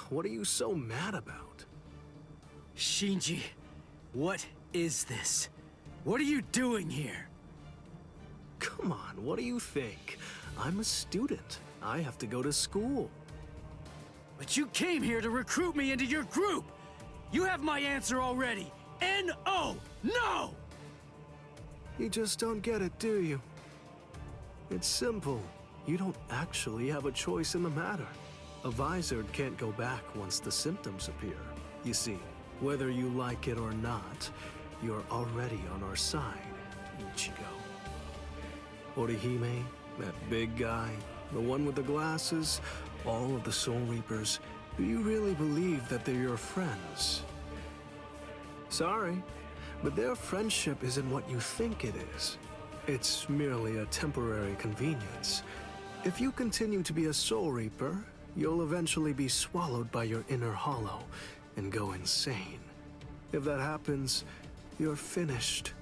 What are you so mad about? Shinji, what is this? What are you doing here? Come on, what do you think? I'm a student. I have to go to school. But you came here to recruit me into your group! You have my answer already! N-O! No! You just don't get it, do you? It's simple. You don't actually have a choice in the matter. A Visored can't go back once the symptoms appear. You see, whether you like it or not, you're already on our side, Ichigo. Orihime, that big guy, the one with the glasses, all of the Soul Reapers, do you really believe that they're your friends? Sorry, but their friendship isn't what you think it is. It's merely a temporary convenience. If you continue to be a Soul Reaper, you'll eventually be swallowed by your inner hollow and go insane. If that happens, you're finished.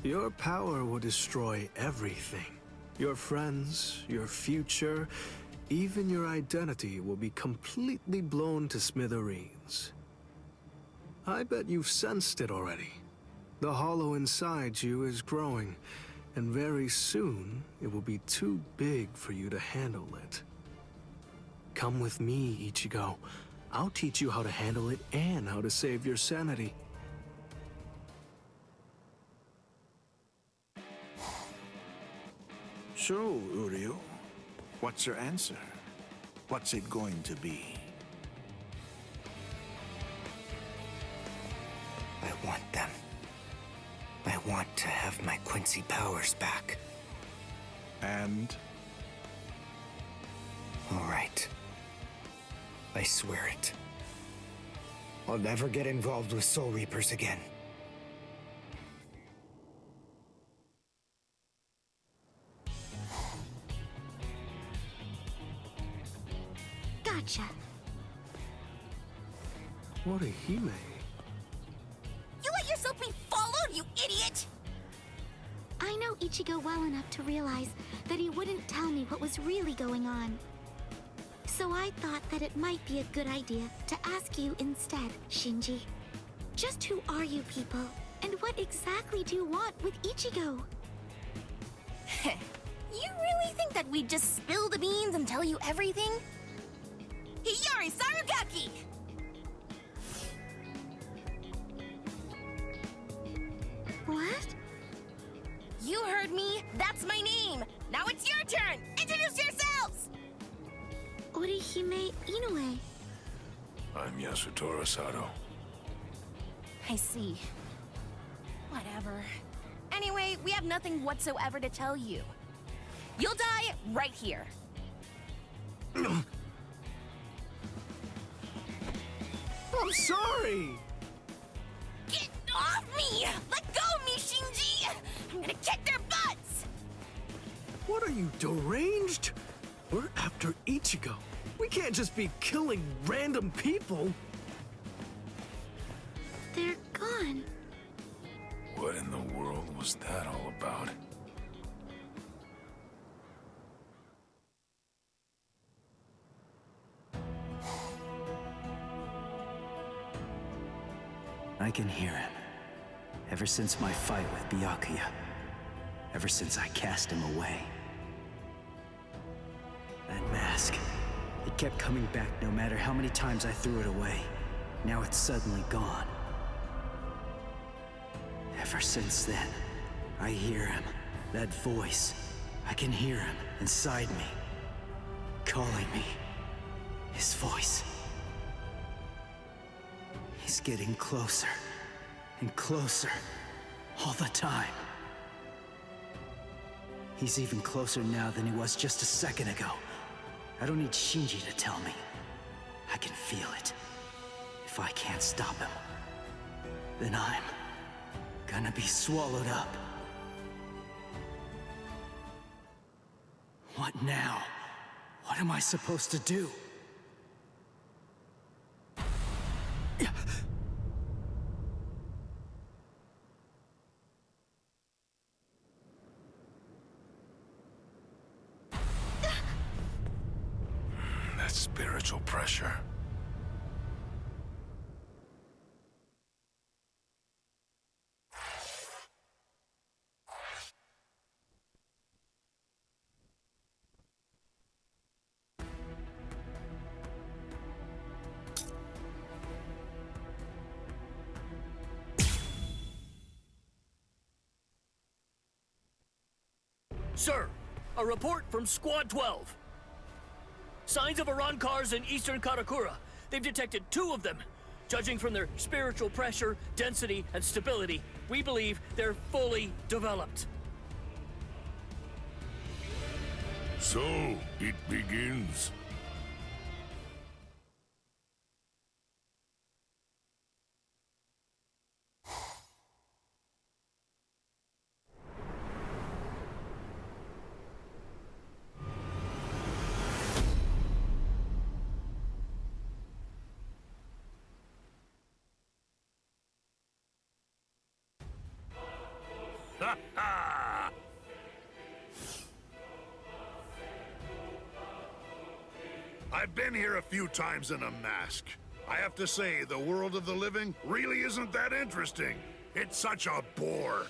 Your power will destroy everything. Your friends, your future, even your identity will be completely blown to smithereens. I bet you've sensed it already. The hollow inside you is growing, and very soon it will be too big for you to handle it. Come with me, Ichigo. I'll teach you how to handle it and how to save your sanity. So, Uryu, what's your answer? What's it going to be? I want them. I want to have my Quincy powers back. And? All right. I swear it. I'll never get involved with Soul Reapers again. Gotcha. Orihime? You let yourself be followed, you idiot! I know Ichigo well enough to realize that he wouldn't tell me what was really going on. So I thought that it might be a good idea to ask you instead, Shinji. Just who are you people, and what exactly do you want with Ichigo? You really think that we'd just spill the beans and tell you everything? Hiyori Sarugaki! What? You heard me. That's my name. Now it's your turn. Introduce yourselves! Orihime Inoue. I'm Yasutaro Sato. I see. Whatever. Anyway, we have nothing whatsoever to tell you. You'll die right here. I'm sorry! Get off me! Let go of me, Shinji! I'm gonna kick their butts! What are you, deranged? We're after Ichigo. We can't just be killing random people. They're gone. What in the world was that all about? I can hear him. Ever since my fight with Byakuya. Ever since I cast him away. That mask. It kept coming back no matter how many times I threw it away. Now it's suddenly gone. Ever since then, I hear him. That voice. I can hear him inside me. Calling me. His voice. He's getting closer. And closer. All the time. He's even closer now than he was just a second ago. I don't need Shinji to tell me. I can feel it. If I can't stop him, then I'm gonna be swallowed up. What now? What am I supposed to do? That spiritual pressure. Sir, a report from Squad 12. Signs of Arankars in eastern Karakura. They've detected 2 of them. Judging from their spiritual pressure, density, and stability, we believe they're fully developed. So, it begins. Ha ha! I've been here a few times in a mask. I have to say, the world of the living really isn't that interesting. It's such a bore.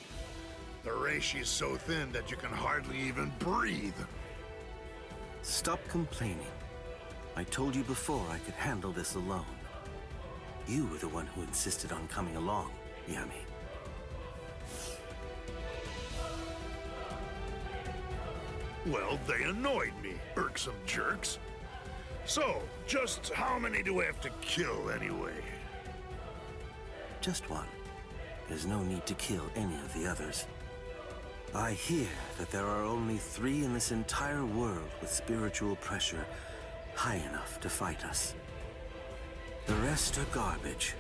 The reishi is so thin that you can hardly even breathe. Stop complaining. I told you before I could handle this alone. You were the one who insisted on coming along, Yami. Well, they annoyed me, irksome jerks. So, just how many do I have to kill anyway? Just one. There's no need to kill any of the others. I hear that there are only 3 in this entire world with spiritual pressure high enough to fight us. The rest are garbage.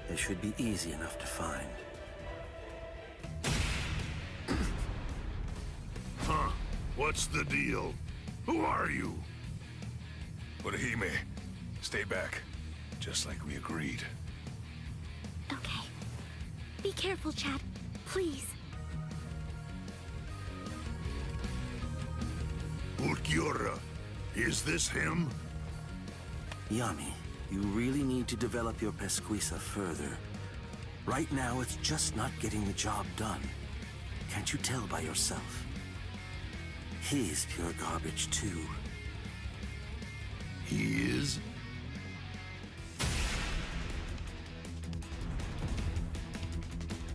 They should be easy enough to find. Huh? What's the deal? Who are you? Orihime, stay back. Just like we agreed. Okay. Be careful, Chad. Please. Ulquiorra, is this him? Yami, you really need to develop your pesquisa further. Right now, it's just not getting the job done. Can't you tell by yourself? He's pure garbage, too. He is?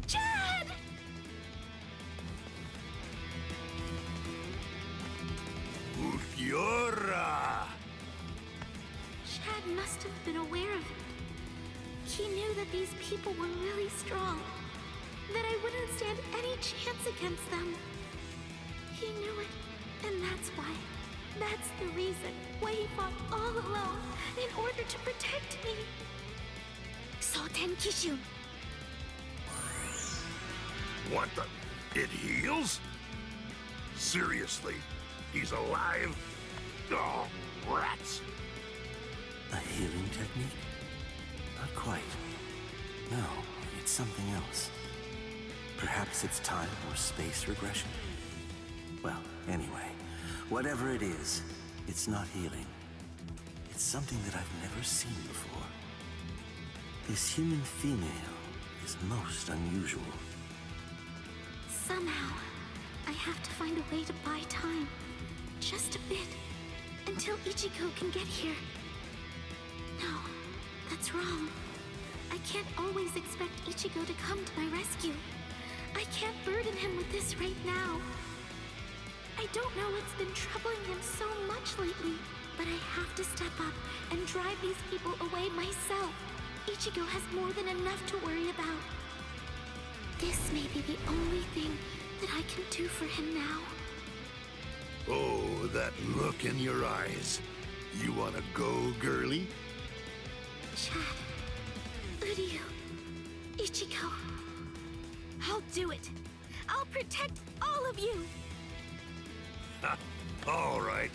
Chad! Ulquiorra! Chad must have been aware of it. He knew that these people were really strong, that I wouldn't stand any chance against them. He knew it, and that's why. That's the reason why he fought all alone in order to protect me. Soten Kishun. What the? It heals? Seriously? He's alive? Oh, rats! A healing technique? Not quite. No, it's something else. Perhaps it's time or space regression? Well, anyway, whatever it is, it's not healing. It's something that I've never seen before. This human female is most unusual. Somehow, I have to find a way to buy time. Just a bit. Until Ichigo can get here. No, that's wrong. I can't always expect Ichigo to come to my rescue. I can't burden him with this right now. I don't know what's been troubling him so much lately, but I have to step up and drive these people away myself. Ichigo has more than enough to worry about. This may be the only thing that I can do for him now. Oh, that look in your eyes. You wanna go, girlie? Chad, Uryu, Ichigo. I'll do it. I'll protect all of you. Ha! All right,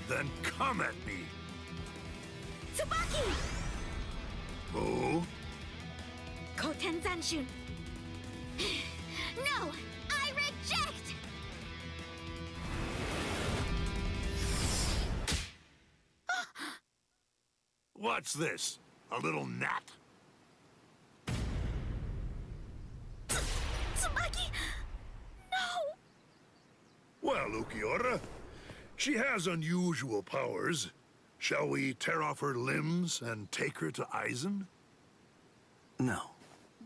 then come at me. Tsubaki! Oh? Koten Zanshun. No! I reject! What's this? A little gnat? Tsubaki! No! Well, Ulquiorra, she has unusual powers. Shall we tear off her limbs and take her to Aizen? No,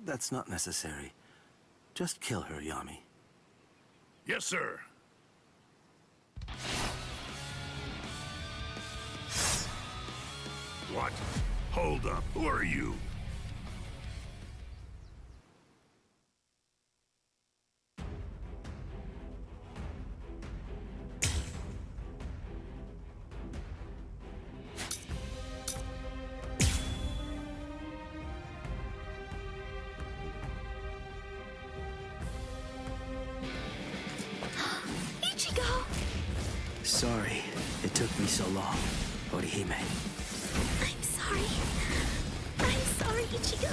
that's not necessary. Just kill her, Yami. Yes, sir. What? Hold up. Who are you? Sorry it took me so long, Orihime. I'm sorry. I'm sorry, Ichigo.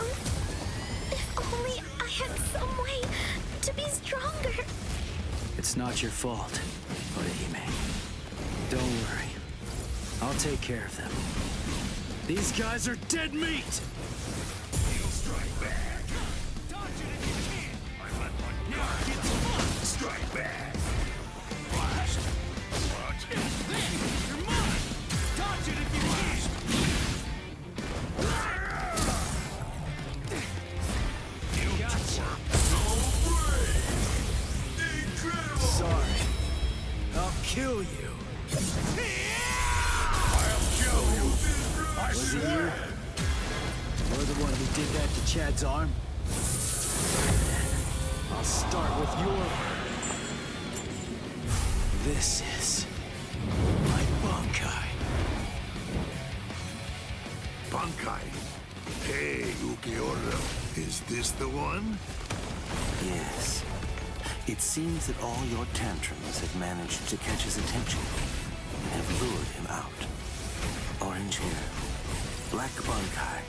If only I had some way to be stronger. It's not your fault, Orihime. Don't worry. I'll take care of them. These guys are dead meat! He'll strike back. Dodge it if you can. I let my guard get some. Strike back. Blast. What? You're mine. Dodge it if you can. You gotcha. So brave. Incredible. Sorry. I'll kill you. Was it you? You're the one who did that to Chad's arm? I'll start with your arm. This is my Bankai. Bankai. Hey, Ukiura. Is this the one? Yes. It seems that all your tantrums have managed to catch his attention and have lured him out. Orange hair, black Bankai.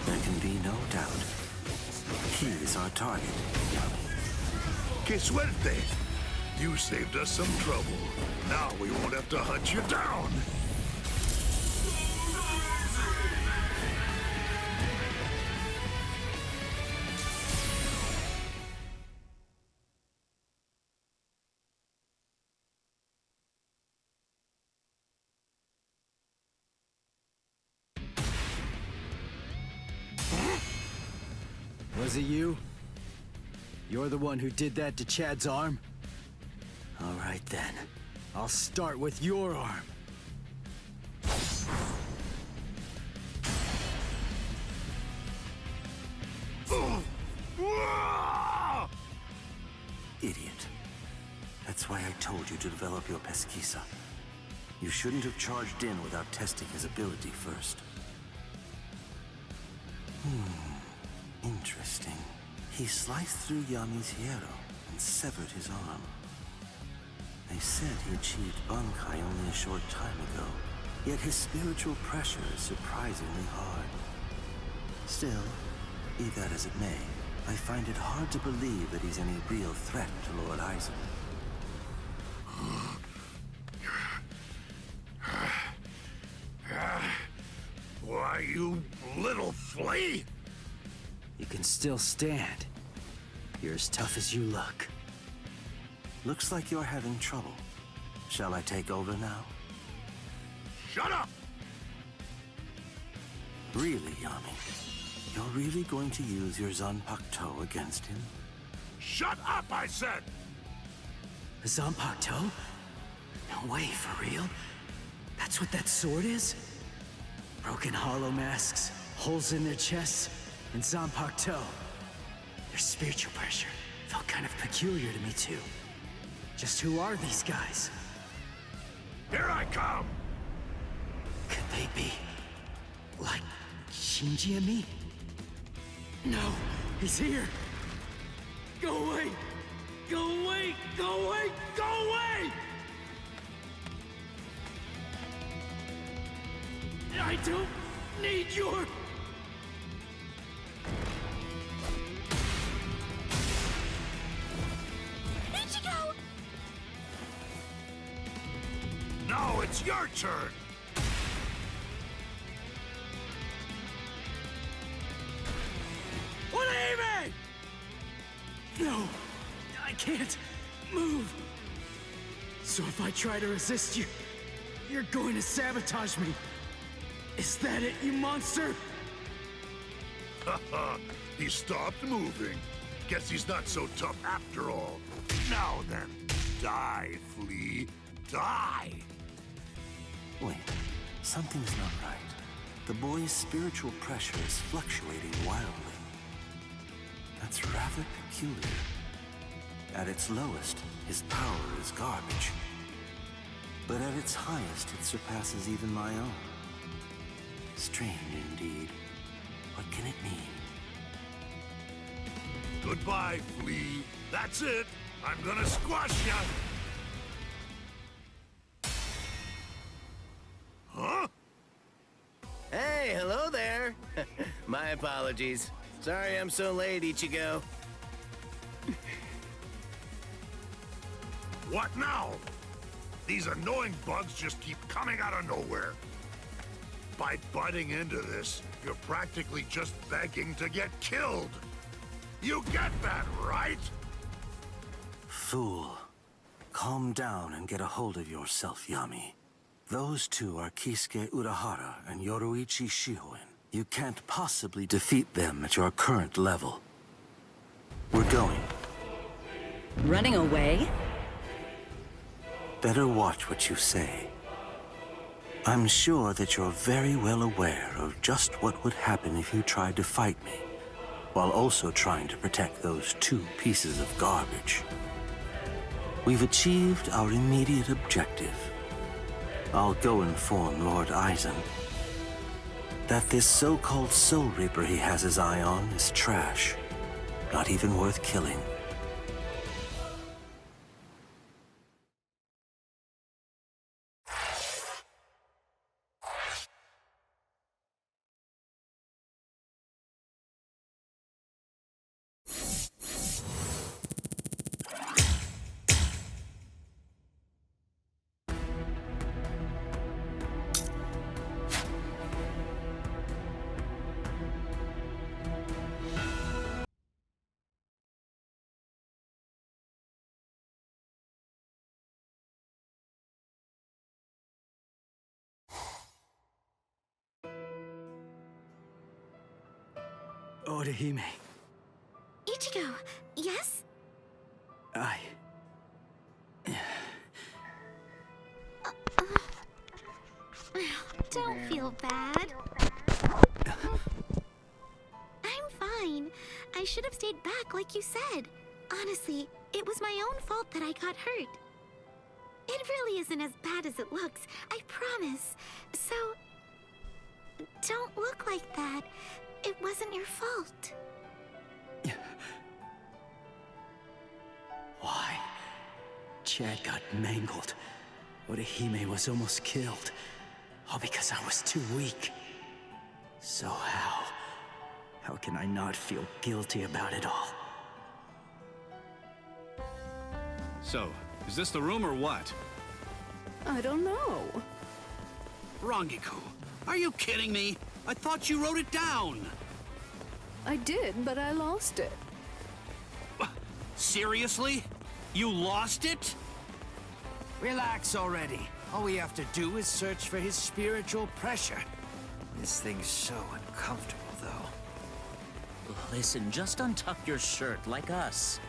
There can be no doubt. He is our target, Yami. Que suerte! You saved us some trouble. Now we won't have to hunt you down. Was it you? You're the one who did that to Chad's arm? All right then. I'll start with your arm. Idiot. That's why I told you to develop your pesquisa. You shouldn't have charged in without testing his ability first. Interesting. He sliced through Yami's hierro and severed his arm. They said he achieved Bankai only a short time ago, yet his spiritual pressure is surprisingly hard. Still, be that as it may, I find it hard to believe that he's any real threat to Lord Aizen. Why, you little flea! You can still stand. You're as tough as you look. Looks like you're having trouble. Shall I take over now? Shut up! Really, Yami? You're really going to use your Zanpakuto against him? Shut up, I said! A Zanpakuto? No way, for real? That's what that sword is? Broken hollow masks, holes in their chests, and Zanpakuto. Their spiritual pressure felt kind of peculiar to me, too. Just who are these guys? Here I come! Could they be... like... Shinji and me? No, he's here! Go away! Go away! Go away! Go away! I don't need your... Ichigo! Now it's your turn! What aiming? No, I can't move. So if I try to resist you, you're going to sabotage me. Is that it, you monster? Haha, he stopped moving. Guess he's not so tough after all. Now then, die, flea, die! Wait, something's not right. The boy's spiritual pressure is fluctuating wildly. That's rather peculiar. At its lowest, his power is garbage. But at its highest, it surpasses even my own. Strange indeed. What can it mean? Goodbye, flea. That's it. I'm gonna squash ya. Hey, hello there. My apologies. Sorry I'm so late, Ichigo. What now? These annoying bugs just keep coming out of nowhere. By butting into this, you're practically just begging to get killed. You get that, right? Fool. Calm down and get a hold of yourself, Yami. Those two are Kisuke Urahara and Yoruichi Shihoin. You can't possibly defeat them at your current level. We're going. Running away? Better watch what you say. I'm sure that you're very well aware of just what would happen if you tried to fight me, while also trying to protect those two pieces of garbage. We've achieved our immediate objective. I'll go inform Lord Aizen that this so-called Soul Reaper he has his eye on is trash, not even worth killing. Orihime, Ichigo, yes? Don't feel bad. I'm fine. I should have stayed back like you said. Honestly, it was my own fault that I got hurt. It really isn't as bad as it looks, I promise. So, don't look like that. It wasn't your fault. Why? Chad got mangled. Orihime was almost killed. All because I was too weak. So how can I not feel guilty about it all? So, is this the room or what? I don't know. Rangiku, are you kidding me? I thought you wrote it down. I did, but I lost it. Seriously? You lost it? Relax already. All we have to do is search for his spiritual pressure. This thing's so uncomfortable, though. Listen, just untuck your shirt like us.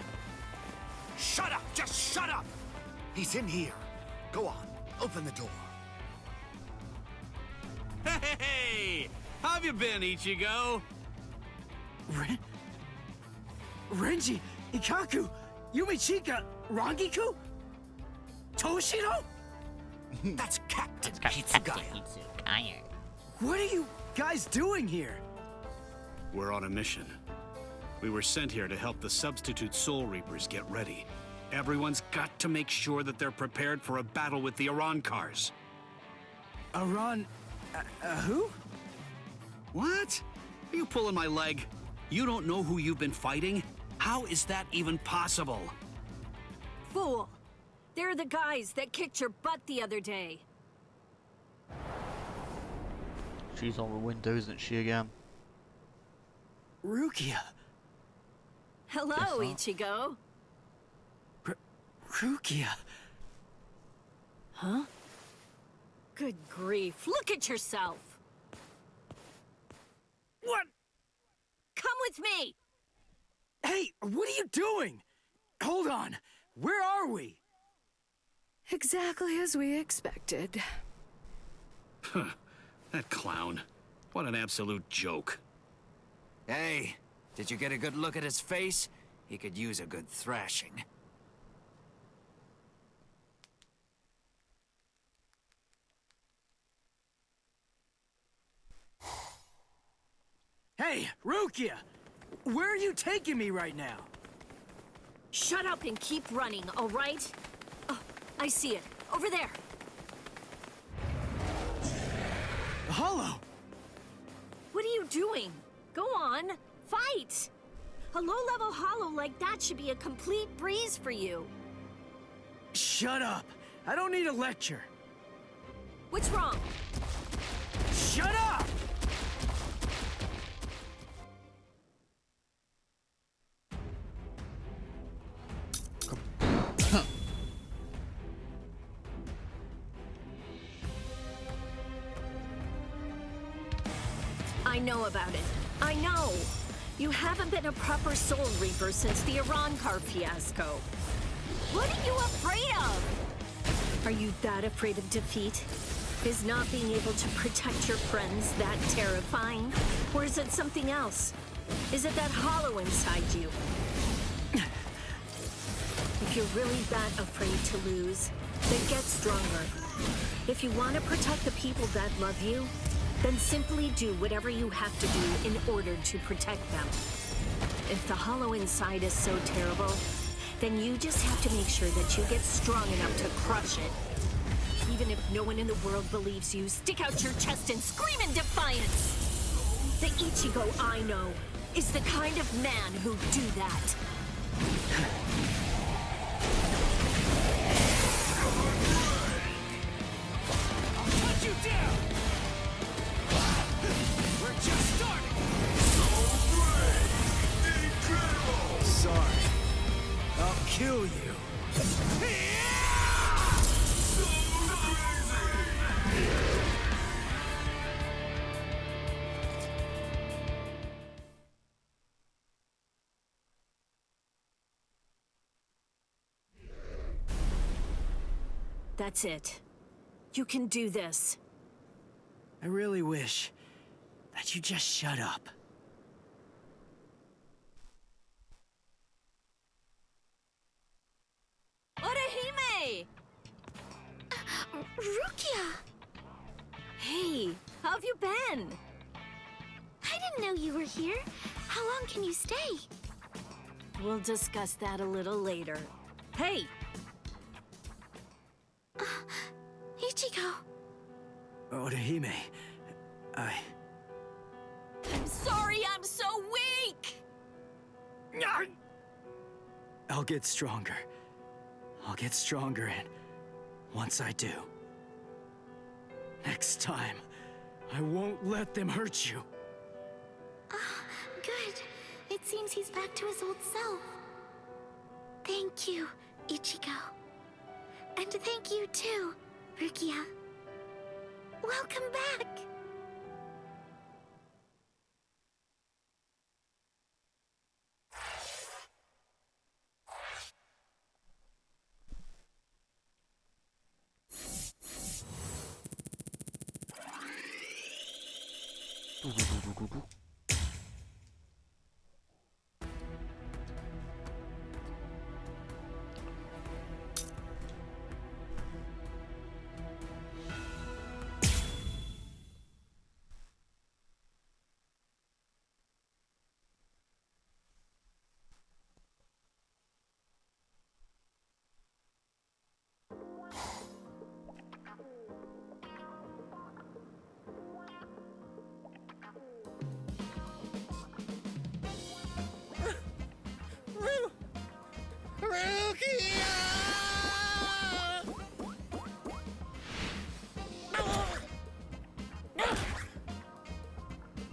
Shut up! Just shut up! He's in here. Go on, open the door. Hey! How have you been, Ichigo? Renji, Ikaku, Yumichika, Rangiku? Toshiro? That's Captain Hitsugaya. What are you guys doing here? We're on a mission. We were sent here to help the substitute Soul Reapers get ready. Everyone's got to make sure that they're prepared for a battle with the Arancars. Who? What? Are you pulling my leg? You don't know who you've been fighting? How is that even possible? Fool! They're the guys that kicked your butt the other day. She's on the window, isn't she, again? Rukia. Hello, Ichigo. Rukia. Huh? Good grief, look at yourself! What? Come with me! Hey, what are you doing? Hold on, where are we? Exactly as we expected. That clown. What an absolute joke. Hey, did you get a good look at his face? He could use a good thrashing. Hey, Rukia! Where are you taking me right now? Shut up and keep running, all right? Oh, I see it. Over there. Hollow! doing? Go on, fight! A low-level hollow like that should be a complete breeze for you. Shut up! I don't need a lecture. What's wrong? Shut up! I know about it. I know. You haven't been a proper Soul Reaper since the Arankar fiasco. What are you afraid of? Are you that afraid of defeat? Is not being able to protect your friends that terrifying? Or is it something else? Is it that hollow inside you? If you're really that afraid to lose, then get stronger. If you want to protect the people that love you, then simply do whatever you have to do in order to protect them. If the hollow inside is so terrible, then you just have to make sure that you get strong enough to crush it. Even if no one in the world believes you, stick out your chest and scream in defiance! The Ichigo I know is the kind of man who'd do that. I'll cut you down! We're just starting! So great! Incredible! Sorry. I'll kill you. That's it. You can do this. I really wish that you just shut up. Orihime! Rukia! Hey, how have you been? I didn't know you were here. How long can you stay? We'll discuss that a little later. Hey! Ichigo! Orihime, I'm sorry I'm so weak! I'll get stronger. I'll get stronger, and once I do, next time, I won't let them hurt you. Good. It seems he's back to his old self. Thank you, Ichigo. And thank you too, Rukia. Welcome back!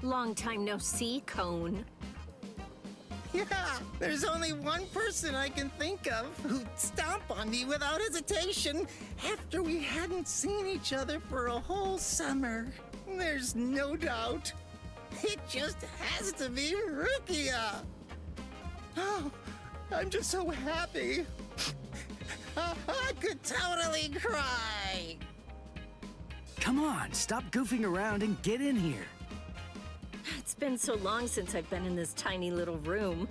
Long time no see, Cone. Yeah, there's only one person I can think of who'd stomp on me without hesitation after we hadn't seen each other for a whole summer. There's no doubt. It just has to be Rukia. Oh, I'm just so happy. I could totally cry. Come on, stop goofing around and get in here. It's been so long since I've been in this tiny little room.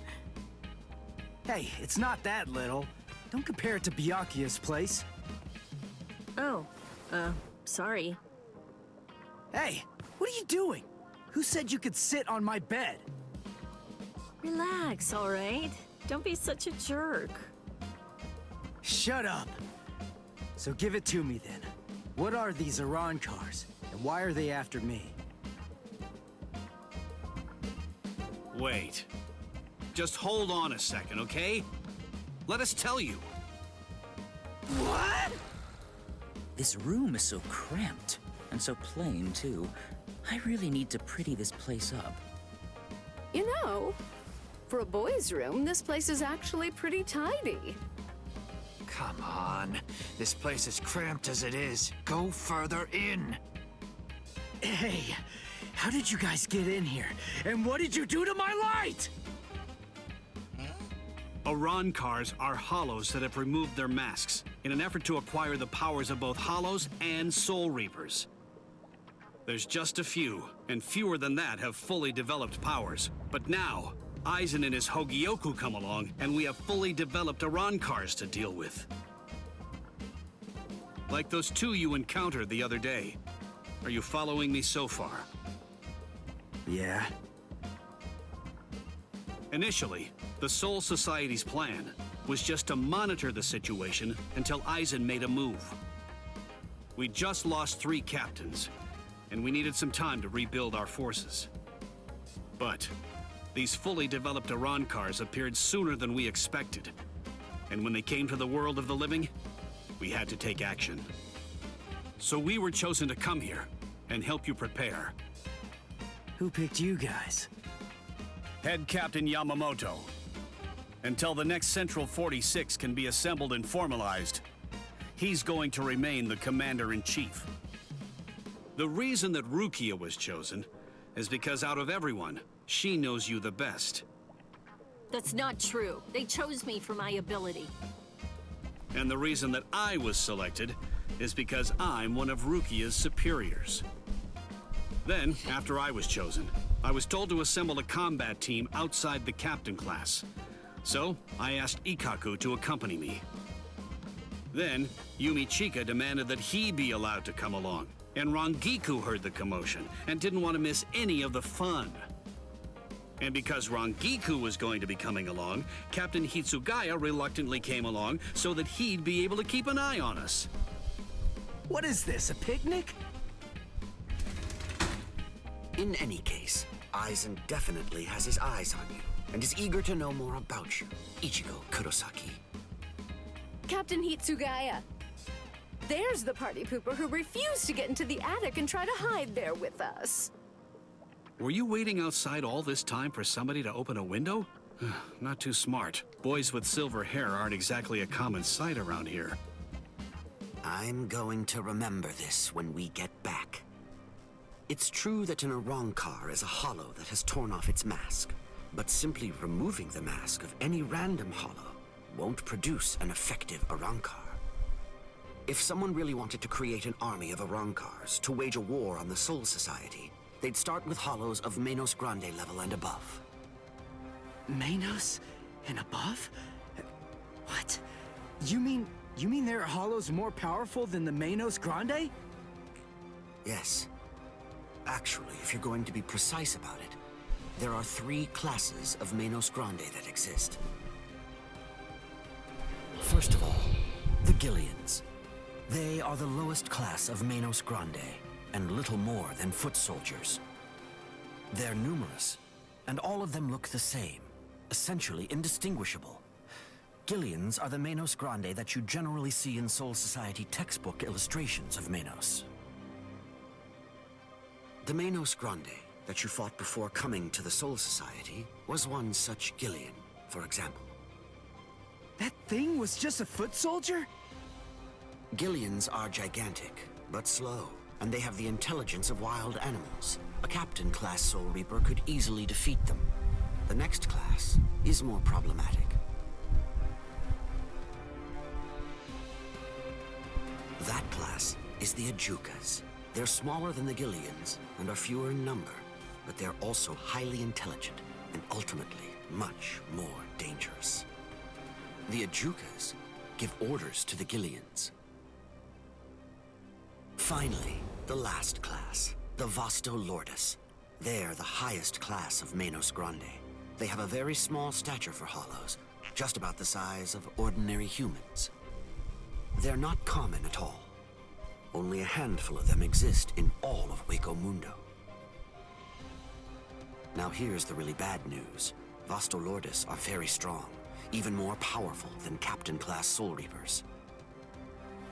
Hey, it's not that little. Don't compare it to Byakuya's place. Oh, sorry. Hey, what are you doing? Who said you could sit on my bed? Relax, all right? Don't be such a jerk. Shut up. So give it to me then. What are these Arankars, and why are they after me? Wait. Just hold on a second, okay? Let us tell you. What? This room is so cramped, and so plain, too. I really need to pretty this place up. You know, for a boys' room, this place is actually pretty tidy. Come on. This place is cramped as it is. Go further in. Hey, how did you guys get in here? And what did you do to my light? Arancars are hollows that have removed their masks in an effort to acquire the powers of both hollows and soul reapers. There's just a few, and fewer than that have fully developed powers. But now, Aizen and his Hogyoku come along, and we have fully developed Arancars to deal with. Like those two you encountered the other day. Are you following me so far? Yeah. Initially, the Soul Society's plan was just to monitor the situation until Aizen made a move. We just lost 3 captains, and we needed some time to rebuild our forces. But these fully developed Arancars appeared sooner than we expected. And when they came to the world of the living, we had to take action. So we were chosen to come here and help you prepare. Who picked you guys? Head Captain Yamamoto. Until the next Central 46 can be assembled and formalized, he's going to remain the Commander-in-Chief. The reason that Rukia was chosen is because out of everyone, she knows you the best. That's not true. They chose me for my ability. And the reason that I was selected is because I'm one of Rukia's superiors. Then, after I was chosen, I was told to assemble a combat team outside the captain class. So, I asked Ikkaku to accompany me. Then, Yumi Chika demanded that he be allowed to come along, and Rangiku heard the commotion and didn't want to miss any of the fun. And because Rangiku was going to be coming along, Captain Hitsugaya reluctantly came along so that he'd be able to keep an eye on us. What is this, a picnic? In any case, Aizen definitely has his eyes on you, and is eager to know more about you, Ichigo Kurosaki. Captain Hitsugaya. There's the party pooper who refused to get into the attic and try to hide there with us. Were you waiting outside all this time for somebody to open a window? Not too smart. Boys with silver hair aren't exactly a common sight around here. I'm going to remember this when we get back. It's true that an Arankar is a hollow that has torn off its mask, but simply removing the mask of any random hollow won't produce an effective Arankar. If someone really wanted to create an army of Arankars to wage a war on the Soul Society, they'd start with hollows of Manos Grande level and above. Manos and above? What? You mean there are hollows more powerful than the Manos Grande? Yes. Actually, if you're going to be precise about it, there are 3 classes of Manos Grande that exist. First of all, the Gillians. They are the lowest class of Manos Grande, and little more than foot soldiers. They're numerous, and all of them look the same, essentially indistinguishable. Gillians are the Manos Grande that you generally see in Soul Society textbook illustrations of Manos. The Manos Grande that you fought before coming to the Soul Society was one such Gillian, for example. That thing was just a foot soldier? Gillians are gigantic, but slow, and they have the intelligence of wild animals. A captain-class Soul Reaper could easily defeat them. The next class is more problematic. That class is the Ajukas. They're smaller than the Gillians and are fewer in number, but they're also highly intelligent and ultimately much more dangerous. The Ajukas give orders to the Gillians. Finally, the last class, the Vasto Lordis. They're the highest class of Manos Grande. They have a very small stature for hollows, just about the size of ordinary humans. They're not common at all. Only a handful of them exist in all of Hueco Mundo. Now Now here's the really bad news. Vostolordis are very strong, even more powerful than Captain-class Soul Reapers.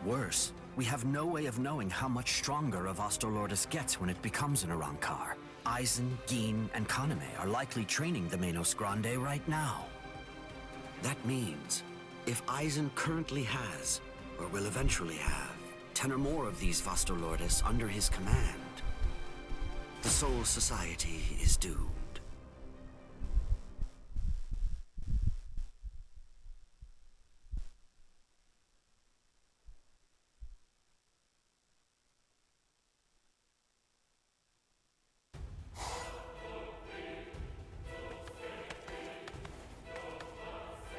Worse, we have no way of knowing how much stronger a Vostolordis gets when it becomes an Arankar. Eisen, Geen, and Kaname are likely training the Menos Grande right now. That means, if Eisen currently has, or will eventually have, 10 or more of these Vostolordis under his command, the Soul Society is doomed.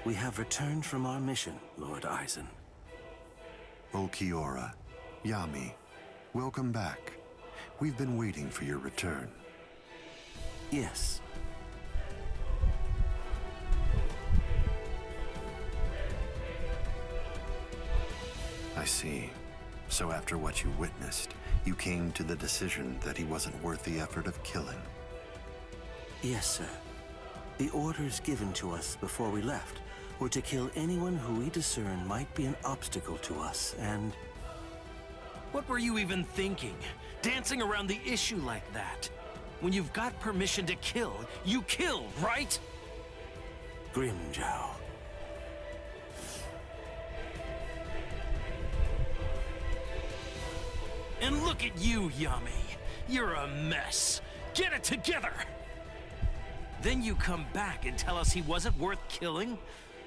We have returned from our mission, Lord Eisen. Ulquiorra, Yami, welcome back. We've been waiting for your return. Yes. I see. So after what you witnessed, you came to the decision that he wasn't worth the effort of killing. Yes, sir. The orders given to us before we left were to kill anyone who we discern might be an obstacle to us, and... What were you even thinking? Dancing around the issue like that? When you've got permission to kill, you kill, right? Grimjow. And look at you, Yami. You're a mess. Get it together! Then you come back and tell us he wasn't worth killing?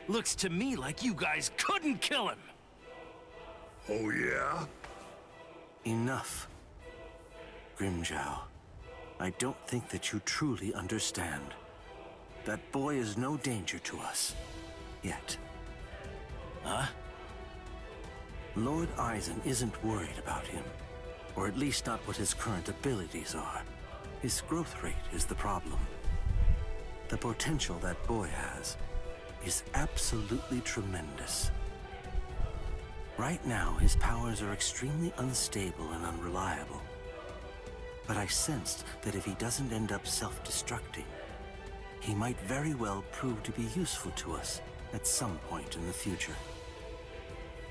Looks to me like you guys couldn't kill him! Oh, yeah? Enough. Grimjow, I don't think that you truly understand. That boy is no danger to us. Yet. Huh? Lord Eisen isn't worried about him. Or at least not what his current abilities are. His growth rate is the problem. The potential that boy has is absolutely tremendous. Right now, his powers are extremely unstable and unreliable. But I sensed that if he doesn't end up self-destructing, he might very well prove to be useful to us at some point in the future.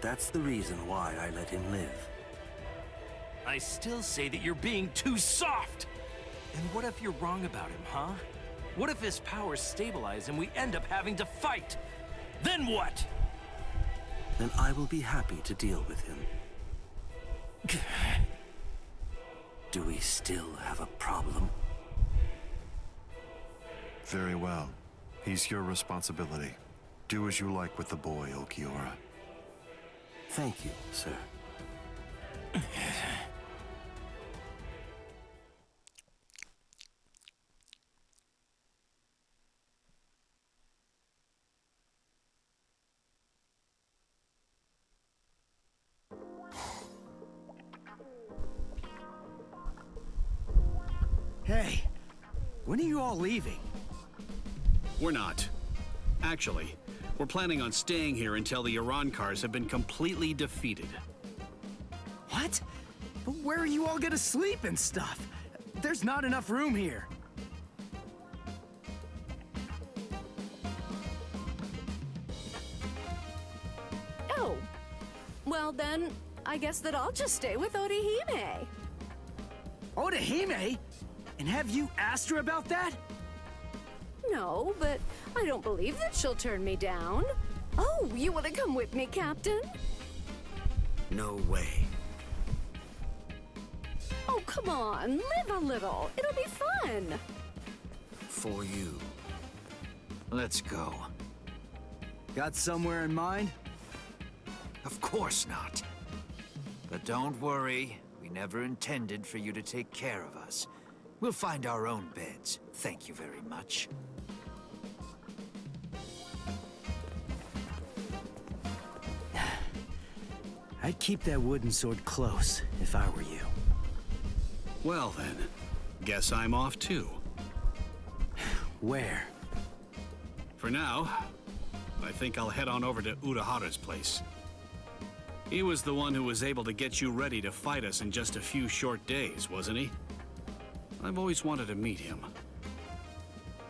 That's the reason why I let him live. I still say that you're being too soft! And what if you're wrong about him, huh? What if his powers stabilize and we end up having to fight? Then what? Then I will be happy to deal with him. Do we still have a problem? Very well. He's your responsibility. Do as you like with the boy, Ulquiorra. Thank you, sir. Hey, when are you all leaving? We're not. Actually, we're planning on staying here until the Arankars have been completely defeated. What? But where are you all gonna sleep and stuff? There's not enough room here. Oh. Well then, I guess that I'll just stay with Orihime. Orihime? And have you asked her about that? No, but I don't believe that she'll turn me down. Oh, you want to come with me, Captain? No way. Oh, come on, live a little. It'll be fun. For you. Let's go. Got somewhere in mind? Of course not. But don't worry, we never intended for you to take care of us. We'll find our own beds. Thank you very much. I'd keep that wooden sword close if I were you. Well then, guess I'm off too. Where? For now, I think I'll head on over to Urahara's place. He was the one who was able to get you ready to fight us in just a few short days, wasn't he? I've always wanted to meet him.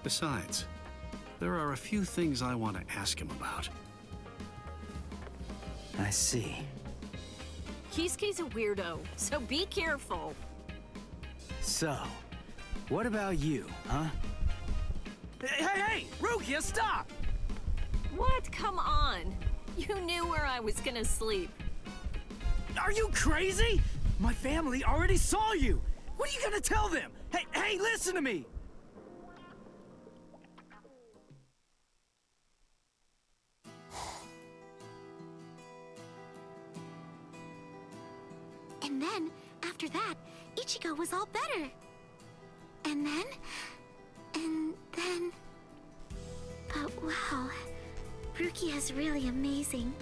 Besides, there are a few things I want to ask him about. I see. Kisuke's a weirdo, so be careful. So, what about you, huh? Hey! Rukia, stop! What? Come on. You knew where I was gonna sleep. Are you crazy? My family already saw you. What are you gonna tell them? Hey, listen to me. And then, after that, Ichigo was all better. And then... But wow, Rukia is really amazing.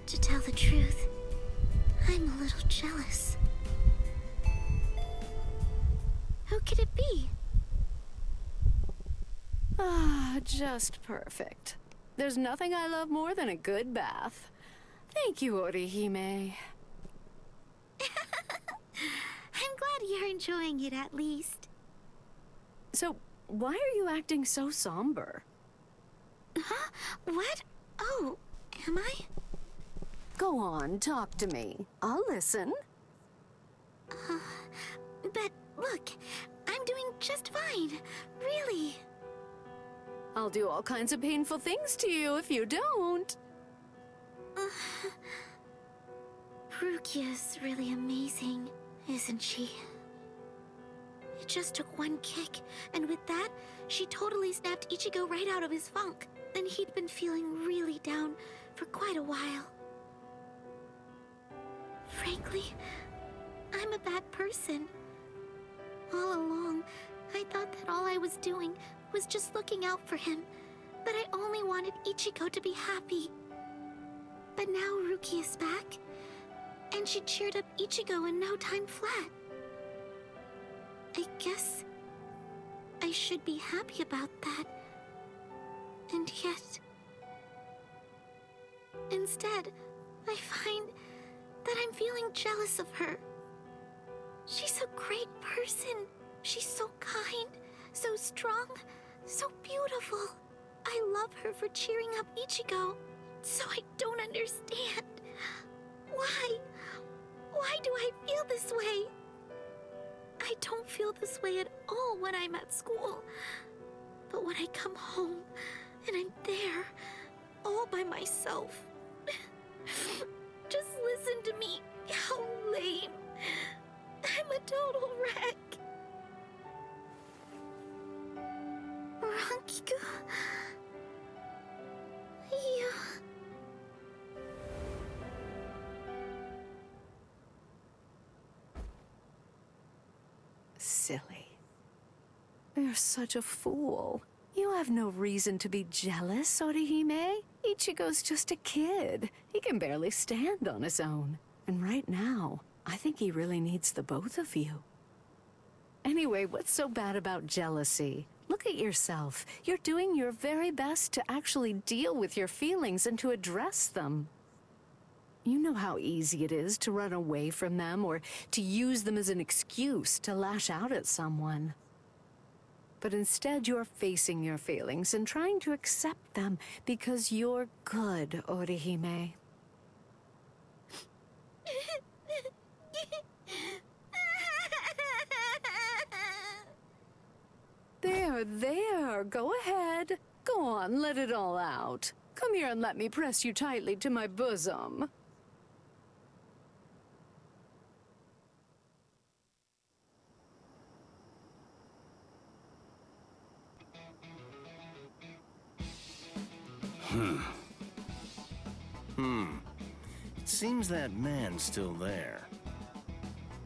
To tell the truth, I'm a little jealous. Who could it be? Ah, just perfect. There's nothing I love more than a good bath. Thank you, Orihime. I'm glad you're enjoying it at least. So, why are you acting so somber? Huh? What? Oh, am I? Go on, talk to me. I'll listen. But look, I'm doing just fine. Really. I'll do all kinds of painful things to you if you don't. Rukia's really amazing, isn't she? It just took one kick, and with that, she totally snapped Ichigo right out of his funk. And he'd been feeling really down for quite a while. Frankly, I'm a bad person. All along, I thought that all I was doing was just looking out for him, but I only wanted Ichigo to be happy. But now Ruki is back, and she cheered up Ichigo in no time flat. I guess I should be happy about that. And yet, instead, I find that I'm feeling jealous of her. She's a great person. She's so kind, so strong, so beautiful. I love her for cheering up Ichigo. So I don't understand. Why? Why do I feel this way? I don't feel this way at all when I'm at school. But when I come home, and I'm there, all by myself. Just listen to me. How lame. I'm a total wreck. Rankiku. You... Silly. You're such a fool. You have no reason to be jealous, Orihime. Ichigo's just a kid. He can barely stand on his own. And right now, I think he really needs the both of you. Anyway, what's so bad about jealousy? Look at yourself. You're doing your very best to actually deal with your feelings and to address them. You know how easy it is to run away from them or to use them as an excuse to lash out at someone. But instead, you're facing your feelings and trying to accept them because you're good, Orihime. There, go ahead. Go on, let it all out. Come here and let me press you tightly to my bosom. It seems that man's still there.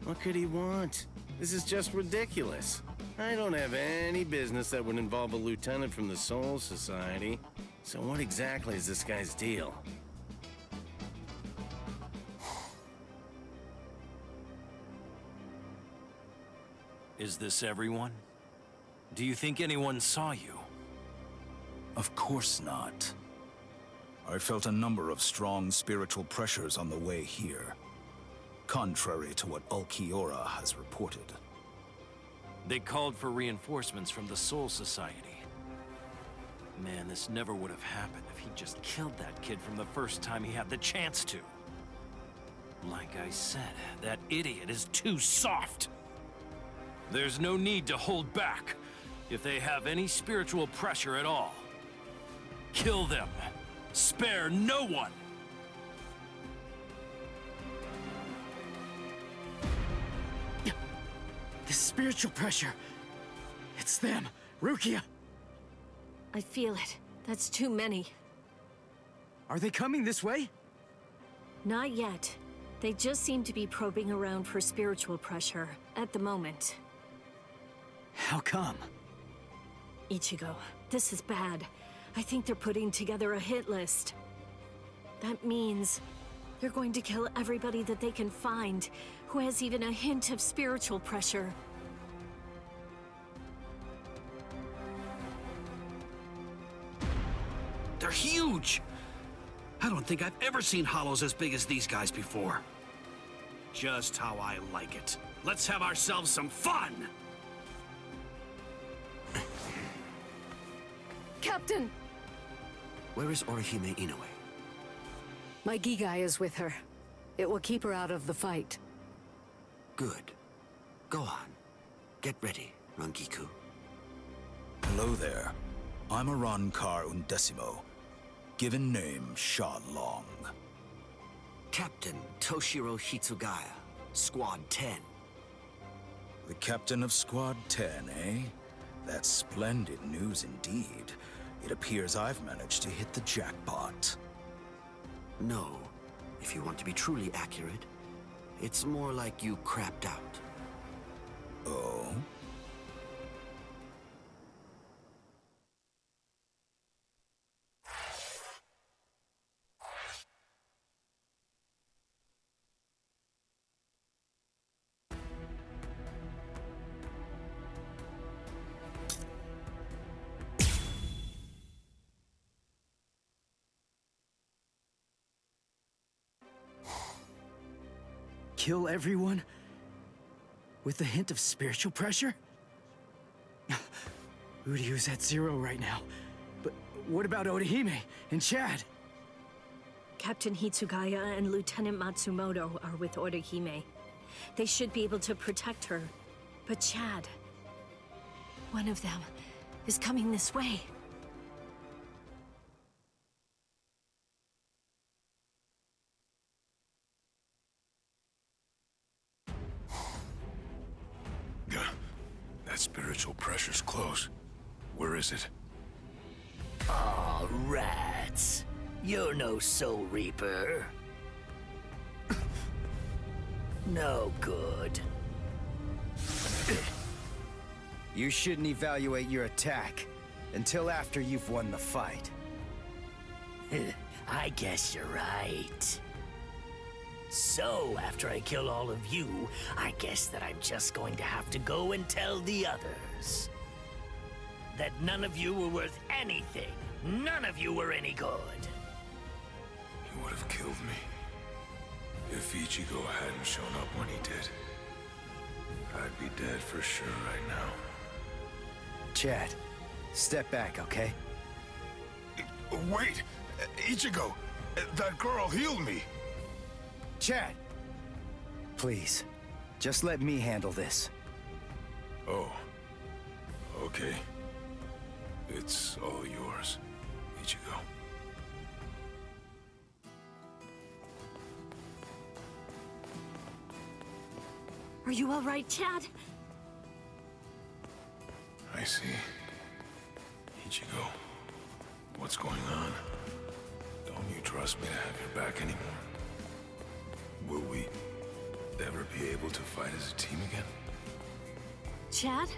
What could he want? This is just ridiculous. I don't have any business that would involve a lieutenant from the Soul Society. So what exactly is this guy's deal? Is this everyone? Do you think anyone saw you? Of course not. I felt a number of strong spiritual pressures on the way here, contrary to what Ulquiorra has reported. They called for reinforcements from the Soul Society. Man, this never would have happened if he'd just killed that kid from the first time he had the chance to. Like I said, that idiot is too soft. There's no need to hold back if they have any spiritual pressure at all. Kill them. Spare no one. The spiritual pressure. It's them. Rukia. I feel it. That's too many. Are they coming this way? Not yet. They just seem to be probing around for spiritual pressure at the moment. How come? Ichigo, this is bad. I think they're putting together a hit list. That means they're going to kill everybody that they can find who has even a hint of spiritual pressure. They're huge! I don't think I've ever seen hollows as big as these guys before. Just how I like it. Let's have ourselves some fun! Captain! Where is Orihime Inoue? My Gigai is with her. It will keep her out of the fight. Good. Go on. Get ready, Rangiku. Hello there. I'm Arankar Undecimo. Given name, Sha Long. Captain Toshiro Hitsugaya, Squad 10. The captain of Squad 10, eh? That's splendid news indeed. It appears I've managed to hit the jackpot. No. If you want to be truly accurate, it's more like you crapped out. Oh? Kill everyone? With a hint of spiritual pressure? Uryu's at 0 right now. But what about Orihime and Chad? Captain Hitsugaya and Lieutenant Matsumoto are with Orihime. They should be able to protect her. But Chad... one of them is coming this way. That spiritual pressure's close. Where is it? Aw, rats. You're no Soul Reaper. No good. You shouldn't evaluate your attack until after you've won the fight. I guess you're right. So, after I kill all of you, I guess that I'm just going to have to go and tell the others. That none of you were worth anything. None of you were any good. He would have killed me. If Ichigo hadn't shown up when he did. I'd be dead for sure right now. Chad, step back, okay? Wait! Ichigo! That girl healed me! Chad! Please, just let me handle this. Oh. Okay. It's all yours, Ichigo. Are you all right, Chad? I see. Ichigo, what's going on? Don't you trust me to have your back anymore? Will we ever be able to fight as a team again? Chad?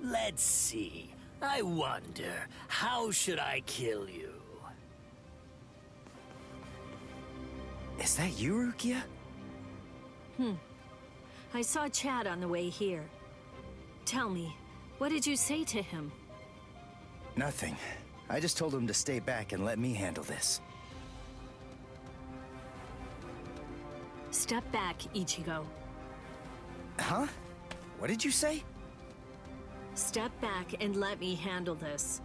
Let's see. I wonder, how should I kill you? Is that you, Rukia? I saw Chad on the way here. Tell me, what did you say to him? Nothing. I just told him to stay back and let me handle this. Step back, Ichigo. Huh? What did you say? Step back and let me handle this.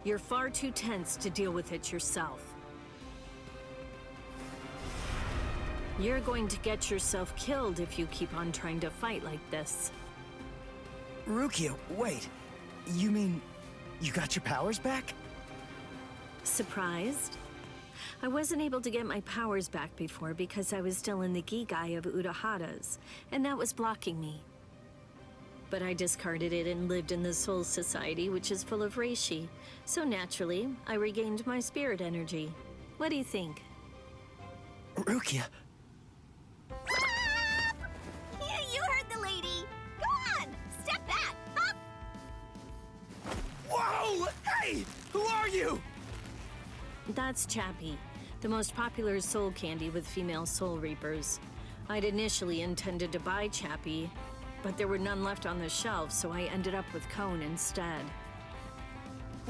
You're far too tense to deal with it yourself. You're going to get yourself killed if you keep on trying to fight like this. Rukia, wait. You mean you got your powers back? Surprised? I wasn't able to get my powers back before because I was still in the Gigai of Urahara's, and that was blocking me. But I discarded it and lived in the Soul Society, which is full of reishi. So naturally, I regained my spirit energy. What do you think? Rukia! Yeah, you heard the lady. Go on, step back, up. Whoa! Hey! Who are you? That's Chappie, the most popular soul candy with female soul reapers. I'd initially intended to buy Chappie, but there were none left on the shelf, so I ended up with Cone instead.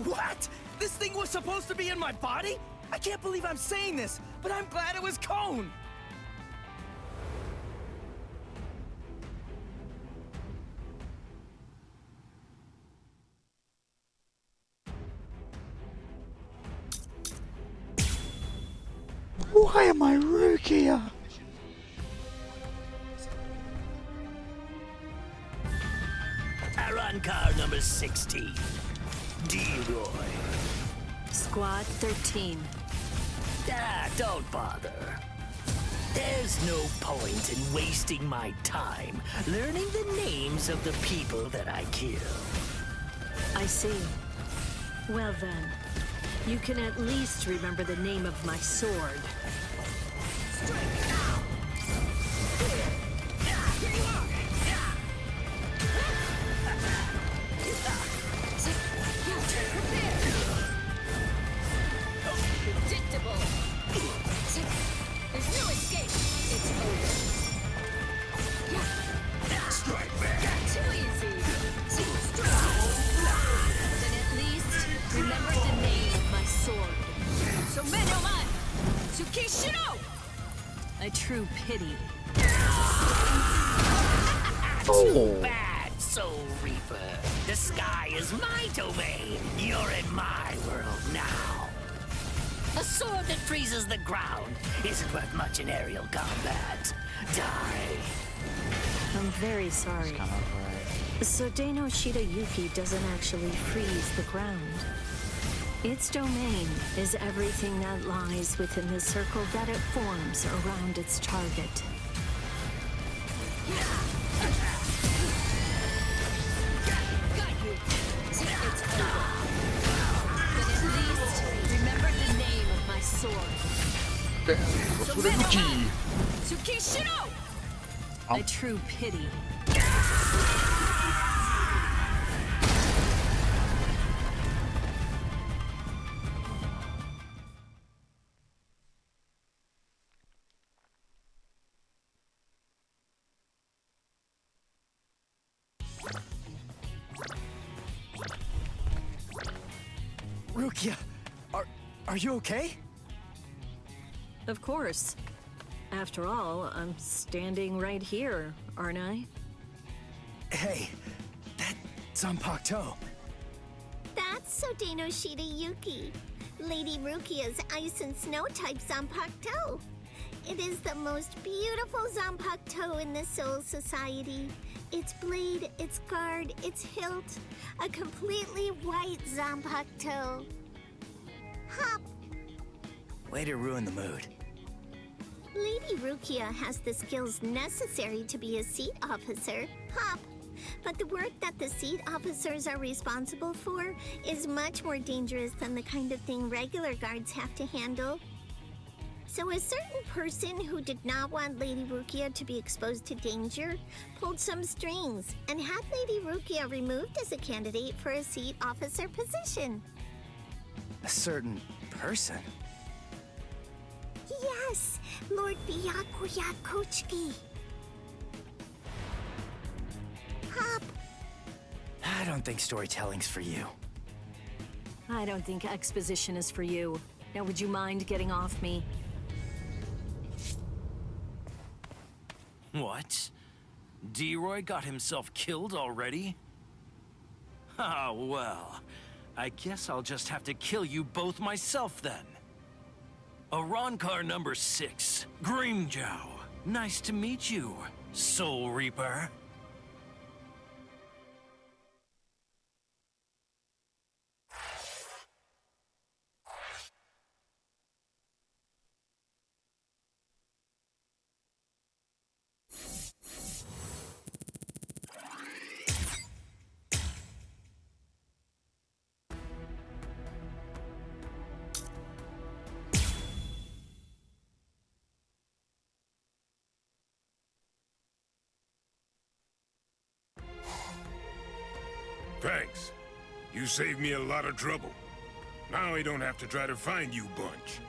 What? This thing was supposed to be in my body? I can't believe I'm saying this, but I'm glad it was Cone! Why am I Rukia? Aron car number 16. D-Roy. Squad 13. Ah, don't bother. There's no point in wasting my time learning the names of the people that I kill. I see. Well then, you can at least remember the name of my sword. Predictable. There's no escape. It's over. Strike back. Too easy. Then at least remember the name of my sword. So man, Tsukishiro! A true pity. Too bad, Soul Reaper. The sky is my domain. You're in my world now. A sword that freezes the ground isn't worth much in aerial combat. Die. I'm very sorry. So Deno Shirayuki doesn't actually freeze the ground. Its domain is everything that lies within the circle that it forms around its target. Got you. It's over. Then at least remember the name of my sword. So man, Tsukishiro! A true pity. Rukia, are you okay? Of course. After all, I'm standing right here, aren't I? Hey, that Zanpakuto. That's Sodeno Shirayuki, Lady Rukia's Ice and Snow type Zanpakuto. It is the most beautiful Zanpakuto in the Soul Society. Its blade, its guard, its hilt, a completely white Zanpakuto. Hop! Way to ruin the mood. Lady Rukia has the skills necessary to be a seat officer, Hop. But the work that the seat officers are responsible for is much more dangerous than the kind of thing regular guards have to handle. So a certain person who did not want Lady Rukia to be exposed to danger pulled some strings and had Lady Rukia removed as a candidate for a seat officer position. A certain person? Yes, Lord Byakuya Kochiki. Hop. I don't think storytelling's for you. I don't think exposition is for you. Now would you mind getting off me? What? D-Roy got himself killed already? Ah, well. I guess I'll just have to kill you both myself then. Arankar number 6, Grimjow. Nice to meet you, Soul Reaper. Thanks. You saved me a lot of trouble. Now I don't have to try to find you bunch.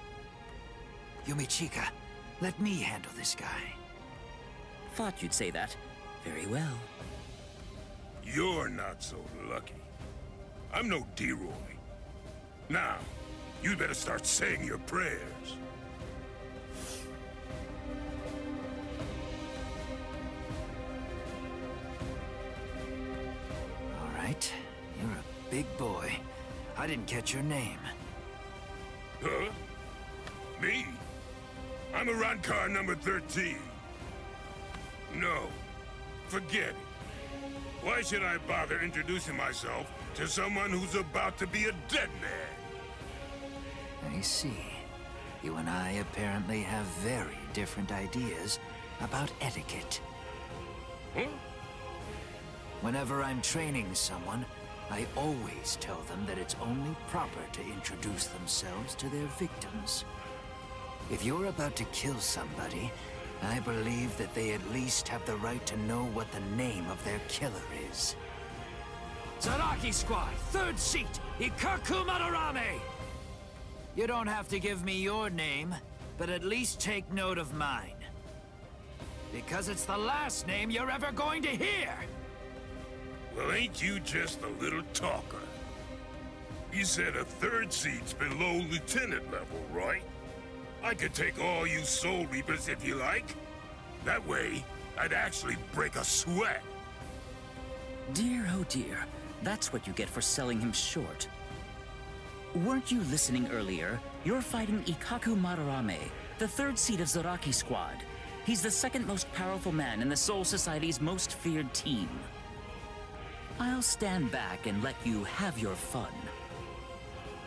Yumichika, let me handle this guy. Thought you'd say that. Very well. You're not so lucky. I'm no D-Roy. Now, you'd better start saying your prayers. All right, you're a big boy. I didn't catch your name. Huh? Me? I'm Arankar number 13. No, forget it. Why should I bother introducing myself to someone who's about to be a dead man? I see. You and I apparently have very different ideas about etiquette. Huh? Whenever I'm training someone, I always tell them that it's only proper to introduce themselves to their victims. If you're about to kill somebody, I believe that they at least have the right to know what the name of their killer is. Zaraki Squad, 3rd seat, Ikaku Madarame! You don't have to give me your name, but at least take note of mine. Because it's the last name you're ever going to hear! Well, ain't you just a little talker? You said a 3rd seat's below lieutenant level, right? I could take all you Soul Reapers if you like. That way, I'd actually break a sweat. Dear, oh dear. That's what you get for selling him short. Weren't you listening earlier? You're fighting Ikaku Madarame, the 3rd seat of Zaraki Squad. He's the 2nd most powerful man in the Soul Society's most feared team. I'll stand back and let you have your fun.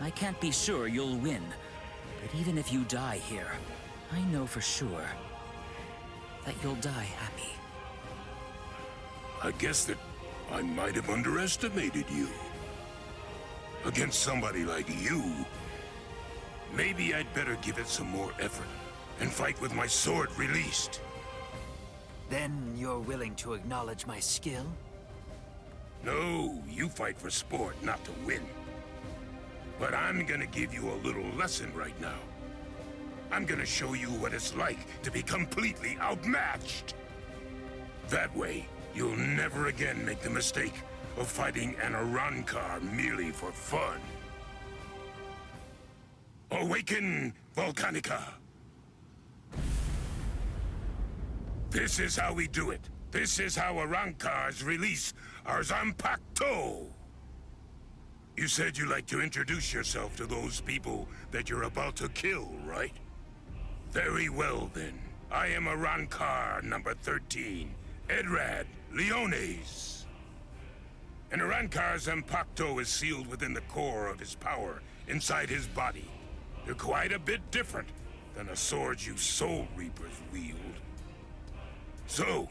I can't be sure you'll win, but even if you die here, I know for sure that you'll die happy. I guess that I might have underestimated you. Against somebody like you, maybe I'd better give it some more effort and fight with my sword released. Then you're willing to acknowledge my skill? No, you fight for sport, not to win. But I'm gonna give you a little lesson right now. I'm gonna show you what it's like to be completely outmatched. That way, you'll never again make the mistake of fighting an Arankar merely for fun. Awaken, Volcanica! This is how we do it. This is how Arankars release our Zanpakuto! You said you like to introduce yourself to those people that you're about to kill, right? Very well, then. I am Arankar number 13, Edrad Leones. An Arankar's Zanpakuto is sealed within the core of his power, inside his body. They're quite a bit different than the swords you Soul Reapers wield. So,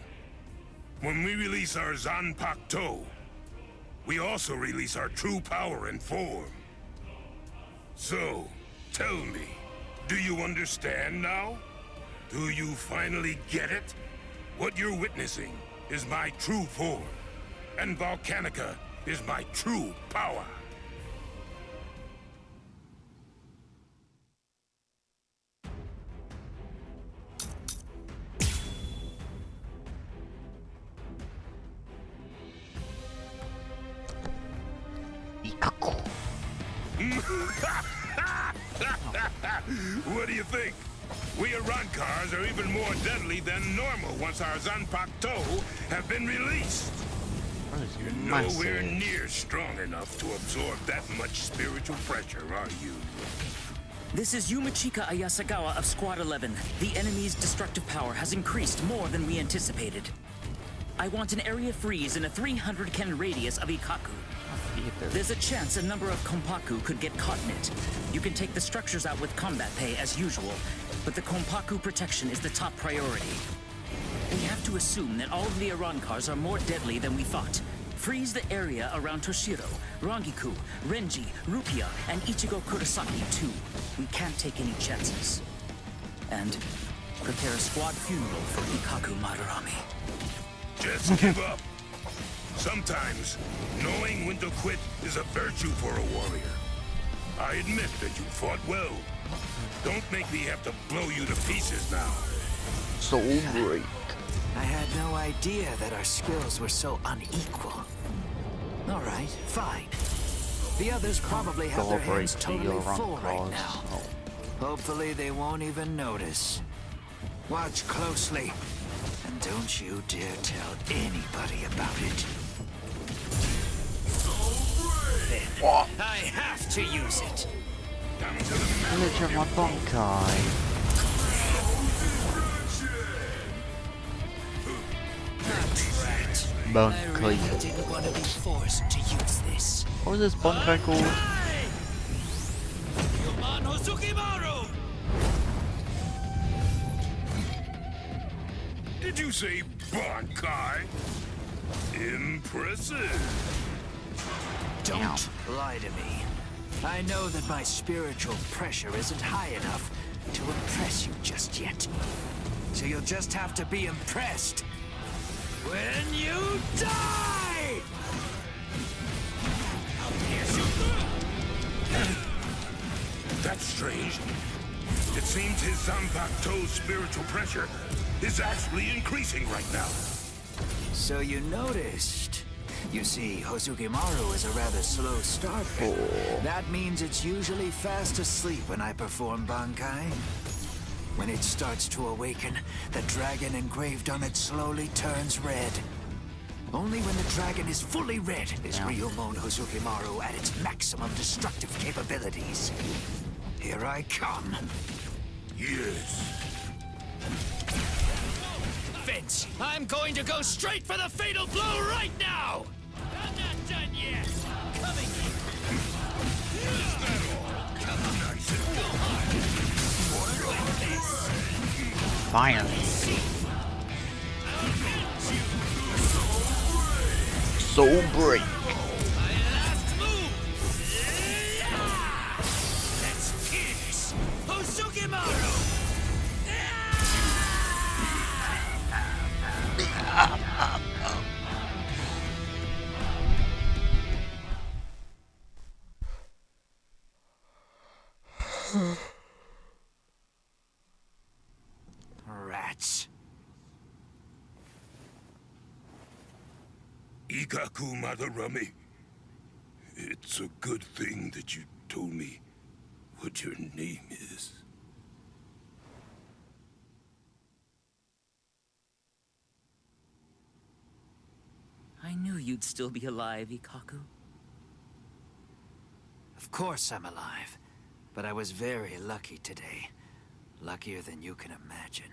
when we release our Zanpakuto, we also release our true power and form. So, tell me, do you understand now? Do you finally get it? What you're witnessing is my true form, and Volcanica is my true power. What do you think? We Arankars are even more deadly than normal once our Zanpakuto have been released. You're nowhere near strong enough to absorb that much spiritual pressure, are you? This is Yumachika Ayasagawa of Squad 11. The enemy's destructive power has increased more than we anticipated. I want an area freeze in a 300 ken radius of Ikaku. There's a chance a number of Kompaku could get caught in it. You can take the structures out with combat pay as usual, but the Kompaku protection is the top priority. We have to assume that all of the Arankars are more deadly than we thought. Freeze the area around Toshiro, Rangiku, Renji, Rukia, and Ichigo Kurosaki too. We can't take any chances. And prepare a squad funeral for Ikaku Madarame. Just give up. Sometimes, knowing when to quit is a virtue for a warrior. I admit that you fought well. Don't make me have to blow you to pieces now. So great. I had no idea that our skills were so unequal. All right, fine. The others probably have their hands totally full right now. Hopefully they won't even notice. Watch closely, and don't you dare tell anybody about it. Then I have to use it. Village of my Bankai. Bankai. Didn't want to be forced to use this. What was this Bankai called? Did you say Bankai? Impressive. Don't lie to me. I know that my spiritual pressure isn't high enough to impress you just yet. So you'll just have to be impressed when you die! That's strange. It seems his Zanpakuto's spiritual pressure is actually increasing right now. So you noticed. You see, Hozukimaru is a rather slow starter. That means it's usually fast asleep when I perform Bankai. When it starts to awaken, the dragon engraved on it slowly turns red. Only when the dragon is fully red is Ryumon Hozukimaru at its maximum destructive capabilities. Here I come. Yes. Vince, I'm going to go straight for the fatal blow right now! I'm not done yet. Coming here. Is that all? Come on. Nice. Go hard. More like this. Finally. So brave. My last move. Let's kiss Hozukimaru. Rats. Ikaku Madarame. It's a good thing that you told me what your name is. I knew you'd still be alive, Ikaku. Of course I'm alive, but I was very lucky today. Luckier than you can imagine.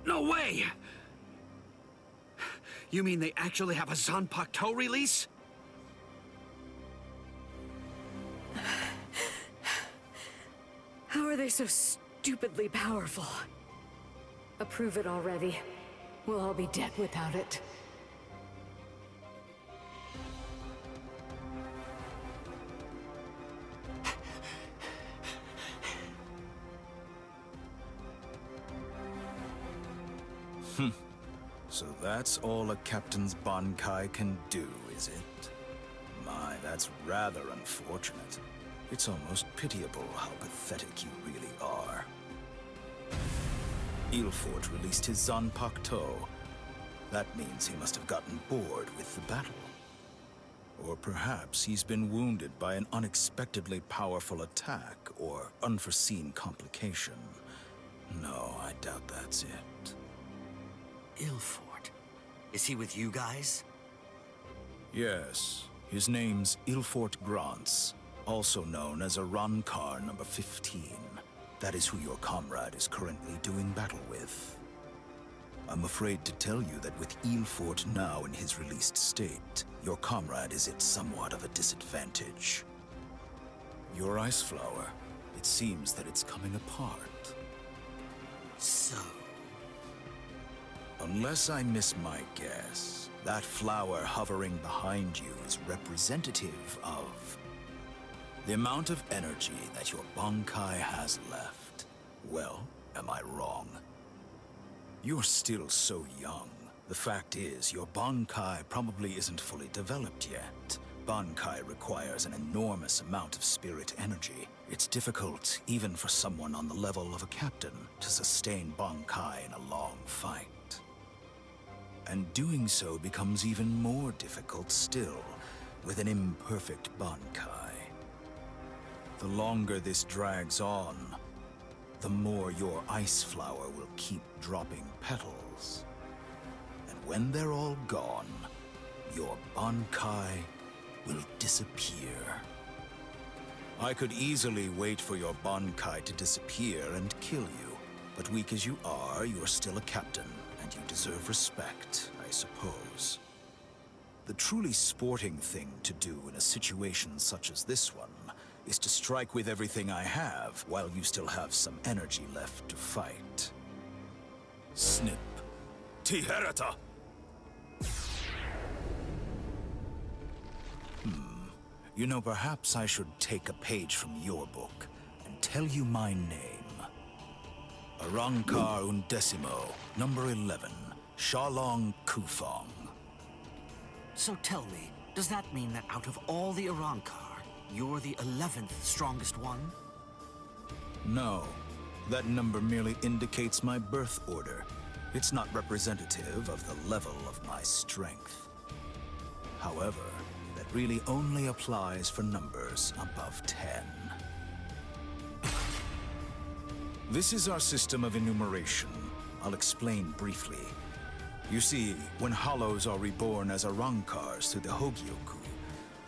No way! You mean they actually have a Zanpakuto release? How are they so stupidly powerful? Approve it already. We'll all be dead without it. So that's all a captain's Bankai can do, is it? My, that's rather unfortunate. It's almost pitiable how pathetic you really are. Ilfort released his Zanpakuto. That means he must have gotten bored with the battle. Or perhaps he's been wounded by an unexpectedly powerful attack or unforeseen complication. No, I doubt that's it. Ilfort? Is he with you guys? Yes. His name's Ilfort Grants, also known as Arankar number 15. That is who your comrade is currently doing battle with. I'm afraid to tell you that with Ilfort now in his released state, your comrade is at somewhat of a disadvantage. Your ice flower, it seems that it's coming apart. So? Unless I miss my guess, that flower hovering behind you is representative of the amount of energy that your Bankai has left. Well, am I wrong? You're still so young. The fact is, your Bankai probably isn't fully developed yet. Bankai requires an enormous amount of spirit energy. It's difficult, even for someone on the level of a captain, to sustain Bankai in a long fight. And doing so becomes even more difficult still, with an imperfect Bankai. The longer this drags on, the more your ice flower will keep dropping petals. And when they're all gone, your Bankai will disappear. I could easily wait for your Bankai to disappear and kill you, but weak as you are, you're still a captain, and you deserve respect, I suppose. The truly sporting thing to do in a situation such as this one is to strike with everything I have while you still have some energy left to fight. Snip. Tiherata! You know, perhaps I should take a page from your book and tell you my name. Arankar Undecimo, number 11, Shalong Kufong. So tell me, does that mean that out of all the Arankar, you're the 11th strongest one? No. That number merely indicates my birth order. It's not representative of the level of my strength. However, that really only applies for numbers above 10. This is our system of enumeration. I'll explain briefly. You see, when Hollows are reborn as Arankars through the Hogyoku,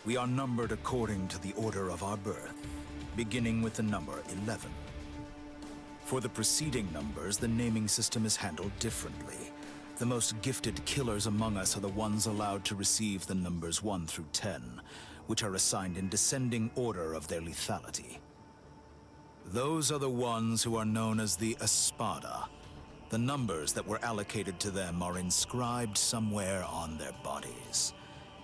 we are numbered according to the order of our birth, beginning with the number 11. For the preceding numbers, the naming system is handled differently. The most gifted killers among us are the ones allowed to receive the numbers 1 through 10, which are assigned in descending order of their lethality. Those are the ones who are known as the Espada. The numbers that were allocated to them are inscribed somewhere on their bodies.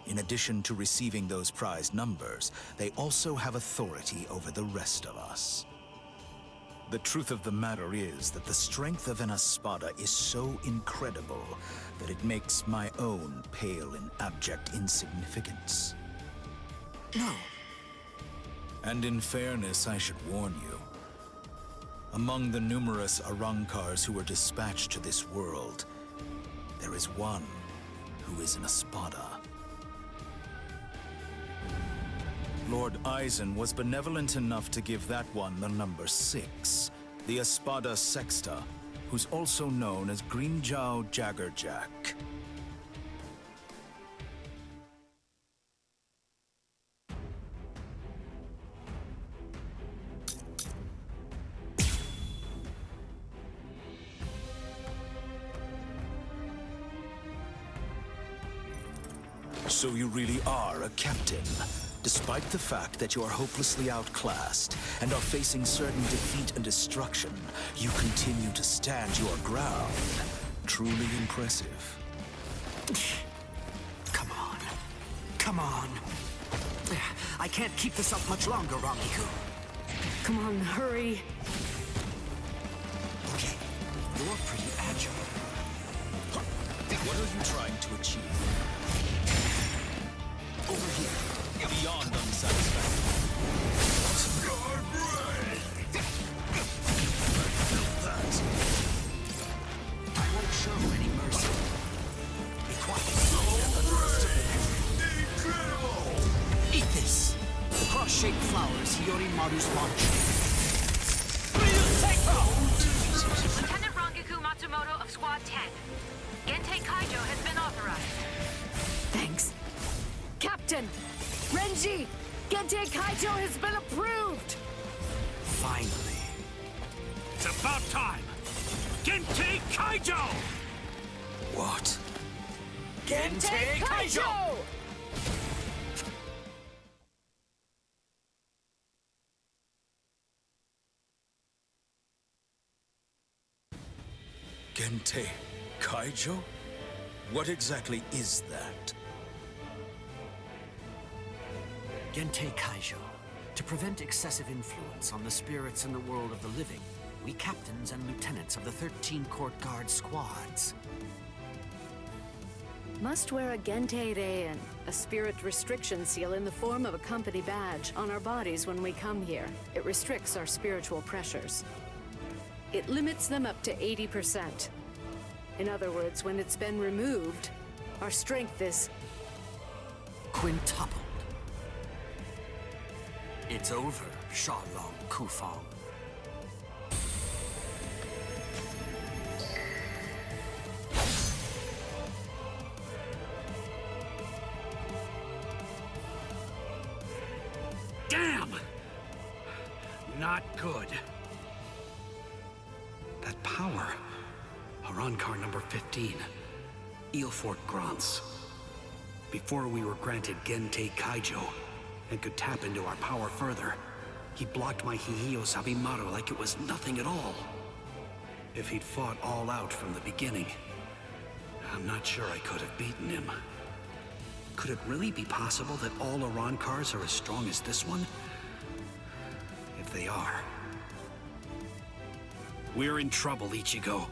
In addition to receiving those prized numbers, they also have authority over the rest of us. The truth of the matter is that the strength of an Espada is so incredible that it makes my own pale in abject insignificance. No. And in fairness, I should warn you. Among the numerous Arankars who were dispatched to this world, there is one who is an Espada. Lord Eisen was benevolent enough to give that one the number 6, the Espada Sexta, who's also known as Greenjow Jaggerjack. So you really are a captain. Despite the fact that you are hopelessly outclassed and are facing certain defeat and destruction, you continue to stand your ground. Truly impressive. Come on. Come on. I can't keep this up much longer, Ramiku. Come on, hurry. Okay, you're pretty agile. What are you trying to achieve? Over here, beyond unsatisfactory. I won't show any mercy. Be quiet. Incredible! Eat this. The cross-shaped flowers Hiyorimaru's launch. Lieutenant Rangiku Matsumoto of Squad 10. Gentei Kaijo has been authorized. Thanks. Captain! Renji! Gentei Kaijo has been approved! Finally. It's about time! Gentei Kaijo! What? Gentei Kaijo! Gentei Kaijo? What exactly is that? Gentei Kaijo. To prevent excessive influence on the spirits in the world of the living, we captains and lieutenants of the 13 court guard squads Must wear a Gentei Reien, a spirit restriction seal in the form of a company badge, on our bodies when we come here. It restricts our spiritual pressures. It limits them up to 80%. In other words, when it's been removed, our strength is quintupled. It's over, Shalong Kufang. Damn! Not good. That power. Arankar number 15. Eelfort Grants. Before we were granted Gentei Kaijo and could tap into our power further, he blocked my Hihiyo Sabimaru like it was nothing at all. If he'd fought all out from the beginning, I'm not sure I could have beaten him. Could it really be possible that all Arankars are as strong as this one? If they are, we're in trouble, Ichigo.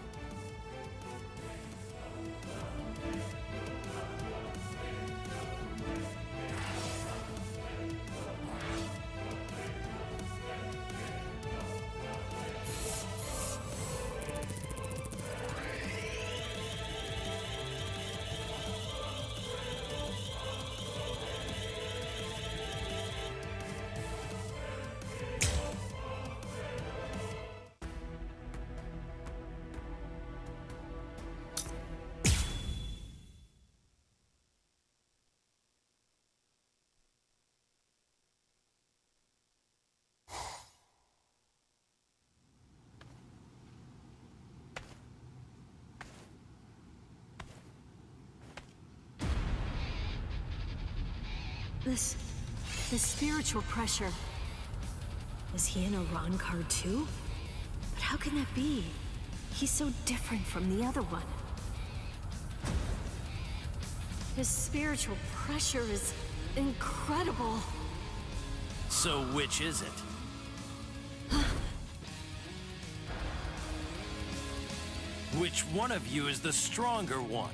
This spiritual pressure. Is he an Arankar too? But how can that be? He's so different from the other one. His spiritual pressure is incredible. So which is it? Which one of you is the stronger one?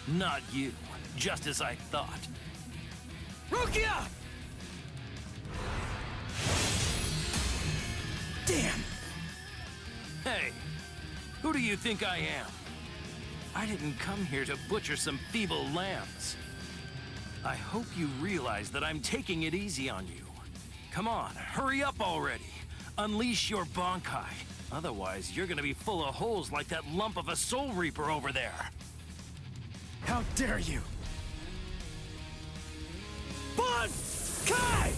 Not you, just as I thought. Rukia! Damn! Hey, who do you think I am? I didn't come here to butcher some feeble lambs. I hope you realize that I'm taking it easy on you. Come on, hurry up already. Unleash your Bankai. Otherwise, you're gonna be full of holes like that lump of a Soul Reaper over there. How dare you! Bankai!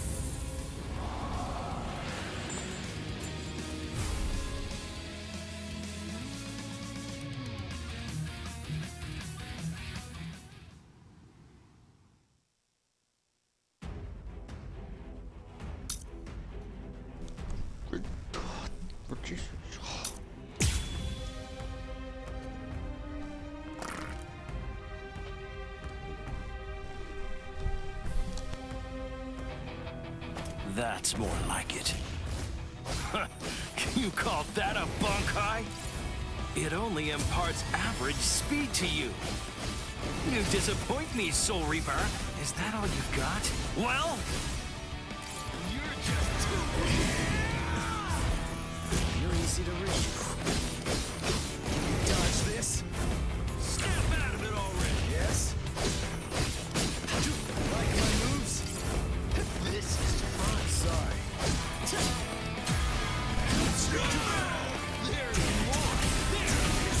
That's more like it. You call that a bunkai? It only imparts average speed to you. You disappoint me, Soul Reaper. Is that all you've got? Well, you're just too weak. You're easy to reach. Dodge this. Snap out of it already. Yes. Like my moves? This is fun. Sorry. There's more. There it is.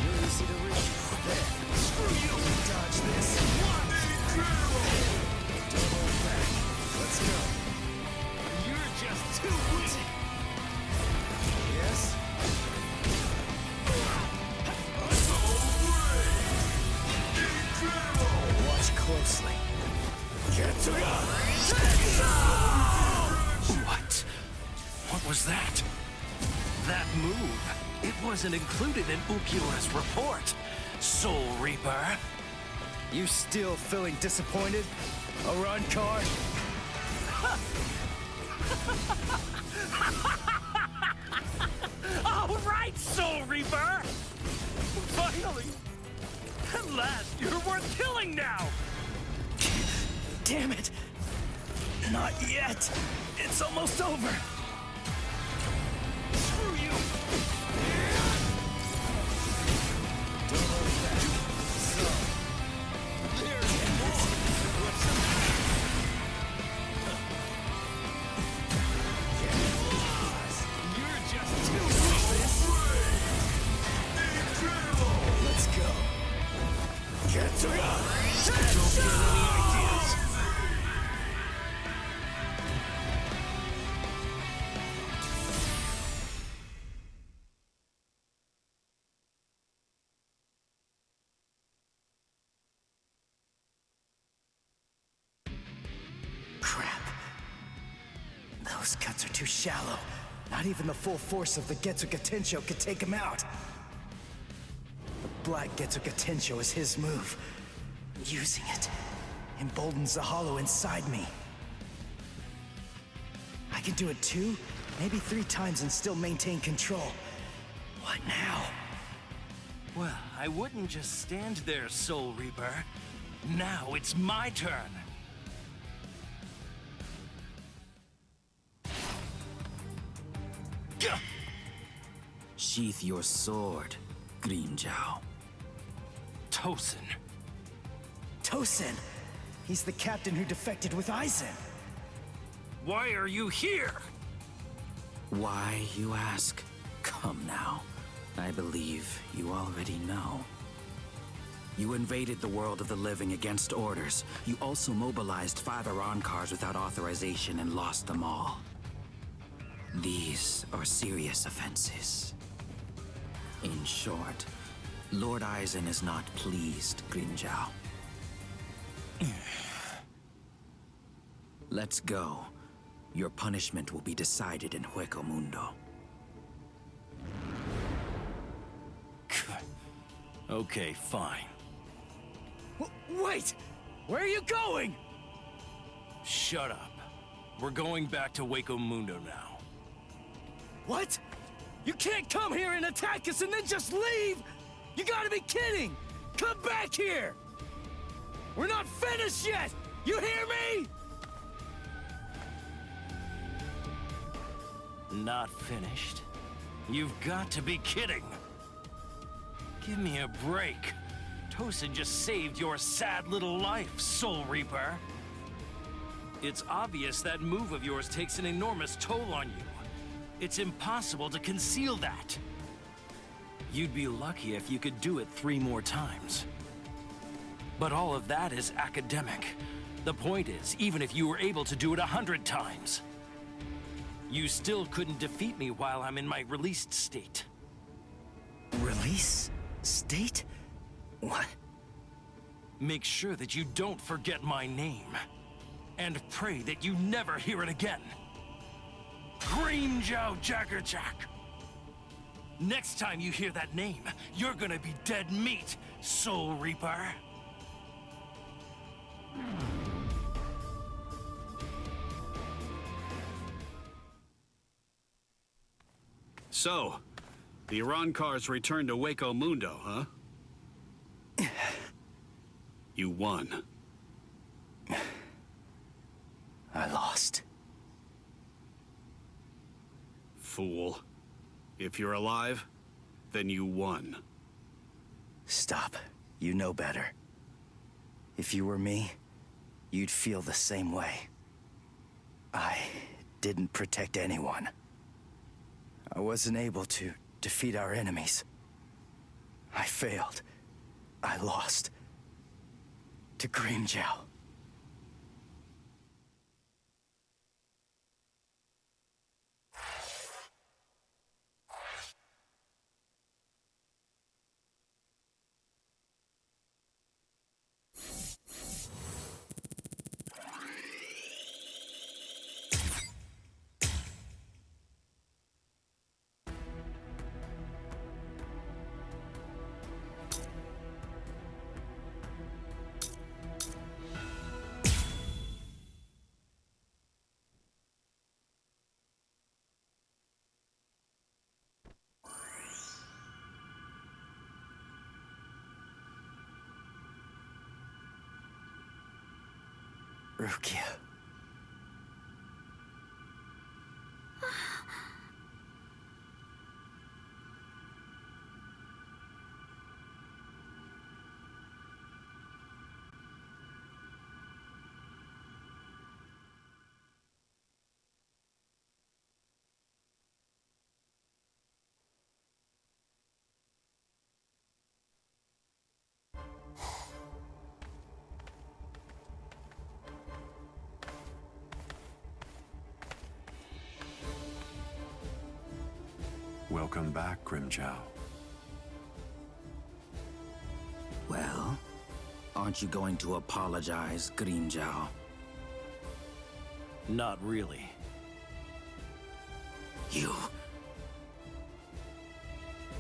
You're easy to reach. There. Screw you. Dodge this. Don't hold back. Let's go. You're just too weak. Yes. Watch closely. What? What was that? That move. It wasn't included in Ulquiorra's report. Soul Reaper. You still feeling disappointed? A run card? All right, Soul Reaper! Finally! At last, you're worth killing now! Damn it! Not yet! It's almost over! Screw you! Don't hold back. So, There's more! What's the matter? You're just too weak! let's go. Don't get any ideas! Crap. Those cuts are too shallow. Not even the full force of the Getsuga Tensho could take him out. The Black Getsuga Tensho is his move. Using it emboldens the hollow inside me. I can do it 2, maybe 3 times and still maintain control. What now? Well, I wouldn't just stand there, Soul Reaper. Now it's my turn. Gah! Sheath your sword, Grimmjow. Tosin. Tosin! He's the captain who defected with Aizen. Why are you here? Why, you ask? Come now. I believe you already know. You invaded the world of the living against orders. You also mobilized 5 Iran cars without authorization and lost them all. These are serious offenses. In short, Lord Aizen is not pleased, Grimmjow. Let's go. Your punishment will be decided in Hueco Mundo. Okay, fine. Wait! Where are you going? Shut up. We're going back to Hueco Mundo now. What? You can't come here and attack us and then just leave! You gotta be kidding! Come back here! We're not finished yet! You hear me? Not finished? You've got to be kidding! Give me a break. Tosin just saved your sad little life, Soul Reaper. It's obvious that move of yours takes an enormous toll on you. It's impossible to conceal that. You'd be lucky if you could do it 3 more times. But all of that is academic. The point is, even if you were able to do it 100 times, you still couldn't defeat me while I'm in my released state. Release? State? What? Make sure that you don't forget my name. And pray that you never hear it again. Grimmjow Jaggerjack! Next time you hear that name, you're gonna be dead meat, Soul Reaper. So, the Iran-Cars returned to Waco Mundo, huh? You won. I lost. Fool. If you're alive, then you won. Stop. You know better. If you were me, you'd feel the same way. I didn't protect anyone. I wasn't able to defeat our enemies. I failed. I lost. To Grimmjow. Rukia. Welcome back, Grimmjow. Well, aren't you going to apologize, Grimmjow? Not really. You...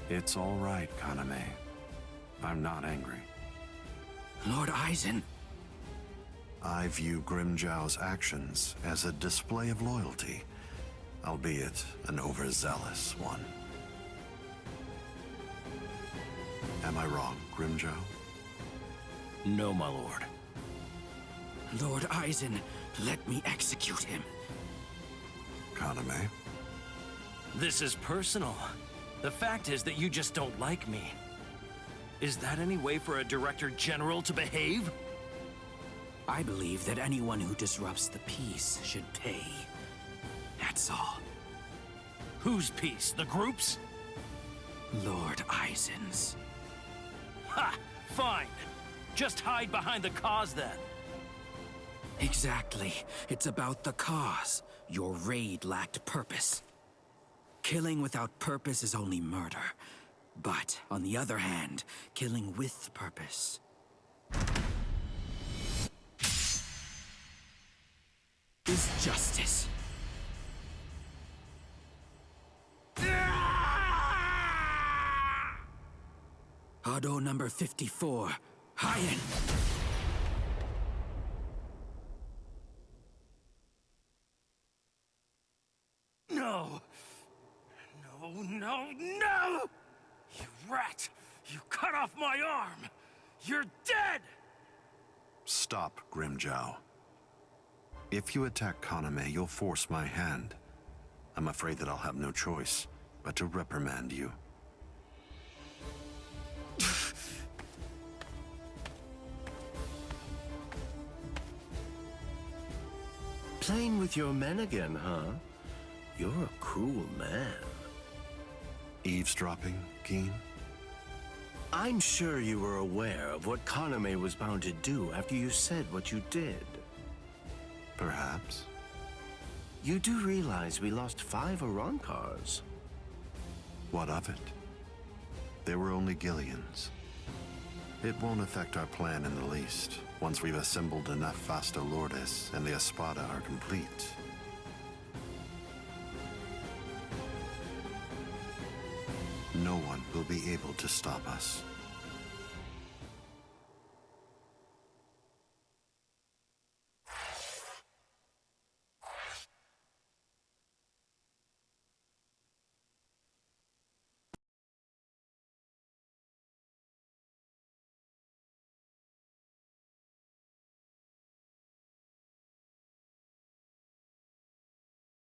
It's all right, Kaname. I'm not angry. Lord Aizen. I view Grimmjow's actions as a display of loyalty, albeit an overzealous one. Am I wrong, Grimmjow? No, my lord. Lord Aizen, let me execute him. Kaname? This is personal. The fact is that you just don't like me. Is that any way for a Director General to behave? I believe that anyone who disrupts the peace should pay. That's all. Whose peace? The group's? Lord Aizen's. Ha! Fine. Just hide behind the cause then. Exactly. It's about the cause. Your raid lacked purpose. Killing without purpose is only murder. But, on the other hand, killing with purpose is justice. Hado number 54, Hien. No! No, no, no! You rat! You cut off my arm! You're dead! Stop, Grimmjow. If you attack Kaname, you'll force my hand. I'm afraid that I'll have no choice but to reprimand you. Playing with your men again, huh? You're a cruel man. Eavesdropping, Keen? I'm sure you were aware of what Kaname was bound to do after you said what you did. Perhaps. You do realize we lost 5 Iran-Cars? What of it? They were only Gillians. It won't affect our plan in the least, once we've assembled enough Vasta Lourdes and the Espada are complete. No one will be able to stop us.